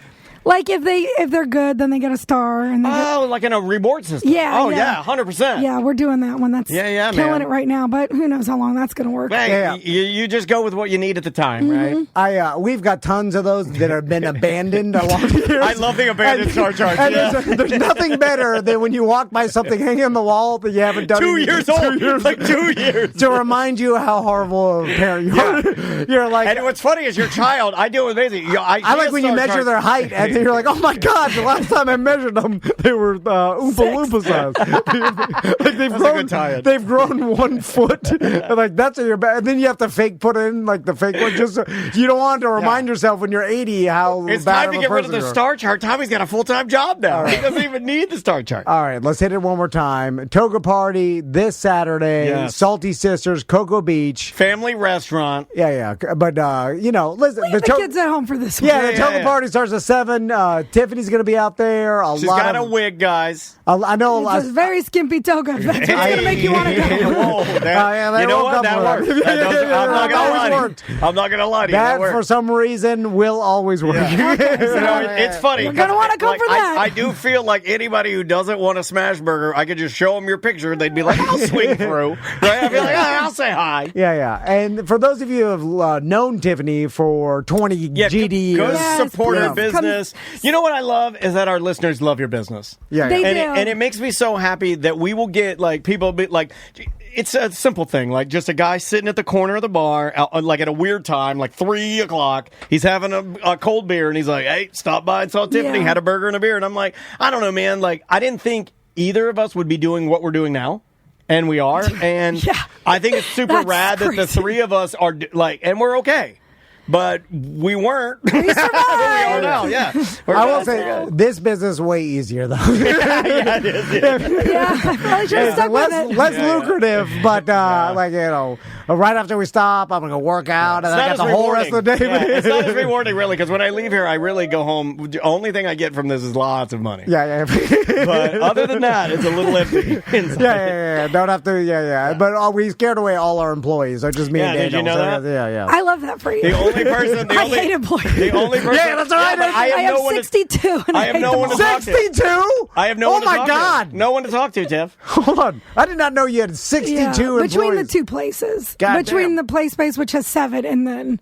S5: Like if they're good, then they get a star. And they
S1: Oh, like in a reward system.
S5: Yeah,
S1: Oh,
S5: yeah.
S1: 100%.
S5: yeah, we're doing that one. That's
S1: Yeah,
S5: killing
S1: man.
S5: it right now. But who knows how long that's going to work.
S1: Hey,
S2: Yeah.
S1: you just go with what you need at the time,
S5: Mm-hmm.
S1: right?
S2: We've got tons of those that have been abandoned along the years.
S1: I love the abandoned star charts.
S2: And
S1: Yeah.
S2: there's nothing better than when you walk by something hanging on the wall that you haven't done
S1: 2
S2: in
S1: years
S2: 2
S1: old.
S2: years.
S1: Like 2 years.
S2: To remind you how horrible of a parent you are. You're like,
S1: And what's funny is your child, I do it with Maisie.
S2: I like when you measure their height and then you're like, oh my God, the last time I measured them, they were Oompa Loompa size. Like they've grown 1 foot. And like that's your bad. And then you have to fake put in like the fake one just so you don't want to remind yourself when you're 80 how
S1: It's
S2: bad
S1: time
S2: of
S1: to
S2: a
S1: get rid of
S2: person
S1: the
S2: you are.
S1: star chart. Tommy's got a full-time job now. He doesn't even need the star chart.
S2: All right, let's hit it one more time. Toga Party this Saturday.
S1: Yes.
S2: Salty Sisters, Cocoa Beach.
S1: Family restaurant.
S2: Yeah. But, listen.
S5: Leave the kids at home for this one.
S2: Yeah, the Toga Party starts at 7. fun. Tiffany's going to be out there.
S1: She's got a wig, guys.
S2: I know a lot.
S5: It's a very skimpy toga. That's what's going to make you want to go.
S1: Whoa, you know what? That worked. I'm not going to lie to you.
S2: That for some reason will always work.
S1: Yeah. It's funny.
S5: You're going to want to come for that.
S1: I do feel like anybody who doesn't want a smash burger, I could just show them your picture. They'd be like, I'll swing through. Right? I'd be like, I'll say hi.
S2: Yeah. And for those of you who have known Tiffany for 20 GD years.
S1: Go support her business. You know what I love is that our listeners love your business.
S2: Yeah.
S5: They do.
S1: And it makes me so happy that we will get like people be like, it's a simple thing, like just a guy sitting at the corner of the bar, like at a weird time, like 3 o'clock. He's having a cold beer, and he's like, "Hey, stop by and saw Tiffany, had a burger and a beer." And I'm like, I don't know, man. Like, I didn't think either of us would be doing what we're doing now. And we are. And I think it's super rad that the three of us are like, and we're okay. But we weren't.
S5: We survived.
S1: We are now, yeah.
S2: I will say, this business is way easier, though.
S1: Yeah, it is.
S5: Yeah, I probably should have stuck with it.
S2: Less lucrative, but like, you know, right after we stop, I'm going to work out, and I got the whole rest of the day.
S1: Yeah, it's not as rewarding, really, because when I leave here, I really go home. The only thing I get from this is lots of money.
S2: Yeah.
S1: But other than that, it's a little empty inside.
S2: Yeah. Don't have to, But we scared away all our employees, so just me and Daniel.
S1: Did you know that?
S2: Yeah.
S5: I love that for you.
S1: The only person,
S5: I hate employees.
S1: The only person.
S2: Yeah, that's right.
S1: I
S5: have 62.
S1: I have no one to talk to.
S2: 62?
S1: I have no one to talk to.
S2: Oh, my God.
S1: No one to talk to, Tiff.
S2: Hold on. I did not know you had 62 employees.
S5: Between the two places.
S2: God
S5: between
S2: damn.
S5: the play space, which has 7, and then...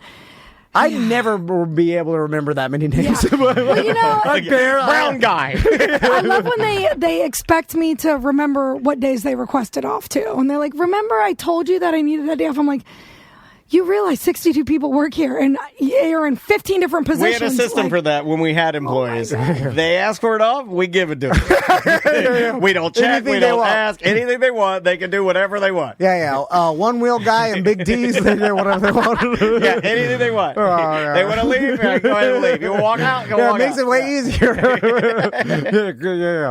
S2: I'd never be able to remember that many names.
S5: Yeah. Well, you know,
S1: brown guy.
S5: I love when they expect me to remember what days they requested off to. And they're like, remember I told you that I needed that day off? I'm like, you realize 62 people work here, and you're in 15 different positions.
S1: We had a system for that when we had employees. They ask for it off, we give it to them. We don't check, we don't ask. Anything they want, they can do whatever they want.
S2: Yeah. One wheel guy and big T's, they do whatever they want.
S1: Yeah, anything they want. They want to leave, go ahead and leave. You want to walk out, go walk out.
S2: It makes it way easier.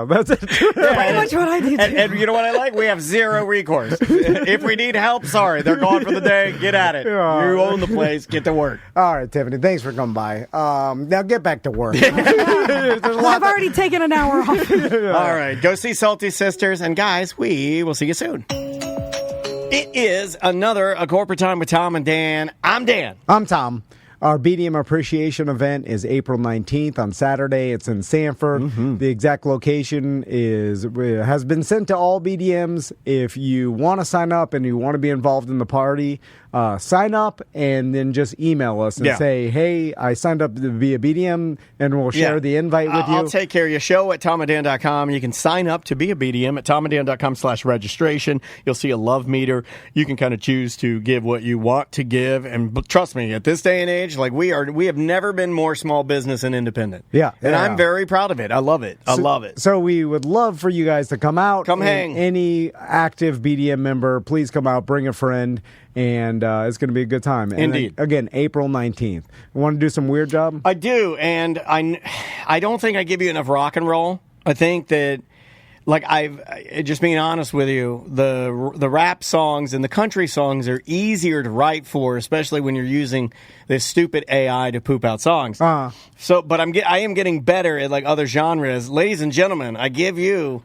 S2: That's it.
S5: Pretty much what I do.
S1: And you know what I like? We have zero recourse. If we need help, sorry, they're gone for the day. Get at it. You own the place. Get to work.
S2: All right, Tiffany. Thanks for coming by. Now get back to work.
S5: I've already taken an hour off.
S1: All right. Go see Salty Sisters. And guys, we will see you soon. It is another A Corporate Time with Tom and Dan. I'm Dan.
S2: I'm Tom. Our BDM Appreciation event is April 19th on Saturday. It's in Sanford. Mm-hmm. The exact location has been sent to all BDMs. If you want to sign up and you want to be involved in the party, sign up and then just email us and say, hey, I signed up via BDM, and we'll share the invite with you.
S1: I'll take care of your show at tomandan.com. You can sign up to be a BDM at tomandan.com/registration. You'll see a love meter. You can kind of choose to give what you want to give. And trust me, at this day and age, like we have never been more small business and independent. And I'm very proud of it. I love it. I love it.
S2: So we would love for you guys to come out.
S1: Come hang.
S2: Any active BDM member, please come out, bring a friend, and it's going to be a good time.
S1: Indeed.
S2: And again, April 19th. Want to do some weird job?
S1: I do, and I don't think I give you enough rock and roll. I think that, like, just being honest with you, the rap songs and the country songs are easier to write for, especially when you're using this stupid AI to poop out songs. So, but I am getting better at like other genres. Ladies and gentlemen, I give you.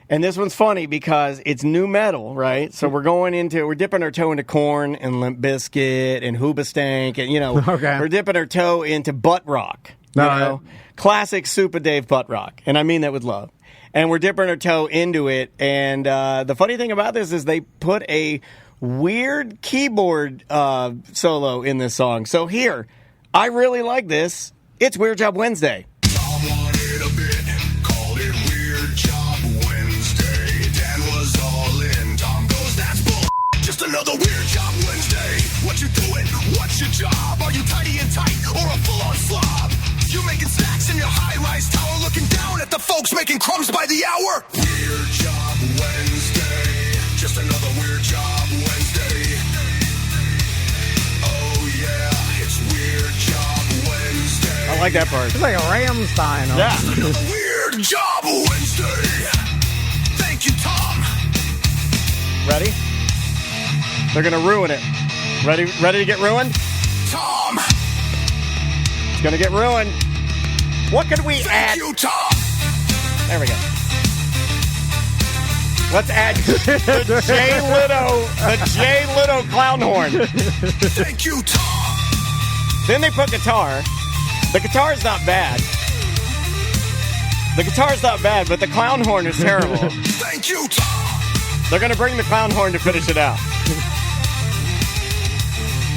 S1: And this one's funny because it's new metal, right? So we're dipping our toe into Korn and Limp Bizkit and Hoobastank, and we're dipping our toe into butt rock. You know? Classic Super Dave butt rock. And I mean that with love. And we're dipping our toe into it. And the funny thing about this is they put a weird keyboard solo in this song. So here, I really like this. It's Weird Job Wednesday.
S7: Another Weird Job Wednesday. What you doing? What's your job? Are you tidy and tight or a full-on slob? You making snacks in your high-rise tower, looking down at the folks making crumbs by the hour. Weird Job Wednesday. Just another Weird Job Wednesday. Oh yeah, it's Weird Job Wednesday.
S1: I like that part.
S2: It's like a Rammstein.
S1: Yeah.
S7: Another Weird Job Wednesday. Thank you, Tom.
S1: Ready? They're going to ruin it. Ready to get ruined?
S7: Tom.
S1: It's going to get ruined. What could we add?
S7: Thank you, Tom.
S1: There we go. Let's add the Jay Leno clown horn.
S7: Thank you, Tom.
S1: Then they put guitar. The guitar's not bad. But the clown horn is terrible.
S7: Thank you, Tom.
S1: They're going to bring the clown horn to finish it out.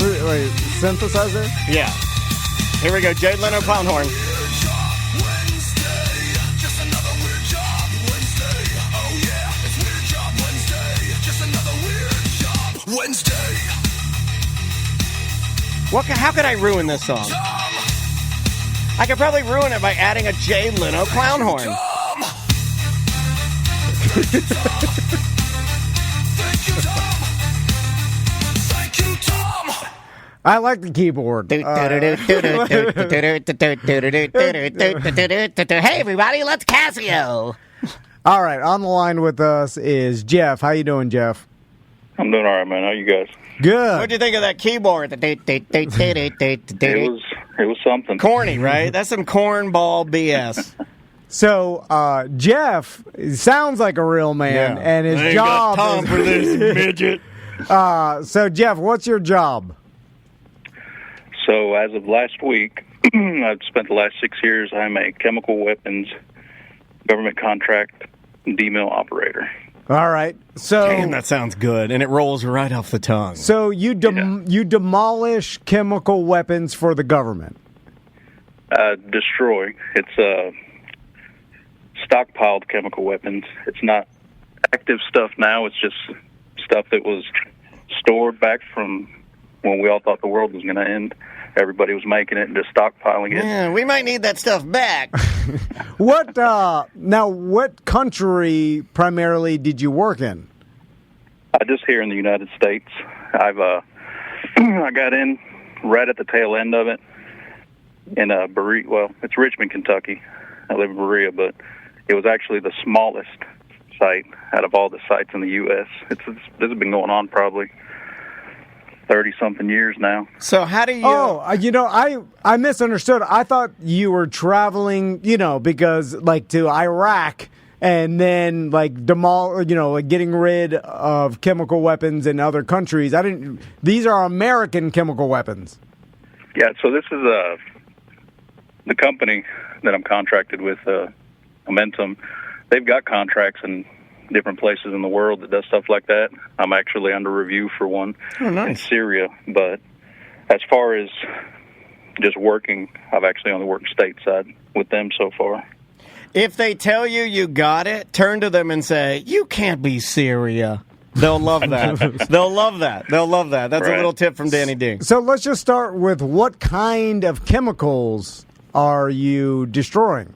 S2: Wait, synthesizer?
S1: Yeah. Here we go. Jay Leno clown horn.
S7: Weird job Wednesday. Just another weird job Wednesday. Oh yeah, it's weird job Wednesday. Just another weird job Wednesday.
S1: How could I ruin this song?
S7: Tom.
S1: I could probably ruin it by adding a Jay Leno clown horn.
S7: Tom. Thank you, Tom. Thank you, Tom.
S2: I like the keyboard.
S1: Hey, everybody, let's Casio.
S2: All right, on the line with us is Jeff. How you doing, Jeff?
S8: I'm doing all right, man. How you guys?
S2: Good.
S1: What'd you think of that keyboard?
S8: It was something.
S1: Corny, right? That's some cornball BS.
S2: So, Jeff sounds like a real man, and his
S1: I ain't
S2: job
S1: got time
S2: is...
S1: for this midget.
S2: So, Jeff, what's your job?
S8: So, as of last week, I've spent the last 6 years. I'm a chemical weapons government contract DMIL operator.
S2: All right. So,
S1: Damn, that sounds good, and it rolls right off the tongue.
S2: So you demolish chemical weapons for the government.
S8: Destroy. It's stockpiled chemical weapons. It's not active stuff now. It's just stuff that was stored back from when we all thought the world was going to end. Everybody was making it and just stockpiling it.
S1: Yeah, we might need that stuff back.
S2: What country primarily did you work in?
S8: Just here in the United States. I've I got in right at the tail end of it in Berea. Well, it's Richmond, Kentucky. I live in Berea, but it was actually the smallest site out of all the sites in the U.S. This has been going on probably 30-something years now.
S1: So how do you...
S2: I misunderstood. I thought you were traveling, because, to Iraq and then, getting rid of chemical weapons in other countries. These are American chemical weapons.
S8: Yeah, so this is the company that I'm contracted with, Momentum. They've got contracts in different places in the world that does stuff like that. I'm actually under review for one in Syria, but as far as just working, I've actually only worked stateside with them so far.
S1: If they tell you got it, turn to them and say, "You can't be Syria." They'll love that. They'll love that. That's
S8: Right.
S1: a little tip from Danny D.
S2: So let's just start with what kind of chemicals are you destroying?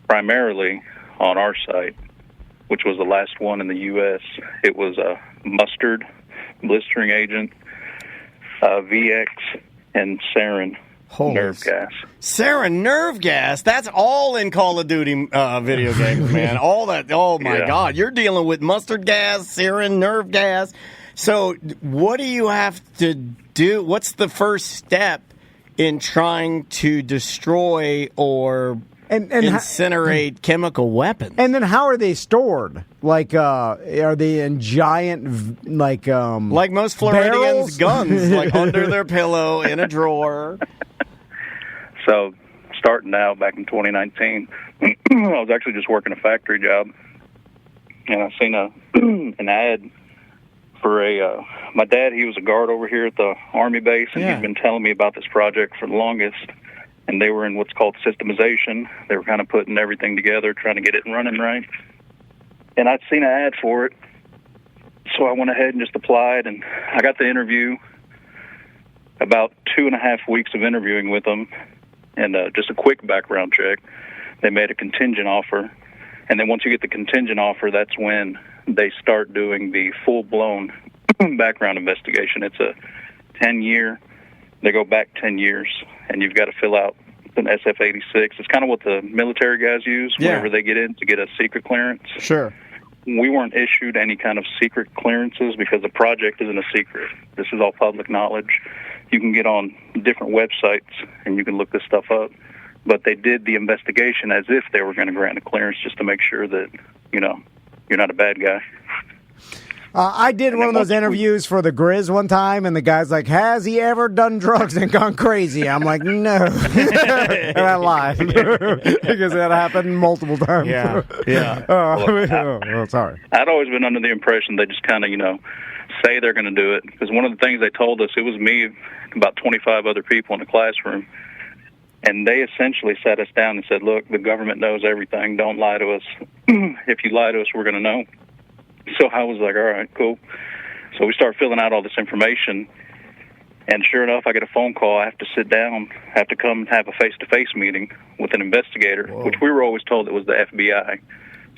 S8: Primarily on our site, which was the last one in the U.S., it was mustard, blistering agent, VX, and sarin nerve gas.
S1: Sarin nerve gas. That's all in Call of Duty video games, man. All that. Oh, my God. You're dealing with mustard gas, sarin nerve gas. So what do you have to do? What's the first step in trying to destroy or incinerate chemical weapons?
S2: And then how are they stored? Are they in giant, like
S1: most Floridians' guns, under their pillow in a drawer?
S8: So, starting out back in 2019, I was actually just working a factory job, and I seen an ad for my dad. He was a guard over here at the Army base, and he's been telling me about this project for the longest. And they were in what's called systemization. They were kind of putting everything together, trying to get it running right. And I'd seen an ad for it, so I went ahead and just applied, and I got the interview. About 2.5 weeks of interviewing with them, and just a quick background check. They made a contingent offer, and then once you get the contingent offer, that's when they start doing the full-blown background investigation. It's a 10-year. They go back 10 years, and you've got to fill out an SF-86. It's kind of what the military guys use whenever they get in to get a secret clearance.
S1: Sure.
S8: We weren't issued any kind of secret clearances because the project isn't a secret. This is all public knowledge. you can get on different websites and you can look this stuff up. But they did the investigation as if they were going to grant a clearance just to make sure that, you know, you're not a bad guy.
S2: I did one of those interviews for the Grizz one time, and the guy's like, has he ever done drugs and gone crazy? I'm like, no. And I lied because that happened multiple times.
S8: Yeah.
S2: Sorry.
S8: I'd always been under the impression they just kind of, you know, say they're going to do it. Because one of the things they told us, it was me, about 25 other people in the classroom, and they essentially sat us down and said, look, the government knows everything. Don't lie to us. If you lie to us, we're going to know. So I was like, all right, cool. So we start filling out all this information, and sure enough, I get a phone call. I have to sit down, I have to come and have a face-to-face meeting with an investigator, which we were always told it was the FBI.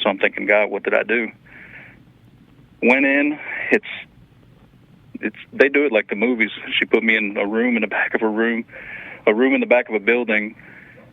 S8: So I'm thinking, God, what did I do? Went in, they do it like the movies. She put me in a room in the back of a room in the back of a building.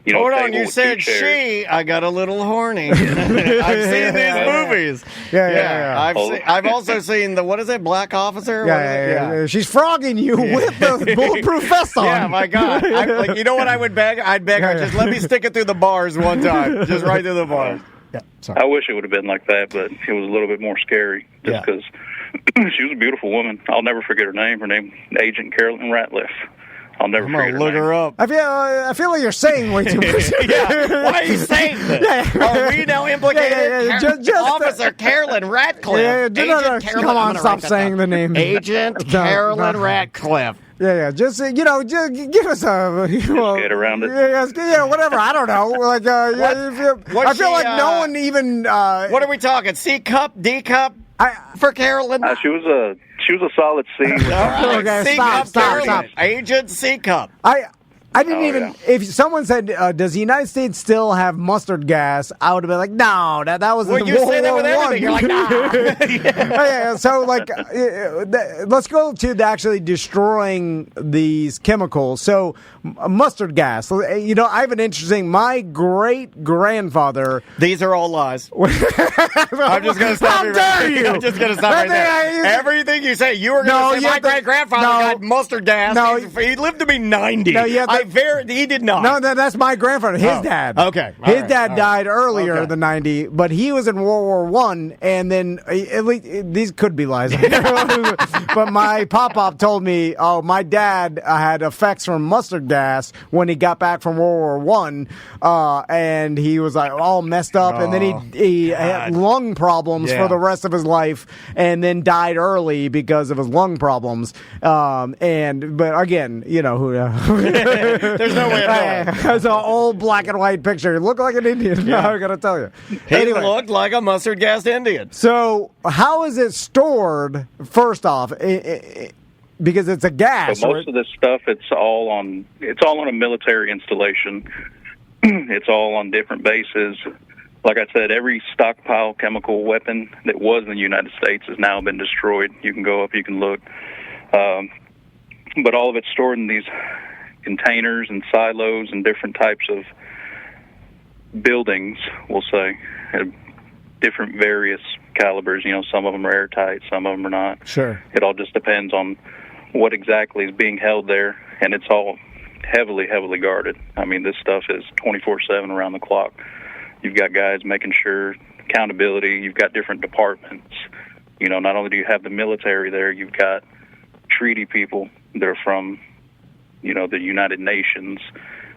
S8: You know,
S1: hold on, you said she. I got a little horny. I've seen these movies.
S2: Yeah.
S1: I've also seen the, what is it, Black Officer?
S2: Yeah. She's frogging you with the bulletproof vest on.
S1: Yeah, my God. Like, you know what I would beg? I'd beg her, just let me stick it through the bars one time. Just right through the bars.
S2: Yeah, sorry.
S8: I wish it would have been like that, but it was a little bit more scary just because she was a beautiful woman. I'll never forget her name. Her name was Agent Carolyn Ratliff. I'll never forget her
S1: look
S8: name.
S1: her up.
S2: I feel like you're saying way too much.
S1: Why are you saying this? Are we now implicated?
S2: Just
S1: Officer Carolyn Ratcliffe.
S2: Come on, stop saying the name.
S1: Agent Carolyn Ratcliffe.
S2: Yeah. Just just give us a
S8: get around it.
S2: Yeah, whatever. I don't know. Like, I feel like no one even.
S1: What are we talking? C cup, D cup for Carolyn?
S8: She was a solid C.
S2: Okay,
S1: C
S2: stop.
S1: Agent C cup.
S2: I didn't even. If someone said, "Does the United States still have mustard gas?" I would have been like, "No, that was in
S1: you
S2: World
S1: say that
S2: War
S1: with
S2: I."
S1: everything. You're like, nah.
S2: So, like, let's go to actually destroying these chemicals. So, mustard gas. You know, I have an interesting. My great grandfather.
S1: These are all lies. I'm just going to stop.
S2: How dare you?
S1: I'm just going to stop right there. Everything you say, you were going to say my great grandfather got mustard gas. No, he lived to be 90. No, he did not.
S2: No, that's my grandfather. His dad.
S1: Okay.
S2: His dad died earlier than 90, but he was in World War I, and then at least these could be lies. But my pop told me, my dad had effects from mustard gas when he got back from World War I, and he was like all messed up, and then he had lung problems for the rest of his life, and then died early because of his lung problems. But again, you know who.
S1: There's no way of knowing.
S2: It's an old black and white picture. He looked like an Indian. Yeah. I gotta tell you.
S1: He looked like a mustard gassed Indian.
S2: So how is it stored? First off, because it's a gas.
S8: So most of this stuff, it's all on a military installation. It's all on different bases. Like I said, every stockpile chemical weapon that was in the United States has now been destroyed. You can go up, you can look. But all of it's stored in these containers and silos and different types of buildings, we'll say, different various calibers. You know, some of them are airtight, some of them are not.
S2: Sure.
S8: It all just depends on what exactly is being held there, and it's all heavily, heavily guarded. I mean, this stuff is 24/7 around the clock. You've got guys making sure accountability. You've got different departments. You know, not only do you have the military there, you've got treaty people that are from, you know, the United Nations.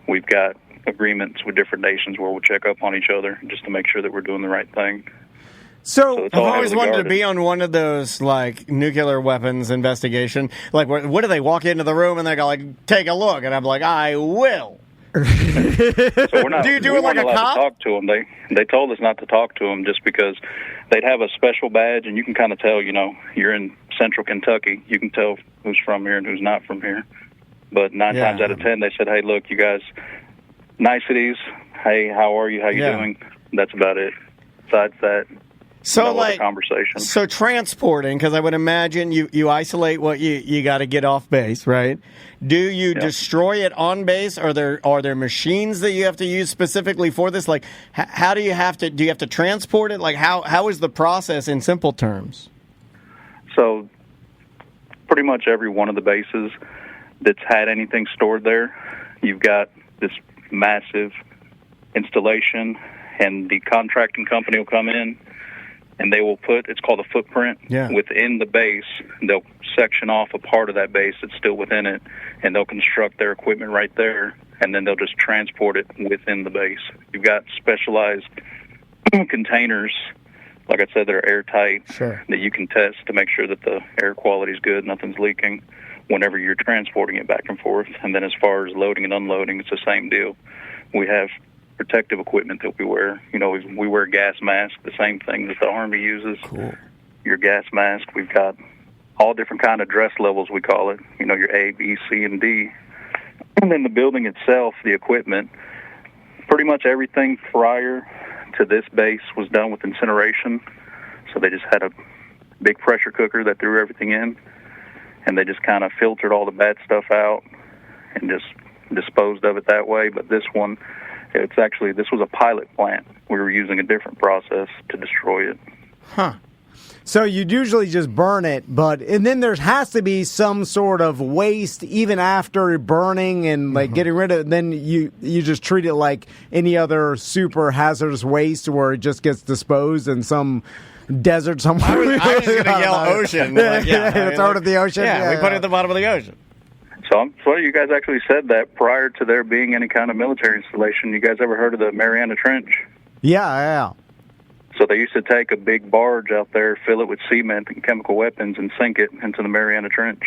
S8: We've got agreements with different nations where we'll check up on each other just to make sure that we're doing the right thing.
S2: So
S8: it's
S1: I've
S8: all
S1: always
S8: heavily
S1: wanted to
S8: guarded.
S1: be on one of those, like, nuclear weapons investigation. Like, what do they walk into the room and they go, like, take a look? And I'm like, I will.
S8: So we're not,
S1: Do you do
S8: we
S1: it like
S8: weren't
S1: a
S8: allowed
S1: cop?
S8: to talk to them. They told us not to talk to them just because they'd have a special badge, and you can kind of tell, you know, you're in central Kentucky. You can tell who's from here and who's not from here. But 9 times out of 10, they said, hey, look, you guys, niceties. Hey, how are you? How you doing? That's about it. Besides that,
S1: So,
S8: no other
S1: like,
S8: conversation.
S1: so transporting, because I would imagine you isolate what you got to get off base, right? Do you destroy it on base? Are there machines that you have to use specifically for this? Like, how do you have to transport it? Like, how is the process in simple terms?
S8: So pretty much every one of the bases, that's had anything stored there. You've got this massive installation, and the contracting company will come in, and they will put, it's called a footprint, within the base. They'll section off a part of that base that's still within it, and they'll construct their equipment right there, and then they'll just transport it within the base. You've got specialized containers, like I said, that are airtight, that you can test to make sure that the air quality is good, nothing's leaking whenever you're transporting it back and forth. And then as far as loading and unloading, it's the same deal. We have protective equipment that we wear. You know, we wear gas masks, the same thing that the Army uses.
S1: Cool.
S8: Your gas mask, we've got all different kind of dress levels, we call it. You know, your A, B, C, and D. And then the building itself, the equipment, pretty much everything prior to this base was done with incineration. So they just had a big pressure cooker that threw everything in, and they just kind of filtered all the bad stuff out and just disposed of it that way. But this one, this was a pilot plant. We were using a different process to destroy it.
S2: Huh. So you'd usually just burn it, and then there has to be some sort of waste even after burning and like getting rid of it. Then you just treat it like any other super hazardous waste where it just gets disposed in some desert somewhere.
S1: I was going to yell ocean.
S2: Throw it at the ocean.
S1: Yeah, we put it at the bottom of the ocean.
S8: So I'm sorry you guys actually said that prior to there being any kind of military installation. You guys ever heard of the Mariana Trench?
S2: Yeah.
S8: So they used to take a big barge out there, fill it with cement and chemical weapons, and sink it into the Mariana Trench.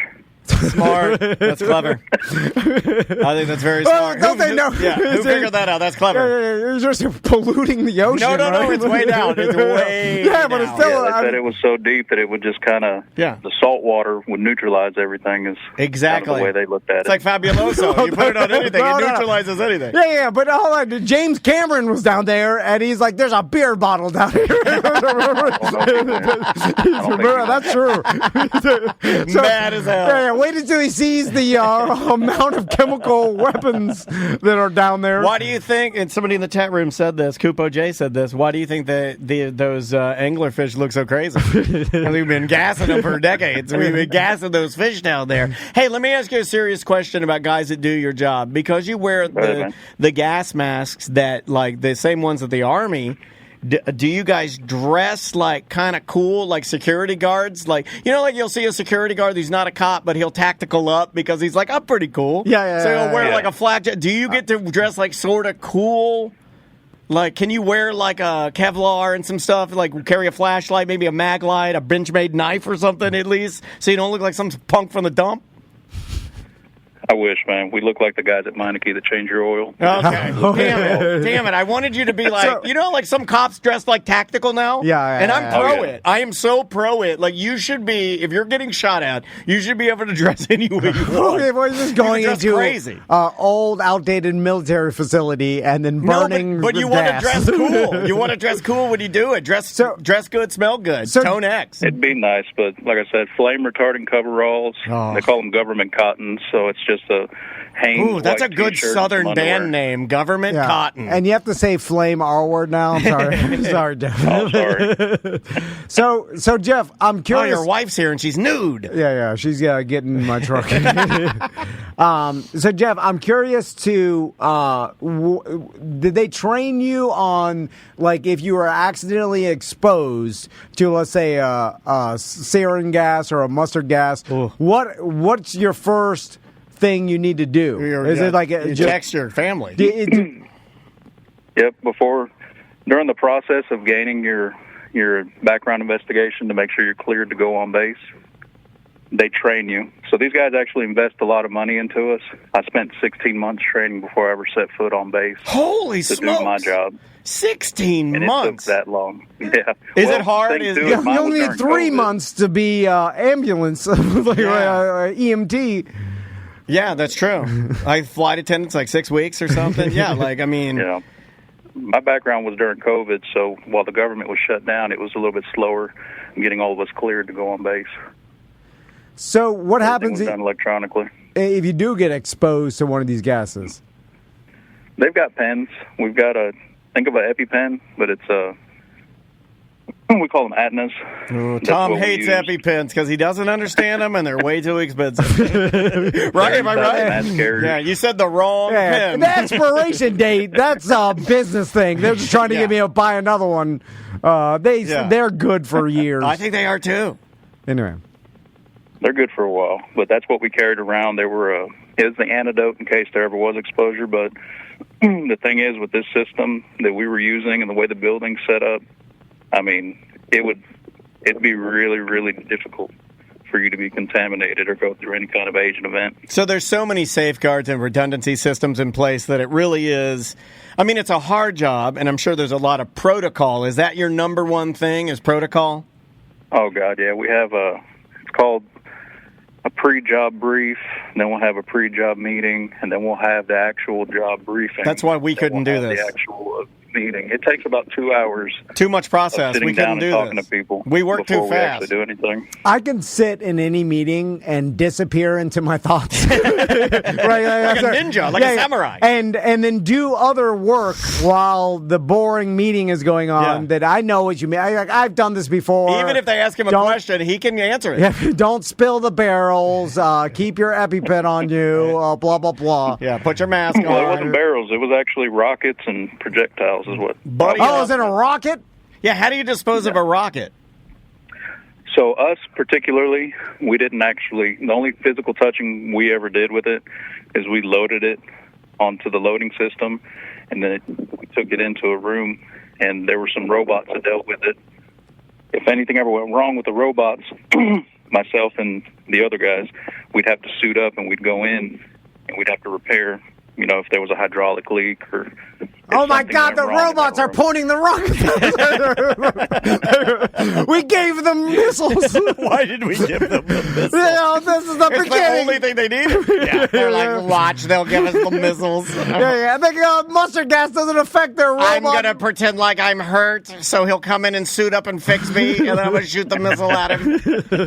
S1: Smart. That's clever. I think that's very smart.
S2: Don't they know?
S1: Yeah, who figured that out? That's clever.
S2: It's just polluting the ocean.
S1: No, it's way down. It's way down.
S2: But it's still...
S8: they said it was so deep that it would just kind of... the salt water would neutralize everything is
S1: exactly
S8: kind of the way they looked at it.
S1: It's like Fabuloso. You put it on anything, it neutralizes anything.
S2: Yeah, but hold on. James Cameron was down there, and he's like, there's a beer bottle down here. That's true.
S1: Mad as hell.
S2: Yeah, wait until he sees the amount of chemical weapons that are down there.
S1: Why do you think, and somebody in the chat room said this, Kupo J said this, why do you think that those anglerfish look so crazy? And we've been gassing them for decades. We've been gassing those fish down there. Hey, let me ask you a serious question about guys that do your job. Because you wear the gas masks that, like, the same ones that the Army... Do you guys dress like kind of cool, like security guards? Like, you know, like you'll see a security guard who's not a cop, but he'll tactical up because he's like, I'm pretty cool. So he'll wear like a flak jacket. Do you get to dress like sort of cool? Like, can you wear like a Kevlar and some stuff? Like, carry a flashlight, maybe a mag light, a Benchmade knife or something at least, so you don't look like some punk from the dump?
S8: I wish, man. We look like the guys at Meineke that change your oil.
S1: Okay. Damn it. I wanted you to be like, you know, like some cops dress like tactical now? And I'm pro it. I am so pro it. Like, you should be, if you're getting shot at, you should be able to dress any way you want.
S2: Okay, well, just going into
S1: crazy.
S2: Old, outdated military facility and then burning
S1: but you want to dress cool. You want to dress cool when you do it. Dress good, smell good. Tone X.
S8: It'd be nice, but like I said, flame-retarding coveralls. They call them government cottons, so it's just a Hanes.
S1: Ooh, that's a good Southern band name, Government Cotton.
S2: And you have to say flame R word now. I'm sorry. Sorry, Jeff.
S8: Oh, sorry.
S2: So Jeff, I'm curious.
S1: Oh, your wife's here and she's nude.
S2: Yeah, she's getting in my truck. So Jeff, I'm curious to, did they train you on, like, if you were accidentally exposed to, let's say, a sarin gas or a mustard gas, what's your first thing you need to do? Is it like
S1: you text your family?
S8: Yep. During the process of gaining your background investigation to make sure you're cleared to go on base, they train you. So these guys actually invest a lot of money into us. I spent 16 months training before I ever set foot on base.
S1: Holy smokes!
S8: Do my job.
S1: 16 months.
S8: It took that long. Yeah.
S1: Is it hard?
S2: You only need 3 months to be ambulance, EMT.
S1: Yeah, that's true. Flight attendants, like 6 weeks or something. Yeah, like, I mean...
S8: Yeah. My background was during COVID, so while the government was shut down, it was a little bit slower in getting all of us cleared to go on base.
S2: So what happens
S8: done electronically
S2: if you do get exposed to one of these gases?
S8: They've got pens. We've got think of an EpiPen, but it's We call them Atnas.
S1: Ooh,
S8: That's
S1: Tom
S8: what we
S1: hates
S8: use.
S1: EpiPens because he doesn't understand them and they're way too expensive. Right? Am I right?
S8: Mass carrier.
S1: Yeah, you said the wrong
S2: Yeah,
S1: pen.
S2: the expiration date, that's a business thing. They're just trying to get me to buy another one. They're good for years.
S1: I think they are too.
S2: Anyway.
S8: They're good for a while, but that's what we carried around. They were is the antidote in case there ever was exposure. But the thing is, with this system that we were using and the way the building's set up, I mean, it'd be really, really difficult for you to be contaminated or go through any kind of agent event.
S1: So there's so many safeguards and redundancy systems in place that it really is. I mean, it's a hard job, and I'm sure there's a lot of protocol. Is that your number one thing? Is protocol?
S8: Oh God, yeah. We have it's called a pre-job brief, and then we'll have a pre-job meeting, and then we'll have the actual job briefing.
S1: That's why we couldn't do this.
S8: The actual meeting. It takes about 2 hours.
S1: Too much process.
S8: Sitting
S1: We
S8: down
S1: couldn't
S8: and
S1: do
S8: talking
S1: this.
S8: to people.
S1: We work too
S8: before we
S1: fast.
S8: actually do anything.
S2: I can sit in any meeting and disappear into my thoughts. Right,
S1: Like a ninja, like a samurai.
S2: And then do other work while the boring meeting is going on that I know what you mean. I've done this before.
S1: Even if they ask him a question, he can answer it.
S2: Yeah, don't spill the barrels. Keep your EpiPen on you. Blah, blah, blah.
S1: Yeah, put your mask on.
S8: Well, it wasn't barrels. It was actually rockets and projectiles is what.
S1: Buddy,
S2: Oh, is it a rocket?
S1: Yeah, how do you dispose of a rocket?
S8: So us particularly, we didn't actually, the only physical touching we ever did with it is we loaded it onto the loading system, and then we took it into a room, and there were some robots that dealt with it. If anything ever went wrong with the robots, myself and the other guys, we'd have to suit up and we'd go in and we'd have to repair, you know, if there was a hydraulic leak or...
S2: Oh my God, the robots are pointing the rockets. We gave them missiles.
S1: Why did we give them the missiles?
S2: This is the
S1: It's
S2: beginning.
S1: the only thing they need. Yeah, they're like, watch, they'll give us the missiles.
S2: I think mustard gas doesn't affect their robot.
S1: I'm going to pretend like I'm hurt, so he'll come in and suit up and fix me, and then I'm going to shoot the missile at him.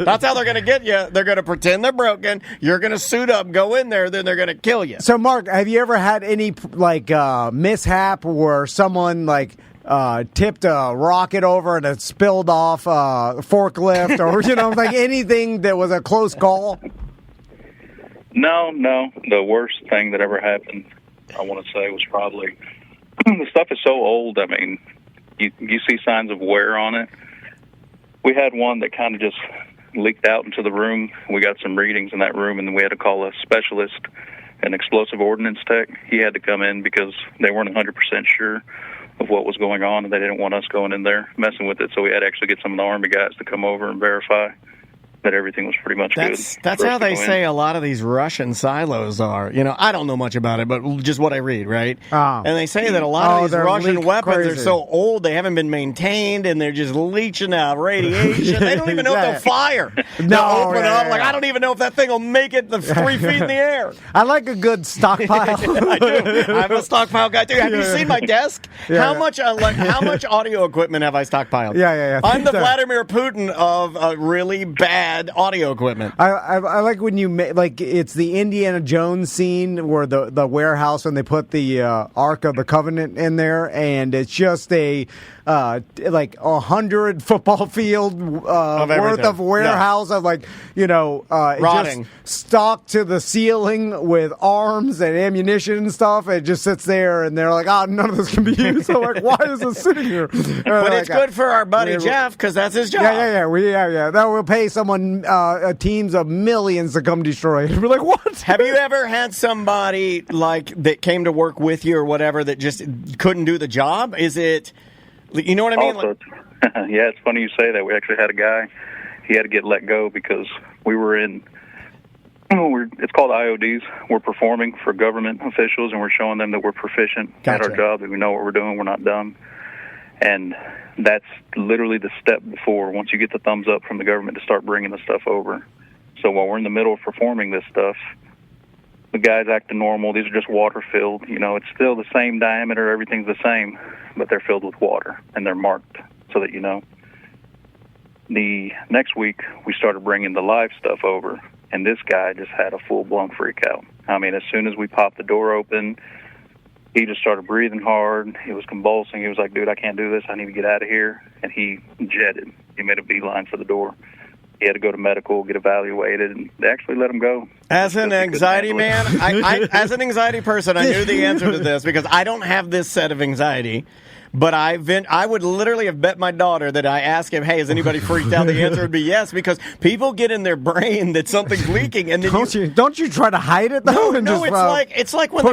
S1: That's how they're going to get you. They're going to pretend they're broken. You're going to suit up, go in there, then they're going to kill you.
S2: So, Mark, have you ever had any mishap where someone tipped a rocket over and it spilled off a forklift, or like anything that was a close call?
S8: No. The worst thing that ever happened, I want to say, was probably the stuff is so old. I mean, you see signs of wear on it. We had one that kind of just leaked out into the room. We got some readings in that room, and then we had to call a specialist, an explosive ordnance tech. He had to come in because they weren't 100% sure of what was going on, and they didn't want us going in there messing with it. So we had to actually get some of the Army guys to come over and verify that everything was pretty much good.
S1: That's how they say a lot of these Russian silos are. I don't know much about it, but just what I read, right? And they say that a lot of these Russian weapons are so old, they haven't been maintained, and they're just leaching out radiation. They don't even know if they'll fire. They'll open up. Like, I don't even know if that thing will make it 3 feet in the air.
S2: I like a good stockpile.
S1: I do. I'm a stockpile guy, too. Have you seen my desk? How much audio equipment have I stockpiled?
S2: Yeah.
S1: I'm the Vladimir Putin of really bad audio equipment.
S2: I like when you it's the Indiana Jones scene where the warehouse when they put the Ark of the Covenant in there, and it's just a 100 football field worth of warehouse of
S1: rotting,
S2: just stocked to the ceiling with arms and ammunition and stuff. It just sits there, and they're like, none of this can be used. So why is this sitting here?
S1: But it's good for our buddy Jeff because that's his job.
S2: Yeah. That will pay someone teams of millions to come destroy it. We're like, what?
S1: Have you ever had somebody that came to work with you or whatever that just couldn't do the job? Is it, you know what I mean?
S8: Also, yeah, it's funny you say that. We actually had a guy, he had to get let go because we were in, it's called IODs. We're performing for government officials, and we're showing them that we're proficient at our job, that we know what we're doing, we're not dumb. And that's literally the step before, once you get the thumbs up from the government to start bringing the stuff over. So while we're in the middle of performing this stuff, the guys acting normal. These are just water-filled. It's still the same diameter. Everything's the same, but they're filled with water, and they're marked so that you know. The next week, we started bringing the live stuff over, and this guy just had a full-blown freak out. I mean, as soon as we popped the door open, he just started breathing hard. He was convulsing. He was like, dude, I can't do this. I need to get out of here. And he jetted. He made a beeline for the door. He had to go to medical, get evaluated, and they actually let him go.
S1: As an anxiety man, as an anxiety person, I knew the answer to this because I don't have this set of anxiety. But I would literally have bet my daughter that I asked him, hey, is anybody freaked out? The answer would be yes, because people get in their brain that something's leaking, and then
S2: don't you try to hide it though?
S1: No, it's like when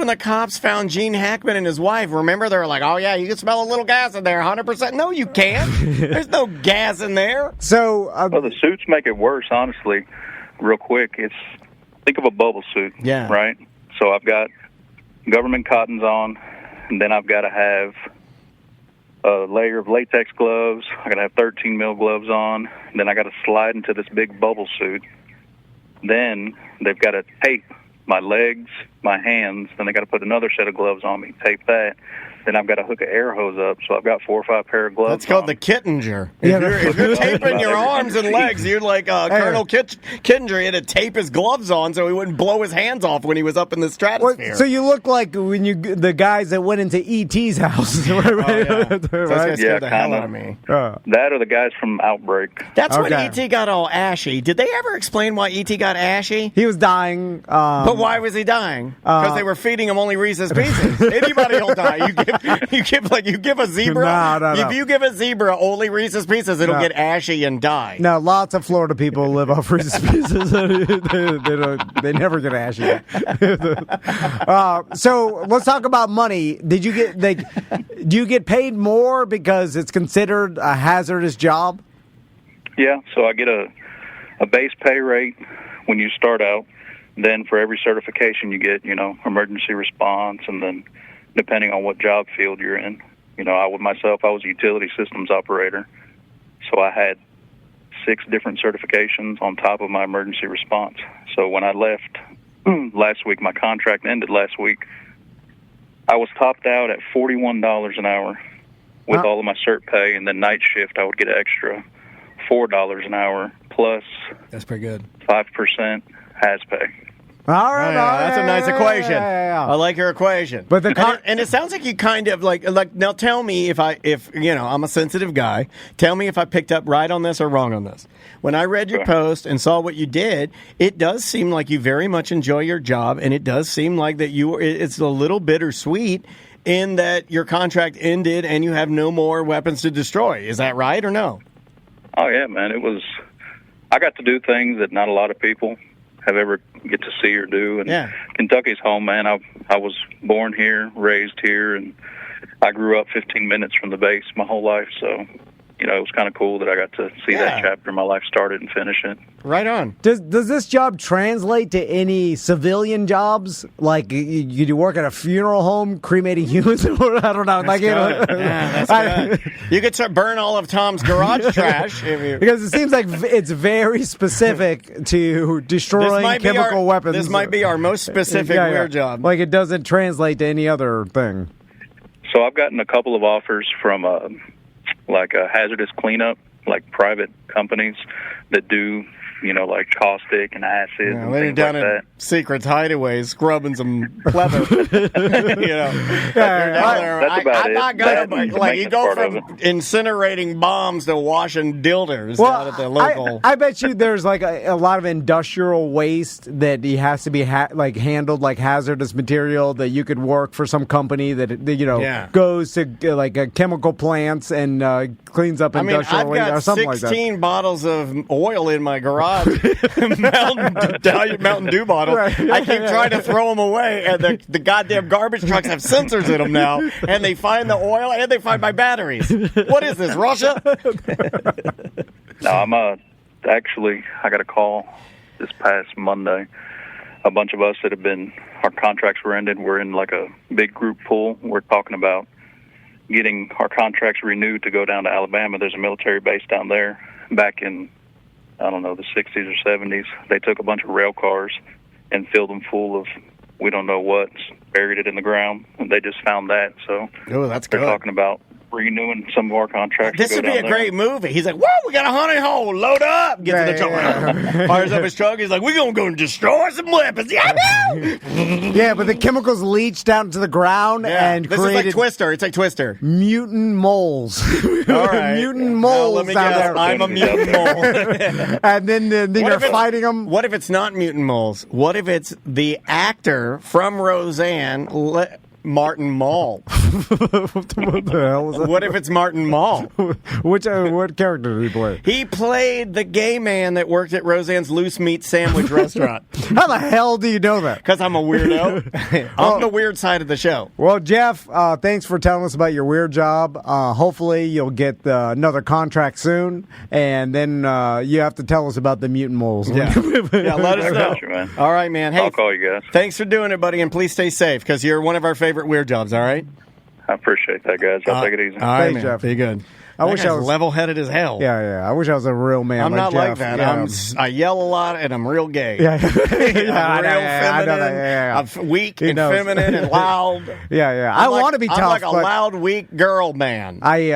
S1: the cops found Gene Hackman and his wife. Remember, they were like, oh yeah, you can smell a little gas in there, 100%. No, you can't. There's no gas in there.
S2: So,
S8: well, the suits make it worse. Honestly, real quick, think of a bubble suit, right? So I've got government cottons on. And then I've got to have a layer of latex gloves. I got to have 13 mil gloves on. Then I got to slide into this big bubble suit. Then they've got to tape my legs, my hands. Then they got to put another set of gloves on me, tape that. Then I've got to hook an air hose up, so I've got 4 or 5 pair of gloves.
S1: That's called the Kittinger. If you're taping your arms and legs, you're like Colonel Kittinger. He had to tape his gloves on so he wouldn't blow his hands off when he was up in the stratosphere.
S2: Well, so you look like the guys that went into E.T.'s house.
S1: Right? The hell out of me.
S8: That or the guys from Outbreak.
S1: That's when E.T. got all ashy. Did they ever explain why E.T. got ashy?
S2: He was dying.
S1: But why was he dying? Because they were feeding him only Reese's Pieces. Anybody will die. You give a zebra.
S2: No.
S1: If you give a zebra only Reese's Pieces, it'll get ashy and die.
S2: No, lots of Florida people live off Reese's Pieces. they never get ashy. So let's talk about money. Do you get paid more because it's considered a hazardous job?
S8: Yeah. So I get a base pay rate when you start out. Then for every certification you get, emergency response, and then depending on what job field you're in. I was a utility systems operator, so I had 6 different certifications on top of my emergency response. So when I left last week, my contract ended last week, I was topped out at $41 an hour with all of my cert pay, and then night shift I would get an extra $4 an hour plus
S1: that's pretty good
S8: 5% has pay.
S2: All right,
S1: that's a nice equation.
S2: Yeah.
S1: I like your equation.
S2: But
S1: and it sounds like you kind of like now. Tell me if I'm a sensitive guy. Tell me if I picked up right on this or wrong on this. When I read your post and saw what you did, it does seem like you very much enjoy your job, and it does seem like that it's a little bittersweet in that your contract ended and you have no more weapons to destroy. Is that right or no?
S8: Oh yeah, man. I got to do things that not a lot of people have ever get to see or do. And Kentucky's home, man. I was born here, raised here, and I grew up 15 minutes from the base my whole life. So, it was kind of cool that I got to see that chapter of my life started and finish it.
S1: Right on.
S2: Does this job translate to any civilian jobs? Like, you work at a funeral home cremating humans? I don't know.
S1: That's good. You could start burn all of Tom's garage trash.
S2: Because it seems like it's very specific to destroying chemical weapons.
S1: This might be our most specific weird job.
S2: Like, it doesn't translate to any other thing.
S8: So I've gotten a couple of offers from a hazardous cleanup, like private companies that do, like caustic and acid and things
S1: down
S8: like that.
S1: Secret hideaways, scrubbing some pleather.
S8: That's about it.
S1: I'm not gonna you go from incinerating bombs to washing dildos out at the local.
S2: I bet you there's like a lot of industrial waste that has to be handled like hazardous material that you could work for some company that goes to chemical plants and cleans up industrial waste or something like that.
S1: I've got 16 bottles of oil in my garage. Mountain Dew bottles. Right. I keep trying to throw them away, and the goddamn garbage trucks have sensors in them now, and they find the oil and they find my batteries. What is this, Russia?
S8: No, I got a call this past Monday. A bunch of us that our contracts were ended. We're in like a big group pool. We're talking about getting our contracts renewed to go down to Alabama. There's a military base down there. Back in, the 60s or 70s, they took a bunch of rail cars and filled them full of we don't know what, buried it in the ground, and they just found that. So
S1: that's
S8: they're
S1: good.
S8: talking about renewing some of our contracts.
S1: This
S8: to
S1: would
S8: go
S1: be a
S8: down there.
S1: great movie. He's like, whoa, we got a honey hole. Load up. Gets in the truck. Fires up his truck. He's like, we're going to go and destroy some weapons.
S2: Yeah, but the chemicals leached down to the ground and
S1: this
S2: created
S1: is like Twister. It's like Twister.
S2: mutant moles.
S1: All right.
S2: Mutant
S1: Now,
S2: moles
S1: let me
S2: down
S1: guess.
S2: there.
S1: I'm a mutant mole.
S2: And then
S1: What
S2: you're
S1: if it's-
S2: fighting them.
S1: What if it's not mutant moles? What if it's the actor from Roseanne, Martin Mull?
S2: What the hell is that?
S1: What if it's Martin Mull?
S2: What character did he play?
S1: He played the gay man that worked at Roseanne's loose meat sandwich restaurant.
S2: How the hell do you know that?
S1: Because I'm a weirdo. I'm the weird side of the show.
S2: Well, Jeff, thanks for telling us about your weird job. Hopefully, you'll get another contract soon, and then you have to tell us about the mutant moles.
S1: Yeah, let us
S8: I
S1: know.
S8: got you, man.
S1: All right, man. Hey,
S8: I'll call you guys.
S1: thanks for doing it, buddy, and please stay safe because you're one of our favorite weird jobs. All right.
S8: I appreciate that, guys. I'll take it easy.
S1: All right,
S2: Thanks,
S1: man.
S2: Jeff.
S1: Be good.
S2: I wish I was
S1: level-headed as hell.
S2: Yeah. I wish I was a real man.
S1: I'm not like
S2: Jeff.
S1: that.
S2: Yeah.
S1: I yell a lot and I'm real gay.
S2: Yeah,
S1: I'm real feminine.
S2: I know that. Yeah.
S1: I'm weak
S2: He
S1: and
S2: knows.
S1: feminine and loud.
S2: Yeah.
S1: I'm
S2: I
S1: like-
S2: want to be tough.
S1: I'm like a
S2: but
S1: loud, weak girl man.
S2: I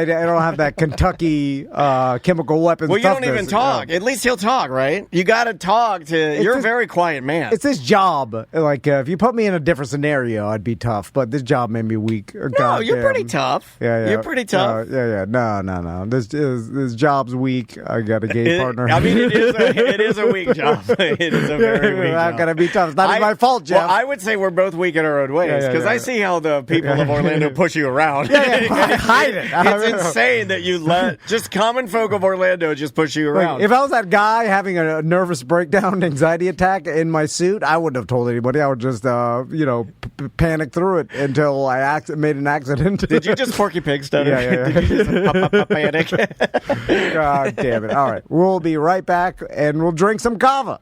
S2: don't have that Kentucky chemical weapons.
S1: Well, you don't
S2: toughness.
S1: even talk. At least he'll talk, right? You got to talk to. You're a
S2: just-
S1: very quiet man.
S2: It's this job. Like, if you put me in a different scenario, I'd be tough. But this job made me weak.
S1: No, you're pretty tough.
S2: Yeah.
S1: You're pretty tough.
S2: Yeah. No. This job's weak. I got a gay partner.
S1: I mean, it is a weak job. It is a very weak job.
S2: I've got to be tough. It's not my fault, Jeff.
S1: Well, I would say we're both weak in our own ways because I see how the people of Orlando push you around.
S2: Hide it.
S1: It's insane that you let just common folk of Orlando just push you around.
S2: Like, if I was that guy having a nervous breakdown, anxiety attack in my suit, I wouldn't have told anybody. I would just, panic through it until I made an accident.
S1: Did you just Porky Pig stutter?
S2: Yeah.
S1: Did you just panic?
S2: God damn it. All right. We'll be right back and we'll drink some kava.